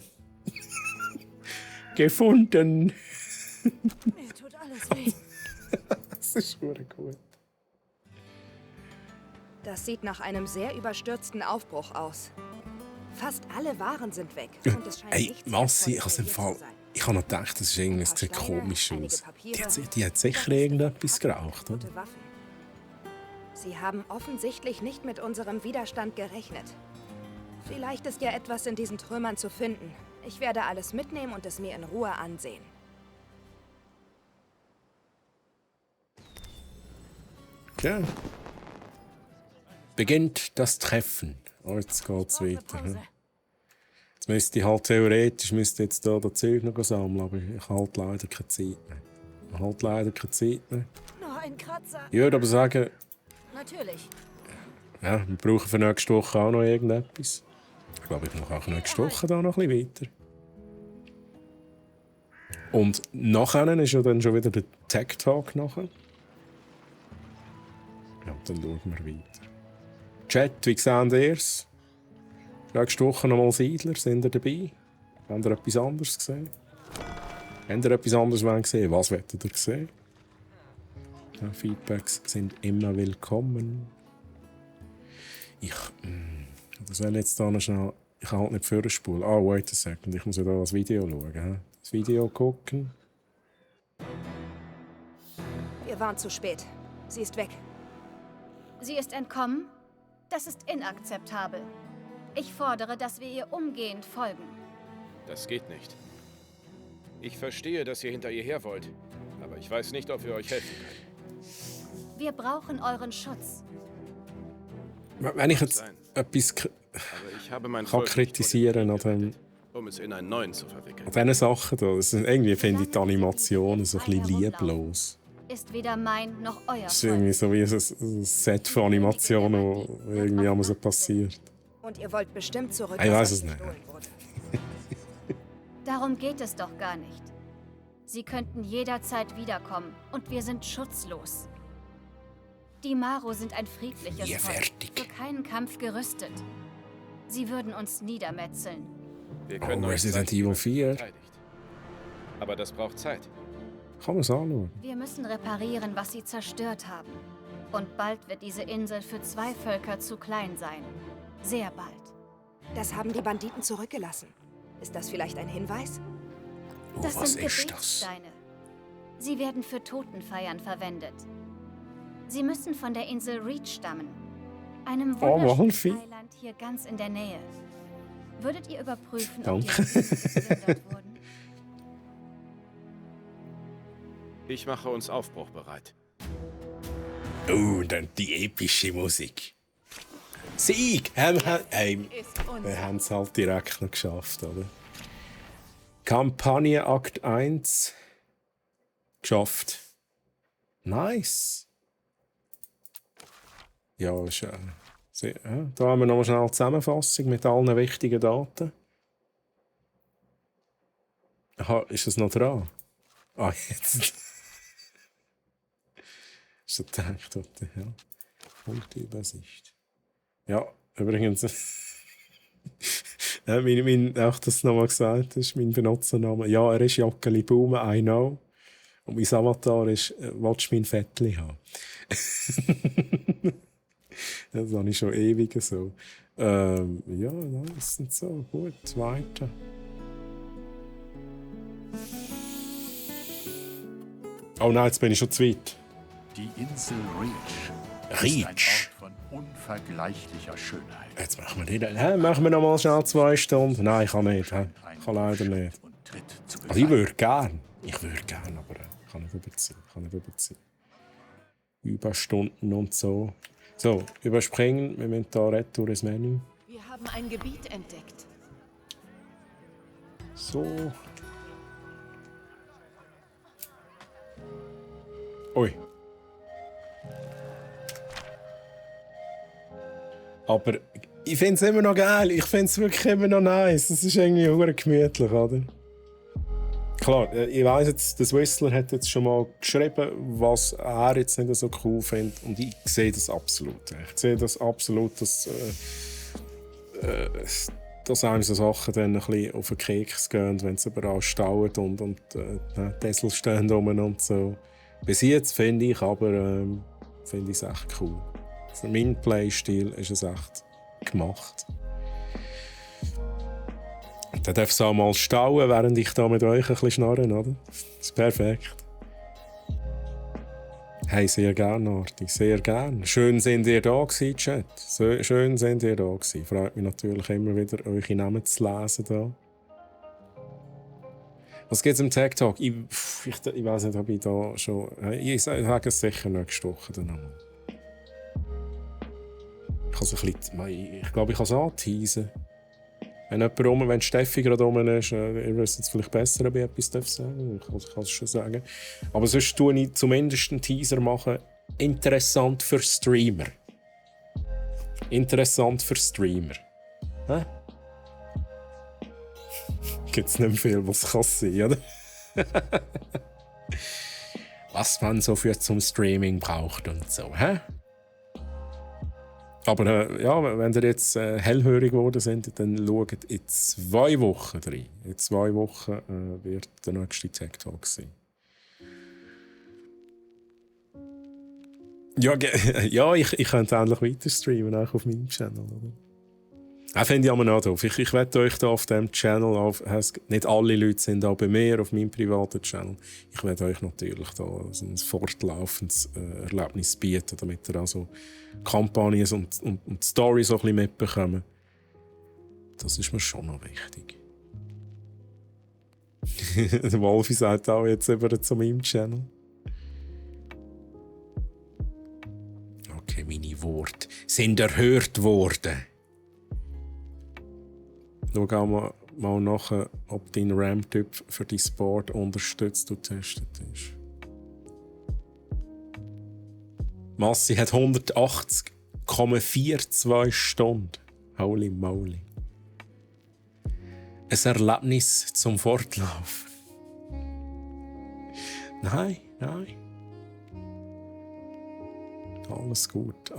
Gefunden. Mir tut alles weh. Das ist schon gut. Das sieht nach einem sehr überstürzten Aufbruch aus. Fast alle Waren sind weg. Und es scheint Ey, nichts Massi, ich Wertvolles habe im hier Fall. zu sein. Ich habe noch gedacht, das ist irgendwie, es sieht Steine, komisch einige aus. Papiere, Die hat sicher irgendetwas geraucht, oder? gute Waffen. Sie haben offensichtlich nicht mit unserem Widerstand gerechnet. Vielleicht ist ja etwas in diesen Trümmern zu finden. Ich werde alles mitnehmen und es mir in Ruhe ansehen. Ja. Beginnt das Treffen. Oh, jetzt geht's brauche weiter. Pause. Jetzt müsste ich halt theoretisch jetzt hier das Zeug noch sammeln, aber ich habe halt leider keine Zeit mehr. Noch ein Kratzer. Ich würde aber sagen, Natürlich. ja, wir brauchen für nächste Woche auch noch irgendetwas. Ich glaube, ich mache auch nächste Woche da noch ein bisschen weiter. Und nachher ist ja dann schon wieder der Tech Talk nachher. Ja, dann schauen wir weiter. Chat, wie seht ihr es? Nächste Woche nochmal Siedler, sind ihr dabei? Habt ihr etwas anderes gesehen? Habt ihr etwas anderes gesehen? Was wollt ihr sehen? Ja, Feedbacks sind immer willkommen. Was soll jetzt da noch schnell? Ich kann halt nicht vorspulen. Wait a second. Ich muss ja da das Video schauen. He? Das Video gucken. Wir waren zu spät. Sie ist weg. Sie ist entkommen? Das ist inakzeptabel. Ich fordere, dass wir ihr umgehend folgen. Das geht nicht. Ich verstehe, dass ihr hinter ihr her wollt, aber ich weiß nicht, ob wir euch helfen können. Wir brauchen euren Schutz. Wenn ich jetzt etwas Aber ich habe mein kann Volk nicht vor dem kritisieren an, Krieg dem, gerettet, um es in einen neuen zu verwickeln. an diesen Sachen, da, das sind, irgendwie finde ich die Animationen so ein bisschen lieblos. Ist weder mein noch euer Das ist irgendwie Volk. so wie ein Set von Animationen, wo irgendwie einmal so passiert. Und ihr wollt bestimmt zurück, Ich weiß was es euch nicht. gestohlen wurde. Darum geht es doch gar nicht. Sie könnten jederzeit wiederkommen und wir sind schutzlos. Die Maru sind ein friedliches Ja, Volk, fertig. für keinen Kampf gerüstet. Sie würden uns niedermetzeln. Wir können Oh, euch Resident zeigen, Evil was ihr 4. verteidigt. Aber das braucht Zeit. Kann man es anschauen? Wir müssen reparieren, was sie zerstört haben. Und bald wird diese Insel für 2 Völker zu klein sein. Sehr bald. Das haben die Banditen zurückgelassen. Ist das vielleicht ein Hinweis? Oh, Das was sind ist das? Gebetssteine. Sie werden für Totenfeiern verwendet. Sie müssen von der Insel Reach stammen. Einem Oh, Wolfi. wunderschönen Eiland hier ganz in der Nähe. Würdet ihr überprüfen, ob Danke. die Notizen geplündert wurden? Ich mache uns aufbruchbereit. Oh, dann die epische Musik. Sieg! Wir haben es halt direkt noch geschafft, oder? Kampagne Akt 1 geschafft. Nice! Ja, ist, da haben wir noch mal schnell eine Zusammenfassung mit allen wichtigen Daten. Aha, ist es noch dran? Ah, jetzt. Ist das gedacht, ja. Punktübersicht. Ja, übrigens. Auch das nochmal gesagt ist, mein Benutzername. Ja, er ist Jockeli Baume, I know. Und mein Avatar ist, willst du mein Fettli haben? Das habe ich schon ewig so. Ja, das sind so. Gut, weiter. Oh nein, jetzt bin ich schon zu weit. Die Insel Reach ist ein Reach. Ort von unvergleichlicher Schönheit. Jetzt machen wir nicht. Machen wir noch mal schnell 2 Stunden. Nein, ich kann nicht. Ich kann leider nicht. Und tritt zu Also ich würde gern. Aber ich kann nicht überziehen. Überstunden und so. So, überspringen. Wir müssen hier retour ins Menü. Wir haben ein Gebiet entdeckt. So. Ui. Aber ich finde es immer noch geil. Ich finde es wirklich immer noch nice. Es ist irgendwie verdammt gemütlich, oder? Klar, ich weiss jetzt, der Whistler hat jetzt schon mal geschrieben, was er jetzt nicht so cool findet. Und ich sehe das absolut. Ich sehe das absolut, dass einem so Sachen dann ein bisschen auf den Keks gehen, wenn es überall staut und Tesla stehen rum und so. Bis jetzt finde ich es echt cool. Für meinen Playstil ist es echt gemacht. Dann darf es auch mal stauen, während ich da mit euch ein bisschen schnarre, oder? Das ist perfekt. Hey, sehr gerne, Arti, sehr gerne. Schön sind ihr da gewesen, Chat. Schön sind ihr da gewesen. Freut mich natürlich immer wieder, eure Namen zu lesen da. Was gibt es im Tag Talk? Ich weiß nicht, ob ich da schon... Ich sage es sicher nächste Woche dann nochmal. Ich glaube, ich kann es anteasen. Wenn Steffi gerade rum ist, ihr wisst jetzt vielleicht besser, ob ich etwas sagen darf. Ich kann es schon sagen. Aber sonst tue ich zumindest einen Teaser machen. Interessant für Streamer. Interessant für Streamer. Hä? Gibt es nicht viel, was kann sein, oder? Was man so für zum Streaming braucht und so, hä? Aber ja, wenn ihr jetzt hellhörig geworden seid, dann schaut in 2 Wochen rein. In 2 Wochen wird der nächste Tech Talk sein. Ja, ich könnte endlich weiter streamen, auch auf meinem Channel, oder? Das finde ich aber noch doof. Ich werde euch da auf diesem Channel, nicht alle Leute sind da bei mir, auf meinem privaten Channel. Ich werde euch natürlich da so ein fortlaufendes Erlebnis bieten, damit ihr also Kampagnen und Storys so ein bisschen mitbekommen. Das ist mir schon noch wichtig. Der Wolfi sagt auch jetzt über zu meinem Channel. Okay, meine Worte sind erhört worden. Schau mal nachher, ob dein RAM-Typ für dein Board unterstützt und getestet ist. Massi hat 180,42 Stunden. Holy moly. Ein Erlebnis zum Fortlaufen. Nein. Alles gut.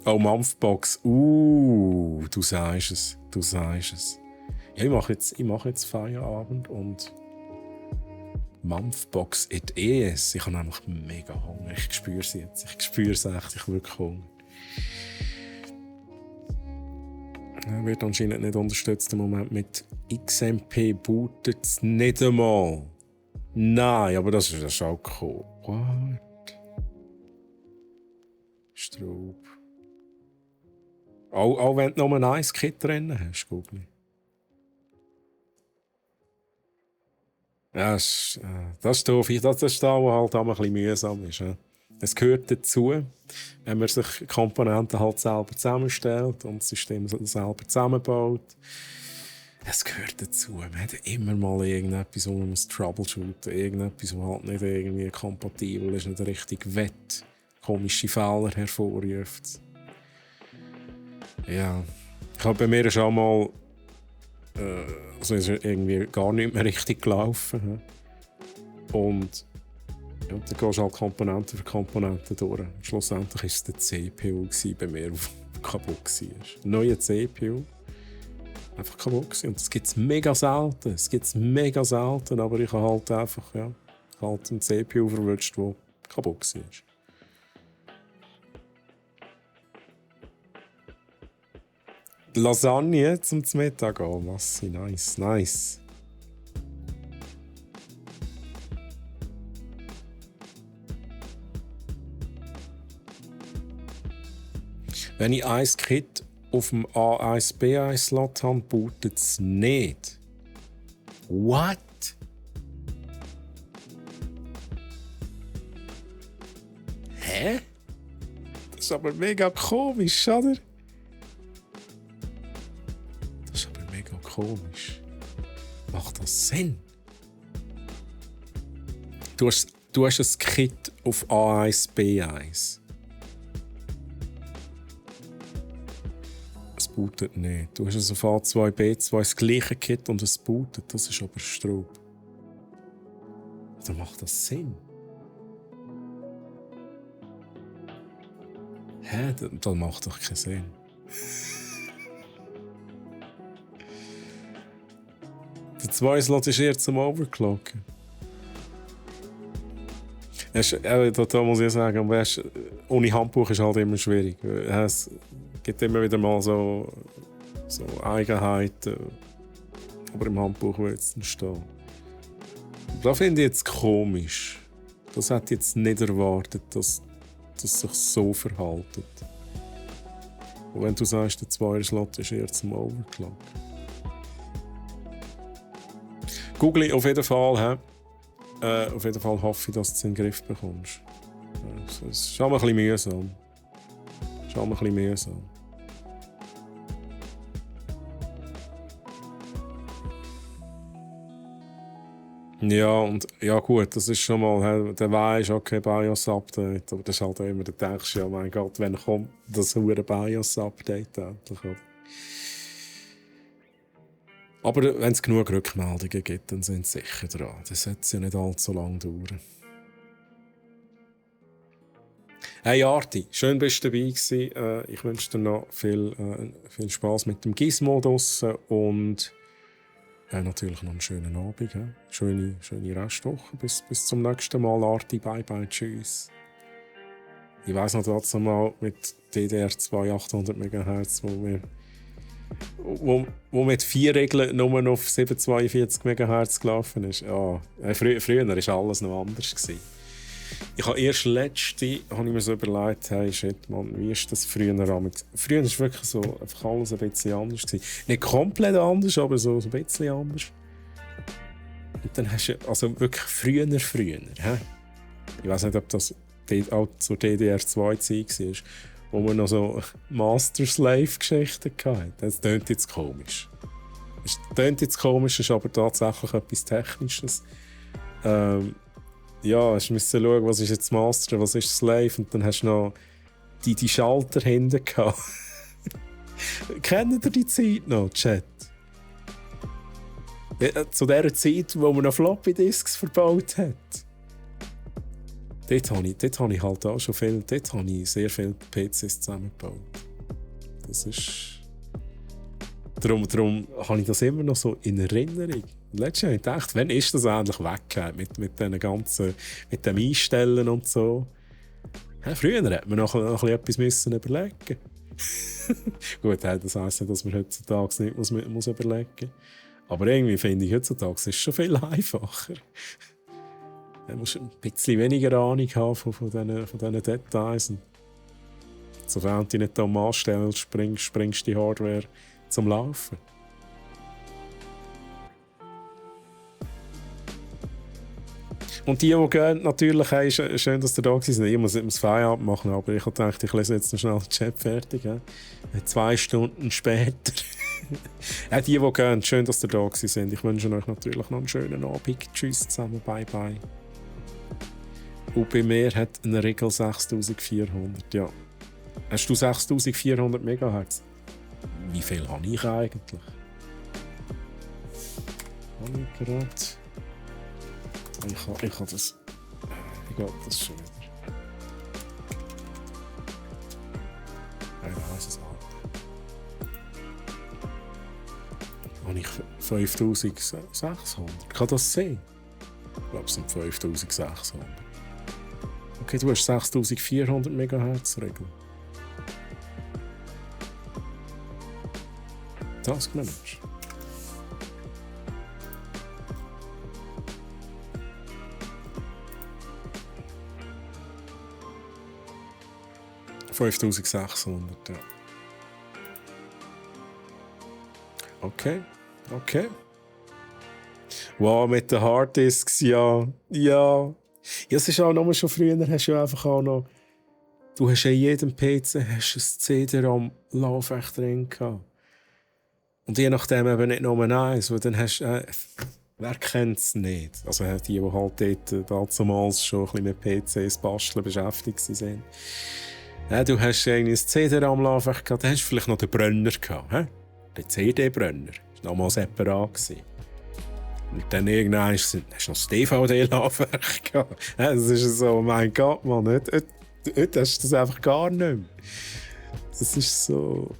Oh, Mampfbox. Du sagst es. Ja, ich mache jetzt Feierabend und Mampfbox et es. Ich habe einfach mega Hunger. Ich spüre es jetzt. Ich spüre es echt. Ich habe wirklich Hunger. Er wird anscheinend nicht unterstützt im Moment mit XMP bootet es nicht einmal. Nein, aber das ist auch cool. What? Straub. Auch wenn du nur ein Ice-Kit drin hast, Google. Ja, das ist doof. Das ist da, wo halt auch ein bisschen mühsam ist. Ja. Es gehört dazu, wenn man sich Komponenten halt selber zusammenstellt und das System selber zusammenbaut. Es gehört dazu. Man hat immer mal irgendetwas, wo man muss troubleshooten. Irgendetwas, was halt nicht irgendwie kompatibel ist, nicht richtig wett, komische Fehler hervorruft. Ja, ich habe bei mir schon mal also ist irgendwie gar nicht mehr richtig gelaufen. Und ja, dann gehst du halt Komponente für Komponente durch. Schlussendlich war es der CPU bei mir, der kaputt war. Ein neuer CPU. Einfach kaputt gewesen. Und das gibt es mega selten. Aber ich habe halt einfach einen CPU verwünscht, der kaputt war. Lasagne zum Mittag. Oh, Massi, nice. Wenn ich ein Kit auf dem A1 B1 Slot habe, bootet es nicht. What? Hä? Das ist aber mega komisch, oder? Das ist aber mega komisch. Macht das Sinn? Du hast ein Kit auf A1 B1. Es bootet nicht. Du hast es auf A2 B2 das gleiche Kit und es bootet. Das ist aber Straub. Dann macht das Sinn? Hä? Das macht doch keinen Sinn. Der 2 Slot ist eher zum Overclocken. Da muss ich sagen, weißt, ohne Handbuch ist halt immer schwierig. Es gibt immer wieder mal so Eigenheiten, aber im Handbuch wird es nicht stehen. Das finde ich jetzt komisch. Das hätte ich jetzt nicht erwartet, dass sich so verhaltet. Und wenn du sagst, der 2er-Slot ist eher zum Overclock. Google auf jeden Fall. Auf jeden Fall hoffe ich, dass du es in den Griff bekommst. Es ist schon ein bisschen mühsam. Ja, und ja gut, das ist schon mal, der weisst, okay, BIOS-Update, aber das ist halt immer, da denkst du, ja mein Gott, wenn kommt das hure BIOS-Update endlich, oder? Aber wenn es genug Rückmeldungen gibt, dann sind sie sicher dran. Das wird ja nicht allzu lange dauern. Hey Arti, schön bist du dabei gewesen. Ich wünsche dir noch viel Spass mit dem Gizmodus und natürlich noch einen schönen Abend. Schöne Restwoche. Bis zum nächsten Mal, Arti. Bye, tschüss. Ich weiss noch dazu mal mit DDR2 800 MHz, wo mit 4 Regeln nur auf 742 MHz gelaufen ist. Ja, früher war alles noch anders gewesen. Ich habe erst ich mir so überlegt, hey shit, Mann, wie ist das früher? Früher war wirklich so einfach alles ein bisschen anders gewesen. Nicht komplett anders, aber so ein bisschen anders. Und dann hast du also wirklich früher. He? Ich weiß nicht, ob das auch zur DDR2-Zeit war, wo man noch so Master-Slave-Geschichten hatte. Das klingt jetzt komisch. Ist aber tatsächlich etwas Technisches. Ja, du musst schauen, was ist jetzt Master, was ist Slave, und dann hast du noch die Schalter hinten gehabt. Kennt ihr die Zeit noch, Chat? Zu der Zeit, wo man noch Floppy-Disks verbaut hat. Dort habe ich halt auch schon sehr viele PCs zusammengebaut. Das ist... Darum habe ich das immer noch so in Erinnerung. Letztes Jahr habe ich gedacht, wann ist das endlich weg mit den ganzen, mit dem Einstellen und so. Ja, früher hätte man noch etwas müssen überlegen. Gut, das heisst nicht, dass man heutzutage nicht muss überlegen muss. Aber irgendwie finde ich, heutzutage ist es schon viel einfacher. Du musst ein bisschen weniger Ahnung haben von diesen Details. Und sofern du nicht am anstellst, springst die Hardware zum Laufen. Und die gehen, natürlich, hey, schön, dass ihr da seid. Ich muss Feierabend machen, aber ich dachte, ich lese jetzt noch schnell den Chat fertig. Ja. 2 Stunden später. Ja, die gehen, schön, dass ihr da seid. Ich wünsche euch natürlich noch einen schönen Abend. Tschüss zusammen, bye bye. Und bei mir hat eine Regel 6400. Ja. Hast du 6400 MHz? Wie viel habe ich eigentlich? Habe ich gerade... Ich habe das... Ich glaube, das schon wieder. Ich weiß es auch. Habe ich 5600? Kann das sein? Ich glaube, es sind 5600. Okay, du hast 6400 MHz Regel. Das Mensch. $5,600, ja. Okay. Wow, mit den Harddisks, ja. Ja, es ist auch noch schon früher, hast du einfach auch noch... Du hast in jedem PC hast ein CD-ROM-Laufwerk drin gehabt. Und je nachdem eben nicht nur eins, weil dann hast du... wer kennt es nicht? Also die halt dort damals schon ein bisschen mit PCs basteln beschäftigt waren. Ja, du hast irgendwie ein CD-ROM-Laufwerk gehabt, dann hast du vielleicht noch den Brenner gehabt. He? Den CD-Brenner. Das war nochmal separat. Und dann irgendwann hast du noch das DVD-Laufwerk gehabt. Ja, das ist so, mein Gott, Mann. Heute hast du das einfach gar nicht mehr. Das ist so...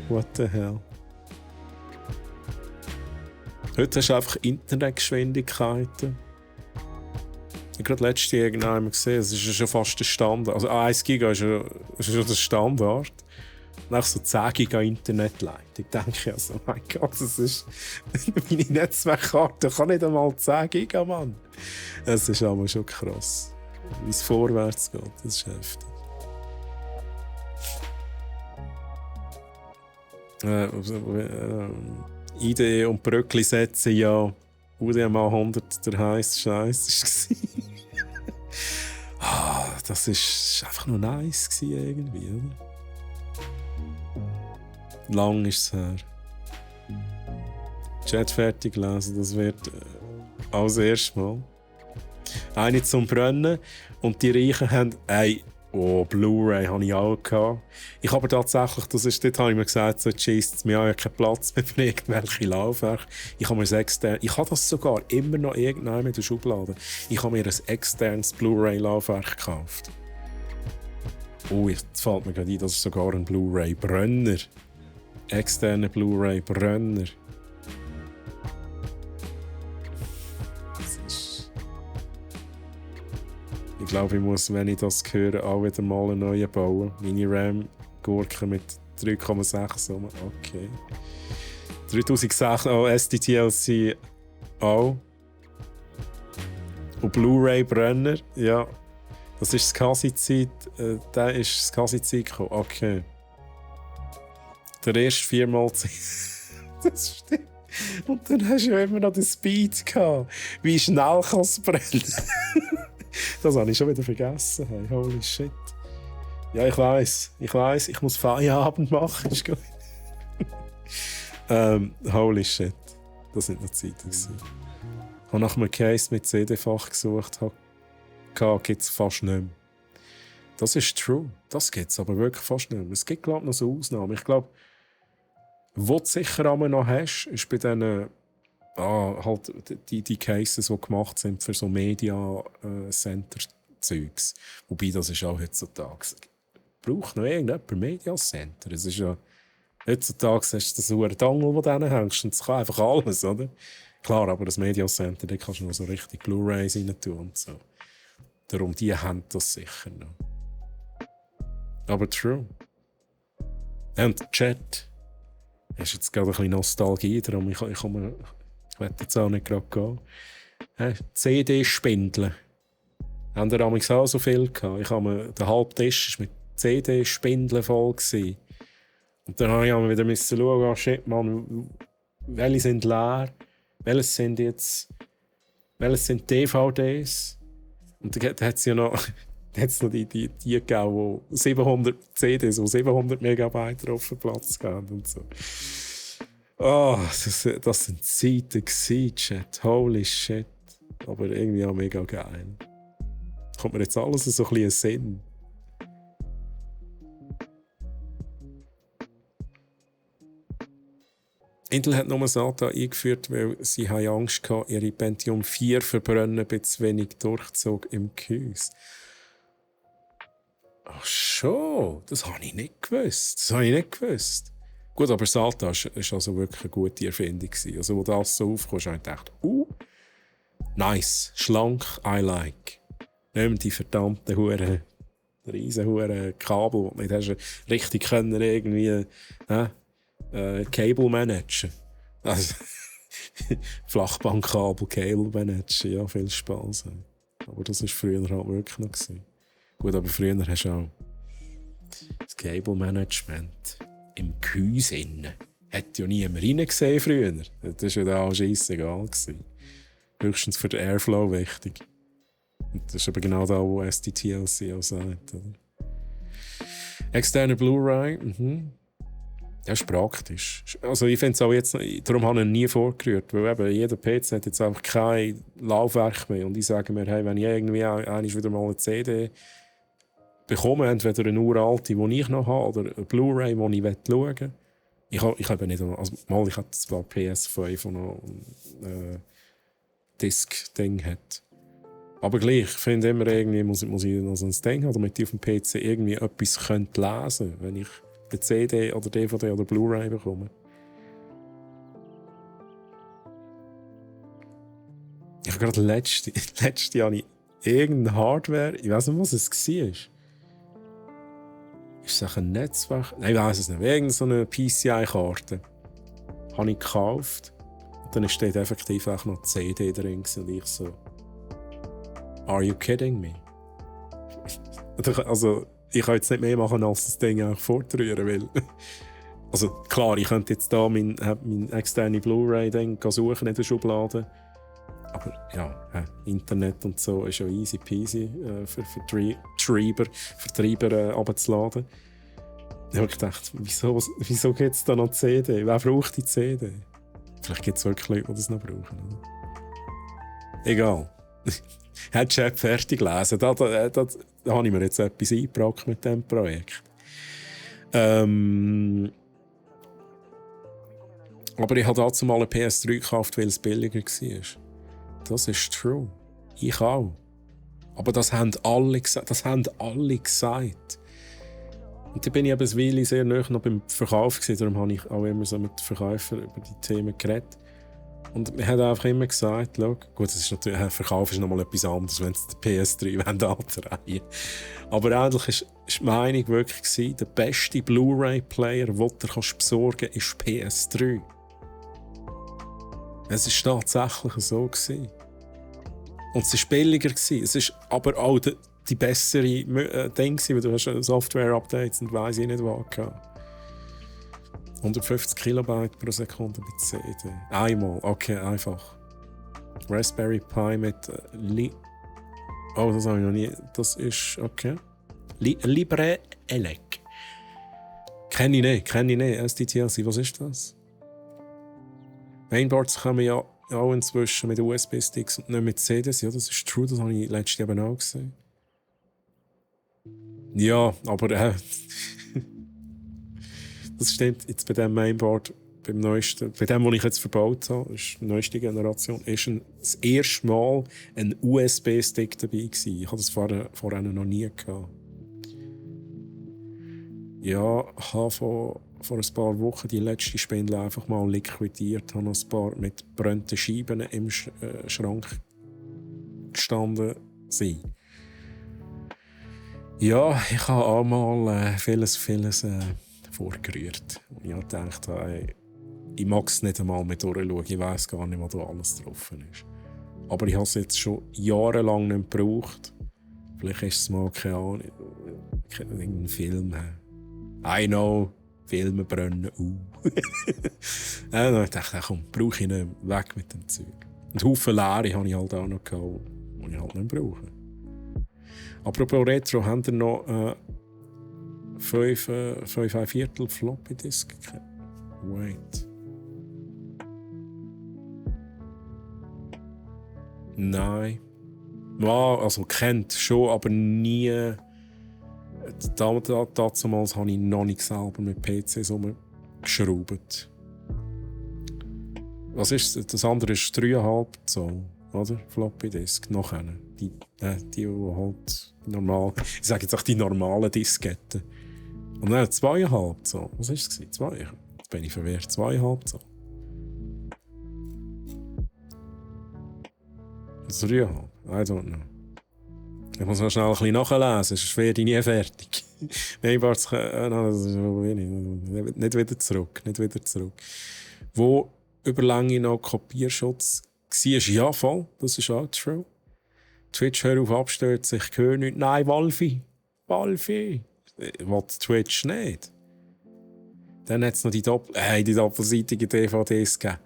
What the hell? Heute hast du einfach Internetgeschwindigkeiten. Ich habe gerade letztes Jahr irgendwann gesehen, es ist ja schon fast der Standard. Also 1 Giga ist schon der Standard. Nach so 10 Giga Internetleitung denke ich also, mein Gott, das ist... meine Netzwerkkarte kann nicht einmal 10 Giga, Mann. Es ist aber schon krass, wie es vorwärts geht. Das ist heftig. Idee und Bröckli setzen, ja. UDMA 100 der heisste Scheiß war. Das war einfach nur nice irgendwie, oder? Lang ist es her. Chat fertig lesen, das wird als erstes Mal. Eine zum Brennen und die Reichen haben... Blu-ray hatte ich auch gehabt. Ich habe tatsächlich, dort habe ich mir gesagt, so schießt mir ja keinen Platz mehr für irgendwelche Laufwerke. Ich habe das sogar immer noch irgendwann mit der Schublade. Ich habe mir ein externes Blu-ray-Laufwerk gekauft. Jetzt fällt mir gerade ein, das ist sogar ein Blu-ray-Brenner. Externer Blu-ray-Brenner. Ich glaube, ich muss, wenn ich das höre, auch wieder mal einen neuen bauen. Meine RAM-Gurke mit 3,6. Okay. 3600 SDTLC auch. Und Blu-ray-Brenner, ja. Das ist das Kasi-Zeit. Da ist das Kasi-Zeit gekommen. Okay. Der erste 4-mal das stimmt. Und dann hast du ja immer noch den Speed gehabt. Wie schnell kann es brennen? Das habe ich schon wieder vergessen. Hey, holy shit. Ja, ich weiss, ich muss Feierabend machen. Ist gut. Holy shit. Das sind noch Zeiten. Ich habe nach einem Case mit CD-Fach gesucht. Gibt es fast nicht mehr. Das ist true. Das gibt es aber wirklich fast nicht mehr. Es gibt, glaube ich, noch so Ausnahmen. Ich glaube, wo du sicher einmal noch hast, ist bei diesen halt die Cases, die gemacht sind für so Media-Center-Zeugs. Wobei, das ist auch heutzutage. Braucht noch irgendjemand Media-Center? Es ist ja... Heutzutage hast du so einen Dongle, den du drin hängst, und es kann einfach alles, oder? Klar, aber das Media-Center, da kannst du noch so richtig Blu-rays rein tun und so. Darum, die haben das sicher noch. Aber true. Und Chat. Hast jetzt gerade ein bisschen Nostalgie, darum ich werde jetzt auch nicht gerade gehen. CD-Spindeln. Haben ihr damals auch so viel gehabt? Der halbe Tisch war mit CD-Spindeln voll. Und dann musste ich wieder schauen, shit, Mann, welche sind leer, welche sind DVDs. Und dann hat es ja noch, die gegeben, die 700 CDs, die 700 Megabyte auf den Platz geben und so. Oh, das sind Zeiten gewesen, Chat. Holy shit. Aber irgendwie auch mega geil. Kommt mir jetzt alles so ein bisschen Sinn. Intel hat nur SATA eingeführt, weil sie Angst hatten, ihre Pentium 4 verbrennen bei zu wenig Durchzug im Gehäuse. Ach schon, das habe ich nicht gewusst. Gut, aber SATA war also wirklich eine gute Erfindung. Also, wo das so aufkam, habe ich gedacht, nice, schlank, I like. Nicht mehr die verdammten riesen Kabel, die nicht richtig können irgendwie Cable managen. Also, Flachbandkabel, Cable managen, ja, viel Spaß. Aber das war früher halt wirklich noch gewesen. Gut, aber früher hast du auch das Cable Management im Gehäuse innen. Hat ja niemand reingesehen früher. Das war ja auch scheissegal. Höchstens für den Airflow wichtig. Und das ist aber genau da, wo SDTLC auch sagt. Oder? Externe Blu-ray, das ist praktisch. Also ich finde es auch jetzt, darum habe ich ihn nie vorgerührt, weil eben jeder PC hat jetzt einfach kein Laufwerk mehr. Und ich sage mir, hey, wenn ich irgendwie wieder mal eine CD bekomme, entweder eine uralte, die ich noch habe, oder eine Blu-ray, die ich schauen will. Ich habe nicht, also ich hatte zwar PS5, die noch ein Disc-Ding hat. Aber gleich, ich finde immer irgendwie, muss ich noch so ein Ding haben, damit ich auf dem PC irgendwie etwas lesen könnte, wenn ich eine CD oder DVD oder Blu-ray bekomme. Ich habe gerade letzte Jahr irgendeine Hardware, ich weiß nicht, was es war. Ist es ein Netzwerk? Nein, ich weiß es nicht. Irgendeine PCI-Karte habe ich gekauft. Und dann steht effektiv auch noch die CD drin. Und ich so, are you kidding me? Also, ich kann jetzt nicht mehr machen, als das Ding auch fortrühren, weil... Also klar, ich könnte jetzt hier mein externe Blu-ray suchen in der Schublade. Aber ja, Internet und so ist ja easy peasy für Vertreiber runterzuladen. Ich habe gedacht, wieso gibt es da noch die CD? Wer braucht die CD? Vielleicht gibt es wirklich Leute, die das noch brauchen. Oder? Egal. Hat Chat fertig gelesen. Da habe ich mir jetzt etwas eingebracht mit diesem Projekt. Aber ich habe dazu mal eine PS3 gekauft, weil es billiger war. Das ist true. Ich auch. Aber das haben alle gesagt. Und da bin ich eben eine Weile sehr nahe noch beim Verkauf gewesen. Darum habe ich auch immer so mit den Verkäufern über die Themen geredet. Und wir haben einfach immer gesagt, schau, gut, das ist natürlich, Verkauf ist noch mal etwas anderes, wenn sie die PS3 antreiben. Aber eigentlich war die Meinung wirklich gewesen, der beste Blu-ray-Player, den du besorgen kannst, ist PS3. Es war tatsächlich so gewesen. Und es war billiger gewesen. Es war aber auch die bessere Ding, weil du hast Software-Updates und weiss ich nicht was gehabt. 150 Kilobyte pro Sekunde bei CD. Einmal, okay, einfach. Raspberry Pi mit oh, das habe ich noch nie. Das ist, okay. LibreElec. Kenne ich nicht. SDTLC, was ist das? Mainboards kommen ja auch inzwischen mit USB-Sticks und nicht mit CDs. Ja, das ist true, das habe ich letztes Jahr auch gesehen. Ja, aber das stimmt jetzt bei diesem Mainboard, bei dem, was ich jetzt verbaut habe, ist die neueste Generation, ist das erste Mal ein USB-Stick dabei gewesen. Ich hatte das vorher noch nie gehabt. Ja, ich habe vor ein paar Wochen die letzte Spindel einfach mal liquidiert, habe noch ein paar mit gebrannten Scheiben im Schrank gestanden sein. Ja, ich habe auch mal vieles vorgerührt. Und ich habe gedacht, hey, ich mag es nicht einmal mehr durchschauen. Ich weiss gar nicht, was da alles drauf ist. Aber ich habe es jetzt schon jahrelang nicht gebraucht. Vielleicht ist es mal, keine Ahnung, irgendein Film. I know, Filme brennen. Dann dachte ich, komm, brauche ich nicht, weg mit dem Zeug. Und Haufen Leere habe ich halt auch noch gehabt, die ich halt nicht brauche. Apropos Retro, haben ihr noch 5,25 Floppy Disk? Wait. Nein. Ja, also kennt schon, aber nie. Damals habe ich noch nicht selber mit PCs rumgeschraubt. Was ist das? andere ist 3,5 Zoll, oder? Floppy Disk. Noch eine. Die halt normal. Ich sage jetzt auch die normalen Disketten. Und dann 2,5 Zoll. Was war es? 2? Jetzt bin ich verwirrt. 2,5 Zoll. 3,5. I don't know. Ich muss noch schnell ein bisschen nachlesen, sonst werde ich nie fertig. Nein, das ist wenig. Nicht wieder zurück. Wo über lange noch Kopierschutz war, ja voll, das ist auch true. Twitch, hör auf abstürzen, ich höre nichts. Nein, Wolfi. Will Twitch nicht. Dann hat es noch die doppelseitige DVDs gegeben,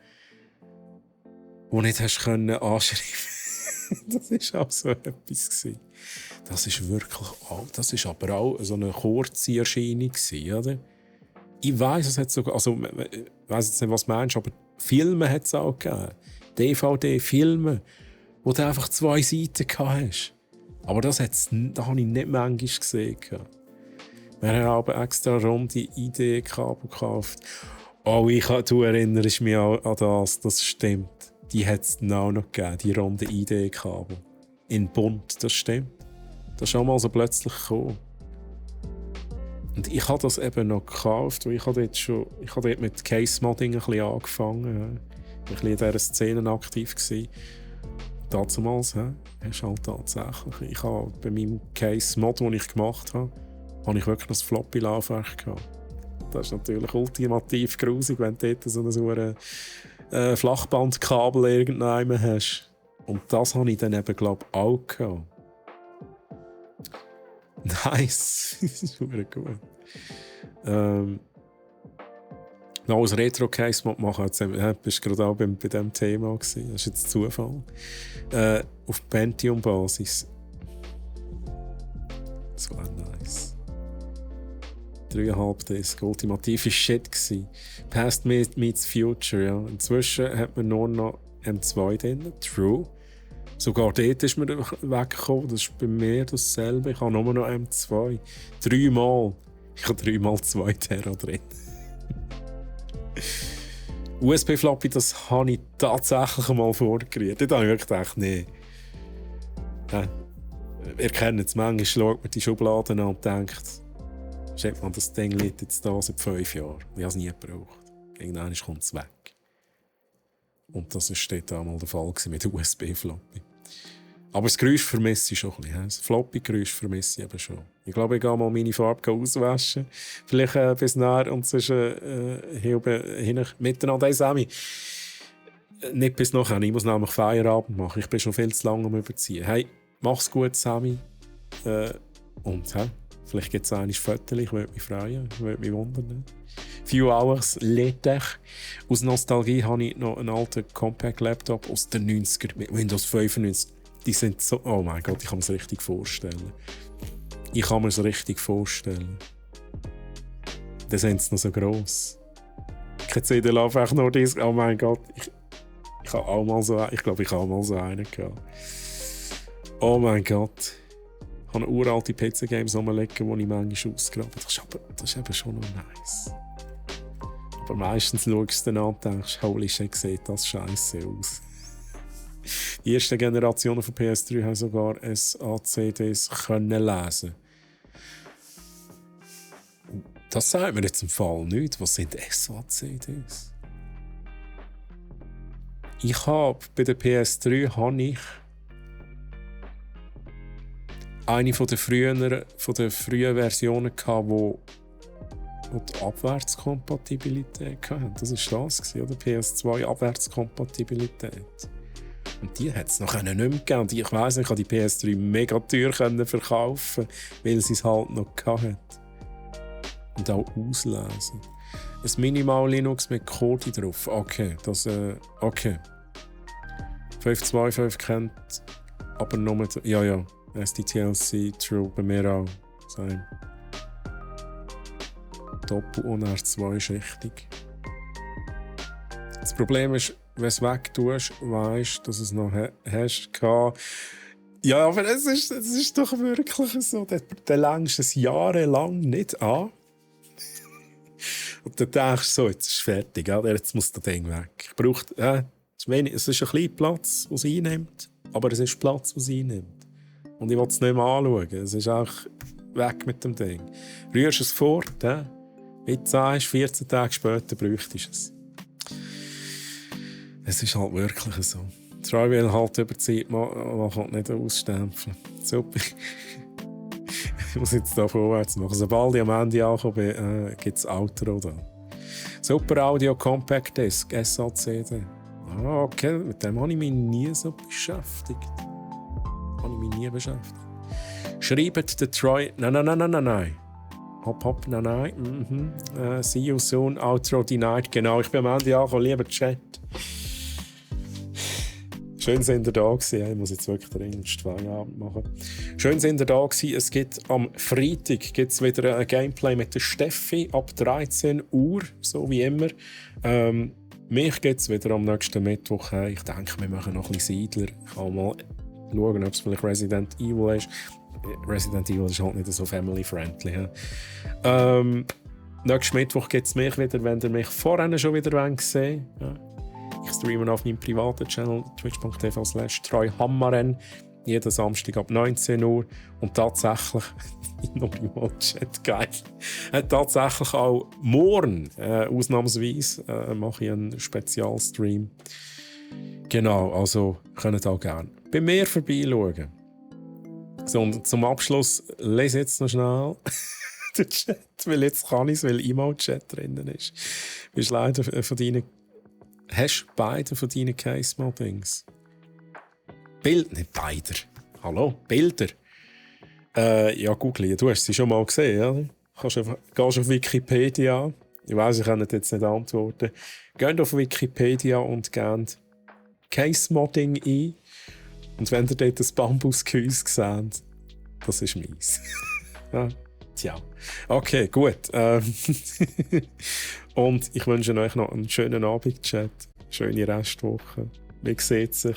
die nicht hast anschreiben. Das war auch so etwas. Das ist wirklich auch, das ist aber auch so eine kurze Erscheinung, oder? Ich weiss, es hat sogar, also ich weiss jetzt nicht, was du meinst, aber Filme hat es auch gegeben. DVD-Filme, wo du einfach 2 Seiten hast. Aber da habe ich nicht manchmal gesehen. Wir haben aber extra runde ID-Kabel gekauft. Oh, du erinnerst mich auch an das stimmt. Die hat es auch noch gegeben, die runde ID-Kabel. In bunt, das stimmt. Das ist auch mal so plötzlich gekommen. Und ich habe das eben noch gekauft, weil ich habe dort mit Case-Modding ein bisschen angefangen. Ich war ein bisschen in dieser Szene aktiv. Damals hast du halt tatsächlich. Ich habe bei meinem Case-Mod, den ich gemacht habe, ich wirklich ein Floppy-Laufwerk gehabt. Das ist natürlich ultimativ grusig, wenn du dort so ein Flachbandkabel irgendwann hast. Und das habe ich dann eben, glaube ich, auch gehabt. Nice. Das ist super gut. Noch als Retro-Case machen, du bist gerade auch bei diesem Thema gewesen. Das ist jetzt Zufall. Auf Pentium-Basis. Das war nice. 3,5 Disk, ultimative Shit gewesen. Past meets Future, ja. Inzwischen hat man nur noch M2 drin. True. Sogar dort ist mir weggekommen. Das ist bei mir dasselbe. Ich habe nur noch M2. 3-mal. Ich habe 3-mal 2 Tera drin. USB-Floppy, das habe ich tatsächlich mal vorgerührt. Da habe ich wirklich gedacht, nee. Ihr kennt es, manchmal schaut man die Schubladen an und denkt, schau mal, das Ding liegt jetzt da seit 5 Jahren. Ich habe es nie gebraucht. Irgendwann kommt es weg. Und das war dort einmal der Fall mit USB-Floppy. Aber das Geräusch vermisse ich schon ein bisschen. Das Floppy-Geräusch vermisse ich eben schon. Ich glaube, ich gehe mal meine Farbe auswaschen. Vielleicht bis nachher und sonst miteinander. Hey Sammy, nicht bis nachher. Ich muss nämlich Feierabend machen. Ich bin schon viel zu lange am Überziehen. Hey, mach's gut, Sammy. Und vielleicht gibt es ein Foto. Ich würde mich freuen. Ich würde mich wundern. Few Hours later. Aus Nostalgie habe ich noch einen alten Compact-Laptop aus den 90er mit Windows 95. Die sind so... Oh mein Gott, ich kann mir das richtig vorstellen. Dann sind sie noch so gross. Keine CD einfach nur das. Oh mein Gott. Ich habe auch mal so... Ich glaube, ich habe auch mal so einen gehabt. Oh mein Gott. Ich habe uralte PC-Games rumliegen, die ich manchmal ausgrabe. Das ist eben schon noch nice. Aber meistens schaust du dann an und denkst, holy shit, sieht das scheiße aus. Die ersten Generationen von PS3 haben sogar SACDs lesen. Das sagt mir jetzt im Fall nicht. Was sind SACDs? Ich habe bei der PS3 eine von den frühen Versionen gehabt, wo die Abwärtskompatibilität hatten. Das war das, oder? PS2 Abwärtskompatibilität. Und die hat es noch nicht mehr gegeben. Und ich weiss nicht, ich konnte die PS3 mega teuer verkaufen, weil sie es halt noch hatte. Und auch auslesen. Ein Minimal Linux mit Kodi drauf. Okay, das okay. 5.2.5 kennt, aber nur mit... Ja. SDTLC, True, bei mir auch. Same. Doppel- und R2-schichtig. Das Problem ist, wenn du es wegtust, weisst du, dass du es noch hast. Ja, aber es ist doch wirklich so. Der längst es jahrelang nicht an. Und dann denkst du so, jetzt ist es fertig, jetzt muss das Ding weg. Es ist ein kleiner Platz, den es einnimmt, aber es ist Platz, den es einnimmt. Und ich will es nicht mehr anschauen. Es ist auch weg mit dem Ding. Rührst es fort, wie du sagst, 14 Tage später bräuchtest du es. Es ist halt wirklich so. Troy will halt über die Zeit machen, nicht ausstempeln. Super. Ich muss jetzt hier vorwärts machen. Sobald ich am Ende ankomme, gibt es Outro da. Super Audio Compact Disc, SACD. Okay, mit dem habe ich mich nie so beschäftigt. Schreibt der Troy... Nein. Hopp, nein. See you soon, Outro denied. Genau, ich bin am Ende angekommen, lieber Chat. Schön sind ihr da gewesen. Ich muss jetzt wirklich dringend Feierabend machen. Schön sind ihr da gewesen. Es gibt am Freitag wieder ein Gameplay mit der Steffi ab 13 Uhr, so wie immer. Mich gibt es wieder am nächsten Mittwoch. Ich denke, wir machen noch ein bisschen Siedler. Ich kann mal schauen, ob es vielleicht Resident Evil ist. Resident Evil ist halt nicht so family-friendly. Nächsten Mittwoch gibt es mich wieder, wenn ihr mich vorhin schon wieder sehen wollt. Ich streame auf meinem privaten Channel twitch.tv/treuhammaren jeden Samstag ab 19 Uhr. Und tatsächlich, noch im Chat, geil, tatsächlich auch morgen, ausnahmsweise, mache ich einen Spezialstream. Genau, also könnt auch gerne bei mir vorbeischauen. So, und zum Abschluss lese jetzt noch schnell den Chat, weil jetzt kann ich es, weil Emo-Chat drinnen ist. Bist leider von deinen... Hast du beide von deinen Case-Moddings? Nicht beide. Hallo? Bilder? Ja, google. Du hast sie schon mal gesehen, oder? Gehst auf Wikipedia. Ich weiss, ich kann jetzt nicht antworten. Geht auf Wikipedia und gebt Case-Modding ein. Und wenn ihr dort das Bambusgehäuse seht, das ist meins. Ja. Tja. Okay, gut. Und ich wünsche euch noch einen schönen Abend, Chat. Schöne Restwoche. Wir sehen sich.